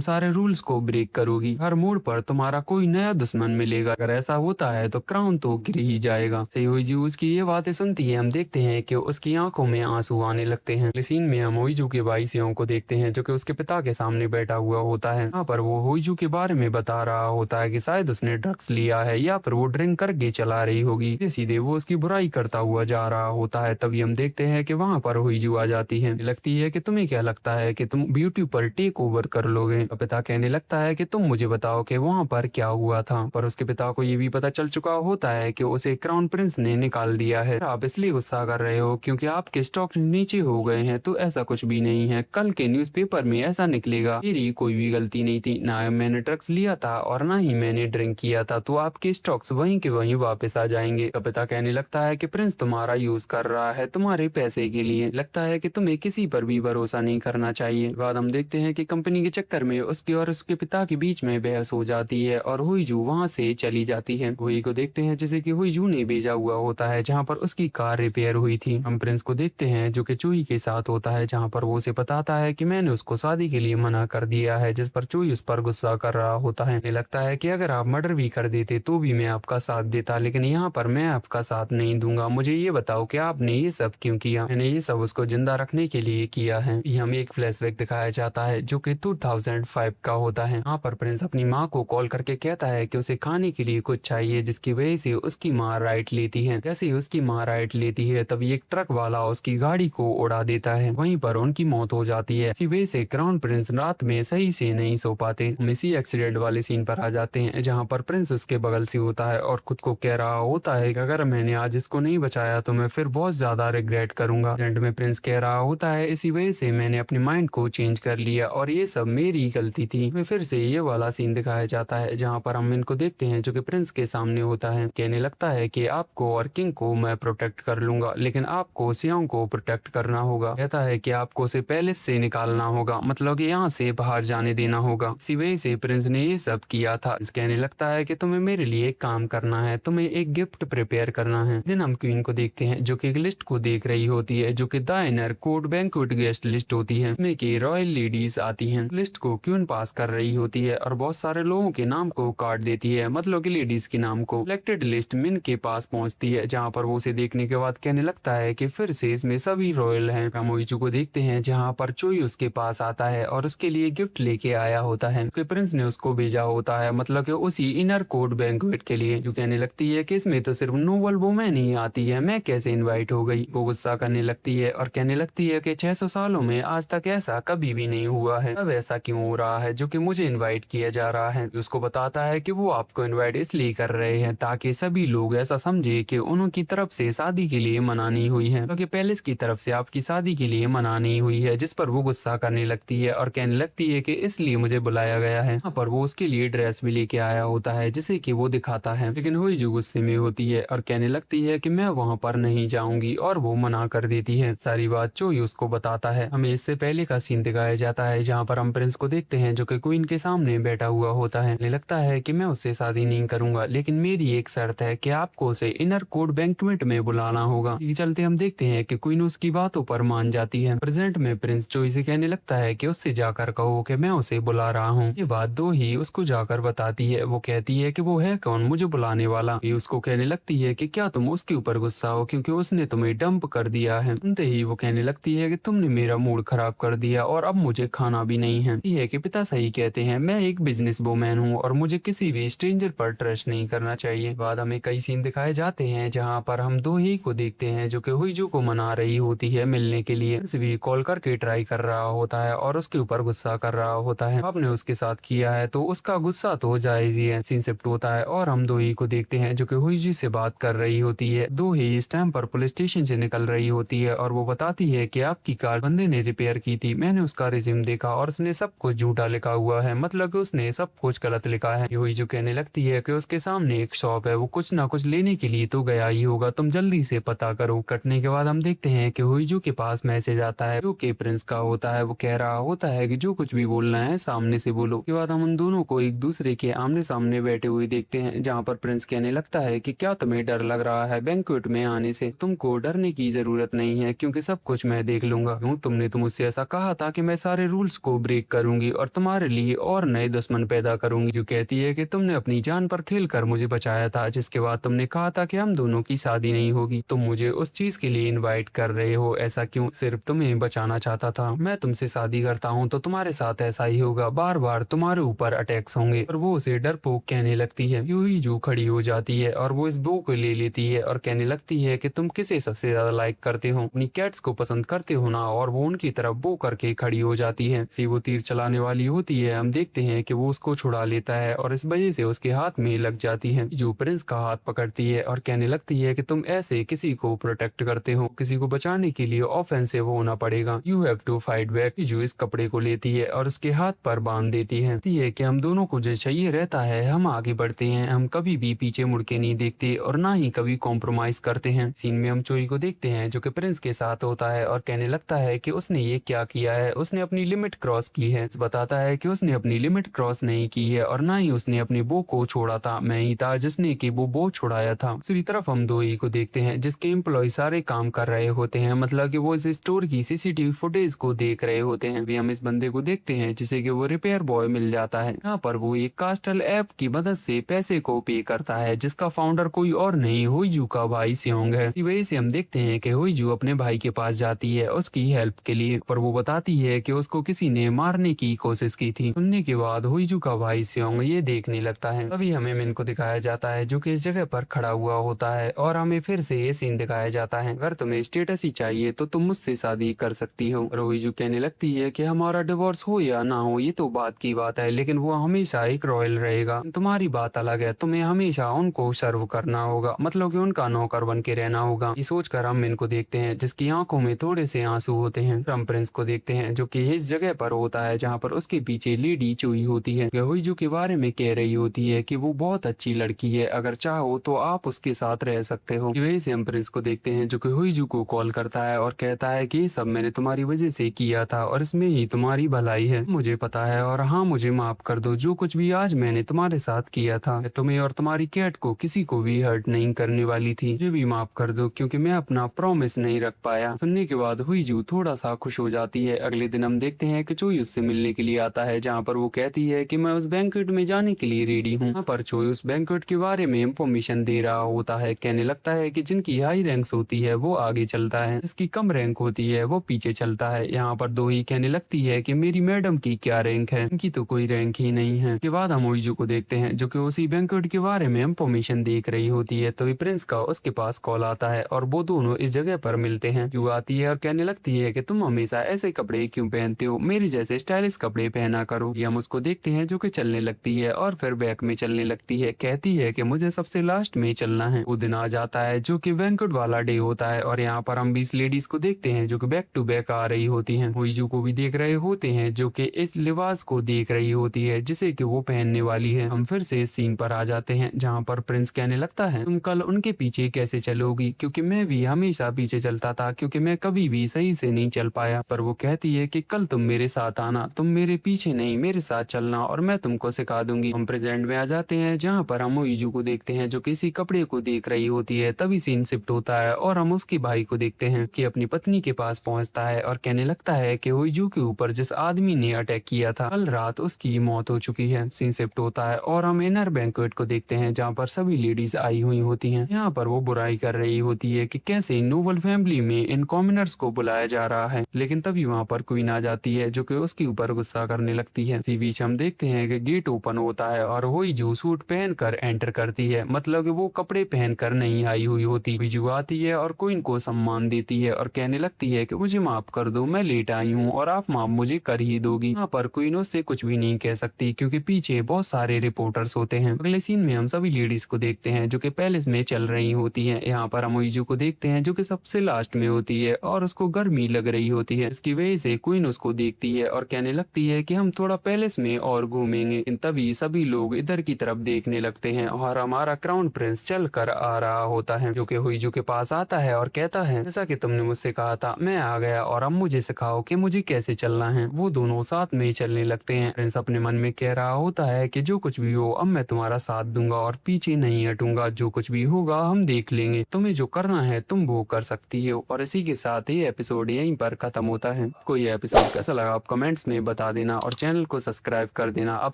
सारे रूल्स को ब्रेक करोगी, हर मोड़ पर तुम्हारा कोई नया दुश्मन मिलेगा। अगर ऐसा होता है तो क्राउन तो गिर ही जाएगा। सेहोइजू उसकी ये बातें सुनती है। हम देखते हैं कि उसकी आंखों में आंसू आने लगते हैं। अगले सीन में हम होइजू के भाई सेओ को देखते हैं, जो कि उसके पिता के सामने बैठा हुआ होता है। यहाँ पर वो होइजू के बारे में बता रहा होता है कि शायद उसने ड्रग्स लिया है या फिर वो ड्रिंक करके चला रही होगी। सीधे वो उसकी बुराई करता हुआ जा रहा होता है। तभी हम देखते हैं कि वहाँ पर होइजू आ जाती है। लगती है कि तुम्हें क्या लगता है कि तुम ब्यूटी पर टेक ओवर कर लोगे? पिता कहने लगता है कि तुम मुझे बताओ कि वहाँ पर क्या हुआ था। पर उसके पिता को ये भी पता चल चुका होता है कि उसे क्राउन प्रिंस ने निकाल दिया है। आप इसलिए गुस्सा कर रहे हो क्योंकि आपके स्टॉक नीचे हो गए हैं, तो ऐसा कुछ भी नहीं है। कल के न्यूज़पेपर में ऐसा निकलेगा मेरी कोई भी गलती नहीं थी, ना मैंने ड्रग्स लिया था और ना ही मैंने ड्रिंक किया था, तो आपके स्टॉक्स वहीं के वहीं वापस आ जाएंगे। पिता कहने लगता है कि प्रिंस तुम्हारा यूज कर रहा है तुम्हारे पैसे के लिए, लगता है कि तुम्हें किसी पर भी भरोसा नहीं करना चाहिए। बाद हम देखते हैं कि कंपनी के चक्कर में उसके और उसके पिता के बीच में बहस हो जाती है और होइजू वहां से चली जाती है। होई को देखते हैं जैसे कि होइजू ने भेजा हुआ होता है, जहां पर उसकी कार रिपेयर हुई थी। हम प्रिंस को देखते हैं जो कि चुई के साथ होता है, जहां पर वो उसे बताता है कि मैंने उसको शादी के लिए मना कर दिया है, जिस पर चुई उस पर गुस्सा कर रहा होता है। लगता है कि अगर आप मर्डर भी कर देते तो भी मैं आपका साथ देता, लेकिन यहाँ पर मैं आपका साथ नहीं दूंगा। मुझे ये बताओ कि आपने ये सब क्यों किया? मैंने ये सब उसको जिंदा रखने के लिए किया है। हमें एक फ्लैशबैक दिखाया जाता है जो कि 2005 का होता है। यहाँ पर प्रिंस अपनी माँ को कॉल करके कहता है कि उसे खाने के लिए कुछ चाहिए, जिसकी वजह से उसकी माँ राइट लेती है। जैसे ही उसकी माँ राइट लेती है तभी एक ट्रक वाला उसकी गाड़ी को उड़ा देता है, वहीं पर उनकी मौत हो जाती है। इसी वजह से क्राउन प्रिंस रात में सही से नहीं सो पाते। हम इसी एक्सीडेंट वाले सीन पर आ जाते हैं, जहाँ पर प्रिंस उसके बगल से होता है और खुद को कह रहा होता है कि अगर मैंने आज इसको नहीं बचाया तो मैं फिर बहुत ज्यादा रिग्रेट करूंगा। एंड में प्रिंस कह रहा होता है इसी वजह से मैंने अपने माइंड को चेंज कर लिया और ये सब मेरी गलती थी। मैं फिर से ये वाला सीन दिखाया जाता है, जहाँ पर हम इनको देखते हैं जो कि प्रिंस के सामने होता है। कहने लगता है कि आपको और किंग को मैं प्रोटेक्ट कर लूंगा, लेकिन आपको सियोंग को प्रोटेक्ट करना होगा। कहता है कि आपको उसे पैलेस से निकालना होगा, मतलब कि यहाँ से बाहर जाने देना होगा। इसी वजह से प्रिंस ने ये सब किया था। कहने लगता है कि तुम्हें मेरे लिए एक काम करना है, तुम्हें एक गिफ्ट प्रिपेयर करना है। दिन हम क्वीन को देखते हैं जो कि एक लिस्ट को देख रही होती है, जो कि the inner court banquet guest list होती है, इसमें की रॉयल लेडीज आती हैं। लिस्ट को क्वीन पास कर रही होती है और बहुत सारे लोगों के नाम को काट देती है, मतलब कि लेडीज के नाम को। सिलेक्टेड लिस्ट मिन के पास पहुंचती है, जहां पर वो उसे देखने के बाद कहने लगता है कि फिर से इसमें सभी रॉयल हैं। हम होइजू को देखते हैं जहां पर चोई उसके पास आता है और उसके लिए गिफ्ट लेके आया होता है कि प्रिंस ने उसको भेजा होता है, मतलब कि उसी इनर कोर्ट बैंक्वेट के लिए। जो कहने लगती है कि इसमें तो सिर्फ नोबल वुमेन ही आती है, मैं कैसे इनवाइट हो गई? वो गुस्सा करने लगती है और कहने लगती है कि 600 सालों में आज तक ऐसा कभी भी नहीं हुआ है, अब ऐसा क्यों हो रहा है जो कि मुझे इनवाइट किया जा रहा है? उसको बताता है कि वो आपको इनवाइट इसलिए कर रहे हैं ताकि सभी लोग ऐसा समझे कि उनकी तरफ से शादी के लिए मना नहीं हुई है, क्योंकि पैलेस की तरफ से आपकी शादी के लिए मना नहीं हुई है। जिस पर वो गुस्सा करने लगती है और कहने लगती है कि इसलिए मुझे बुलाया गया है। यहाँ पर वो उसके लिए ड्रेस भी लेके आया होता है जिसे कि वो दिखाता है, लेकिन होइजू गुस्से में होती है और कहने लगती है कि मैं वहाँ पर नहीं जाऊंगी और वो मना कर देती है। सारी बात चोई उसको बताता है। हमें इससे पहले का सीन दिखाया जाता है जहाँ पर हम प्रिंस को देखते हैं जो कि क्वीन के सामने बैठा हुआ होता है। लगता है कि मैं उससे शादी नहीं करूंगा, लेकिन मेरी एक शर्त है कि आपको उसे इनर कोर्ट बैंक्वेट में बुलाना होगा। ये चलते हम देखते हैं कि क्वीन उसकी बातों पर मान जाती है। प्रेजेंट में प्रिंस चोई से कहने लगता है कि उससे जाकर कहो कि मैं उसे बुला रहा हूँ। ये बात दो ही उसको जाकर बताती है। वो कहती है कि वो है कौन मुझे बुलाने वाला? ये उसको कहने लगती है कि क्या तुम उसके ऊपर गुस्सा हो क्योंकि उसने तुम्हें डंप कर दिया है? सुनते ही वो कहने लगती है कि तुमने मेरा मूड खराब कर दिया और अब मुझे खाना भी नहीं है। ये है कि पिता सही कहते हैं, मैं एक बिजनेस वुमैन हूँ और मुझे किसी भी स्ट्रेंजर पर ट्रस्ट नहीं करना चाहिए। बाद हमें कई सीन दिखाए जाते हैं जहाँ पर हम दो ही को देखते हैं जो कि हुईजू को मना रही होती है मिलने के लिए। भी कॉल करके ट्राई कर रहा होता है और उसके ऊपर गुस्सा कर रहा होता है। आपने उसके साथ किया है तो उसका गुस्सा तो जायज ही है। सीन शिफ्ट होता है और हम दो ही को देखते हैं जो कि हुईजू से बात कर रही होती है। दो ही इस टाइम पर पुलिस स्टेशन से निकल रही होती है और वो बताती है कि आपकी कार बंदे ने रिपेयर की थी, मैंने उसका रिज्यूम देखा और उसने सब कुछ झूठा लिखा हुआ है, मतलब कि उसने सब कुछ गलत लिखा है। हुईजू कहने लगती है कि उसके सामने एक शॉप है, वो कुछ ना कुछ लेने के लिए तो गया ही होगा, तुम जल्दी से पता करो। कटने के बाद हम देखते हैं कि हुईजू के पास मैसेज आता है जो कि प्रिंस का होता है। वो कह रहा होता है कि जो कुछ भी बोलना है सामने से बोलो। के बाद हम उन दोनों को एक दूसरे के आमने सामने बैठे हुए देखते हैं, जहाँ पर प्रिंस कहने लगता है कि क्या तुम्हें डर लग रहा है बैंक्वेट में आने से? तुमको डरने की जरूरत नहीं है क्योंकि सब कुछ मैं देख लूंगा। क्यों तुमने तो मुझसे ऐसा कहा था कि मैं सारे रूल्स को ब्रेक करूंगी और तुम्हारे लिए और नए दुश्मन पैदा करूंगी। जो कहती है कि तुमने अपनी जान पर खेल कर मुझे बचाया था, जिसके बाद तुमने कहा था कि हम दोनों की शादी नहीं होगी। तुम मुझे उस चीज के लिए इनवाइट कर रहे हो, ऐसा क्यों? सिर्फ तुम्हें बचाना चाहता था। मैं तुमसे शादी करता हूँ तो तुम्हारे साथ ऐसा ही होगा, बार बार तुम्हारे ऊपर अटैक्स होंगे। और वो उसे डरपोक कहने लगती है। यूहीजू खड़ी हो जाती है और वो इस बो को ले लेती है और कहने लगती है कि तुम किसे सबसे ज्यादा लाइक करते हो? अपनी कैट्स को पसंद करते हो ना? और वो उनकी तरफ बो करके खड़ी हो जाती है। सी वो तीर चलाने वाली होती है। हम देखते हैं कि वो उसको छुड़ा लेता है और इस वजह से उसके हाथ में लग जाती है। जो प्रिंस का हाथ पकड़ती है और कहने लगती है कि तुम ऐसे किसी को प्रोटेक्ट करते हो, किसी को बचाने के लिए ऑफेंसिव होना पड़ेगा। You have to fight back. जो इस कपड़े को लेती है और उसके हाथ पर बांध देती है कि हम दोनों को जो चाहिए रहता है, हम आगे बढ़ते हैं, हम कभी भी पीछे मुड़ के नहीं देखते और ना ही कभी कॉम्प्रोमाइज करते हैं। सीन में हम चोई को देखते हैं जो कि प्रिंस के साथ होता है और कहने लगता है कि उसने ये क्या किया है, उसने अपनी लिमिट क्रॉस की है। बताता है कि उसने अपनी लिमिट क्रॉस नहीं की है और ना ही उसने अपने बो को छोड़ा था, मैं ही था जिसने कि वो बो छुड़ाया था। दूसरी तरफ हम दो ही को देखते हैं जिसके एम्प्लॉय सारे काम कर रहे होते हैं, मतलब कि वो इस स्टोर की सीसीटीवी फुटेज को देख रहे होते हैं। भी हम इस बंदे को देखते हैं जिसे कि वो रिपेयर बॉय मिल जाता है। यहाँ पर वो एक कास्टल ऐप की मदद से पैसे को पे करता है, जिसका फाउंडर कोई और नहीं हुईजू का भाई सियोंग है। इसी वजह से हम देखते हैं कि हुईजू अपने भाई के पास जाती है उसकी हेल्प के लिए, पर वो बताती है कि उसको किसी ने मारने की कोशिश की थी। सुनने के बाद हुईजू का भाई सियोंग ये देखने लगता है। तभी हमें मिन को दिखाया जाता है जो कि इस जगह पर खड़ा हुआ होता है और हमें फिर से ये सीन दिखाया जाता है, अगर तुम्हें स्टेटस ही चाहिए तो तुम मुझसे शादी कर सकती हो। हुईजू कहने लगती है कि हमारा डिवोर्स हो या ना हो ये तो बात की बात है, लेकिन वो हमेशा एक रॉयल रहेगा। तुम्हारी बात अलग है, तुम्हें हमेशा उनको सर्व करना होगा, मतलब कि उनका नौकर बन के रहना होगा। ये सोचकर हम इनको देखते हैं जिसकी आंखों में थोड़े से आंसू होते हैं। हम प्रिंस को देखते हैं जो कि इस जगह पर होता है जहाँ पर उसके पीछे लेडी चोई होती है। हुईजू के बारे में कह रही होती है कि वो बहुत अच्छी लड़की है, अगर चाहो तो आप उसके साथ रह सकते हो। वही से हम प्रिंस को देखते हैं जो कि हुईजू को कॉल करता है और कहता है कि ये सब मैंने तुम्हारी वजह से किया था और इसमें ही तुम्हारी भलाई है, मुझे पता है, और हाँ मुझे माफ कर दो, जो कुछ भी आज मैंने तुम्हारे साथ किया था। मैं तुम्हें और तुम्हारी कैट को किसी को भी हर्ट नहीं करने वाली थी, मुझे भी माफ कर दो क्योंकि मैं अपना प्रॉमिस नहीं रख पाया। सुनने के बाद हुईजू थोड़ा सा खुश हो जाती है। अगले दिन हम देखते हैं कि चोई उससे मिलने के लिए आता है, जहाँ पर वो कहती है कि मैं उस बैंक्वेट में जाने के लिए रेडी हूँ। यहाँ पर चोई उस बैंक्वेट के बारे में इंफॉर्मेशन दे रहा होता है, कहने लगता है कि जिनकी हाई रैंक्स होती है वो आगे चलता है, जिसकी कम रैंक होती है वो पीछे चलता है। यहाँ पर दो ही कहने लगती है कि मेरी मैडम की क्या रैंक है, इनकी तो कोई रैंक ही नहीं है। के बाद हम हुईजू को देखते हैं जो कि उसी बैंक्वेट के बारे में इंफॉर्मेशन देख रही होती है। तभी प्रिंस का उसके पास कॉल आता है और वो दोनों इस जगह पर मिलते हैं। यू आती है और कहने लगती है कि तुम हमेशा ऐसे कपड़े क्यों पहनते हो, मेरे जैसे स्टाइलिश कपड़े पहना करो। ये हम उसको देखते हैं जो कि चलने लगती है और फिर बैक में चलने लगती है, कहती है कि मुझे सबसे लास्ट में चलना है। वो दिन आ जाता है जो कि बैंक्वेट वाला डे होता है और यहाँ पर हम 20 लेडीज को देखते हैं जो कि बैक टू बैक आ रही होती हैं। हुईजू को भी देख रहे होते हैं जो कि इस लिबास को देख रही होती है जिसे कि वो पहनने वाली है। हम फिर से इस सीन पर आ जाते हैं जहाँ पर प्रिंस कहने लगता है तुम कल उनके पीछे कैसे चलोगी, क्योंकि मैं भी हमेशा पीछे चलता था क्योंकि मैं कभी भी सही से नहीं चल पाया। पर वो कहती है कि कल तुम मेरे साथ आना, तुम मेरे पीछे नहीं मेरे साथ चलना और मैं तुमको सिखा दूंगी। हम प्रेजेंट में आ जाते हैं जहाँ पर हम हुईजू को देखते हैं जो किसी कपड़े को देख रही होती है। तभी सीन शिफ्ट होता है और हम उसके भाई को देखते हैं कि अपनी पत्नी के पास पहुंचता है और कहने लगता है कि हुईजू के ऊपर जिस आदमी ने अटैक किया था कल रात उसकी मौत हो चुकी है। सीन शिफ्ट होता है और हम इनर बैंक्वेट को देखते हैं जहाँ पर सभी लेडीज आई हुई होती हैं। यहाँ पर वो बुराई कर रही होती है कि कैसे नोबल फैमिली में इन कॉमनर्स को बुलाया जा रहा है, लेकिन तभी वहाँ पर क्वीन आ जाती है जो कि उसके ऊपर गुस्सा करने लगती है। इसी बीच हम देखते हैं कि गेट ओपन होता है और हुईजू सूट पहनकर एंटर करती है, मतलब कि वो कपड़े पहनकर नहीं आई हुई होती। हुईजू आती है और क्वीन को सम्मान देती है और कहने लगती है कि मुझे माफ कर दो, मैं लेट आई हूँ और आप माफ मुझे कर ही दोगी। यहाँ पर क्वीन उससे कुछ भी नहीं कह सकती क्योंकि पीछे बहुत सारे रिपोर्टर्स होते हैं। अगले सीन में हम सभी लेडीज को देखते हैं जो कि पैलेस में चल रही होती हैं। यहाँ पर हम हुईजू को देखते हैं जो कि सबसे लास्ट में होती है और उसको गर्मी लग रही होती है। इसकी वजह से क्वीन उसको देखती है और कहने लगती है कि हम थोड़ा पैलेस में और घूमेंगे। तभी सभी लोग इधर की तरफ देखने लगते हैं और हमारा क्राउन प्रिंस चल कर आ रहा होता है, जो कि हुईजू के पास आता है और कहता है जैसा कि तुमने मुझसे कहा था मैं आ गया और अब मुझे सिखाओ कि मुझे कैसे चलना है। वो दोनों साथ में ही चलने लगते हैं। प्रिंस अपने मन में कह रहा होता है कि जो कुछ भी हो अब मैं तुम्हारा साथ दूंगा और पीछे नहीं हटूंगा, जो कुछ भी होगा हम देख लेंगे, तुम्हें जो करना है तुम वो कर सकती हो। और इसी के साथ ये एपिसोड यहीं पर खत्म होता है। आपको ये एपिसोड कैसा लगा आप कमेंट्स में बता देना और चैनल को सब्सक्राइब कर देना। आप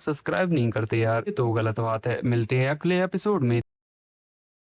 सब्सक्राइब नहीं करते यार, ये तो गलत बात है। मिलते हैं अगले एपिसोड में।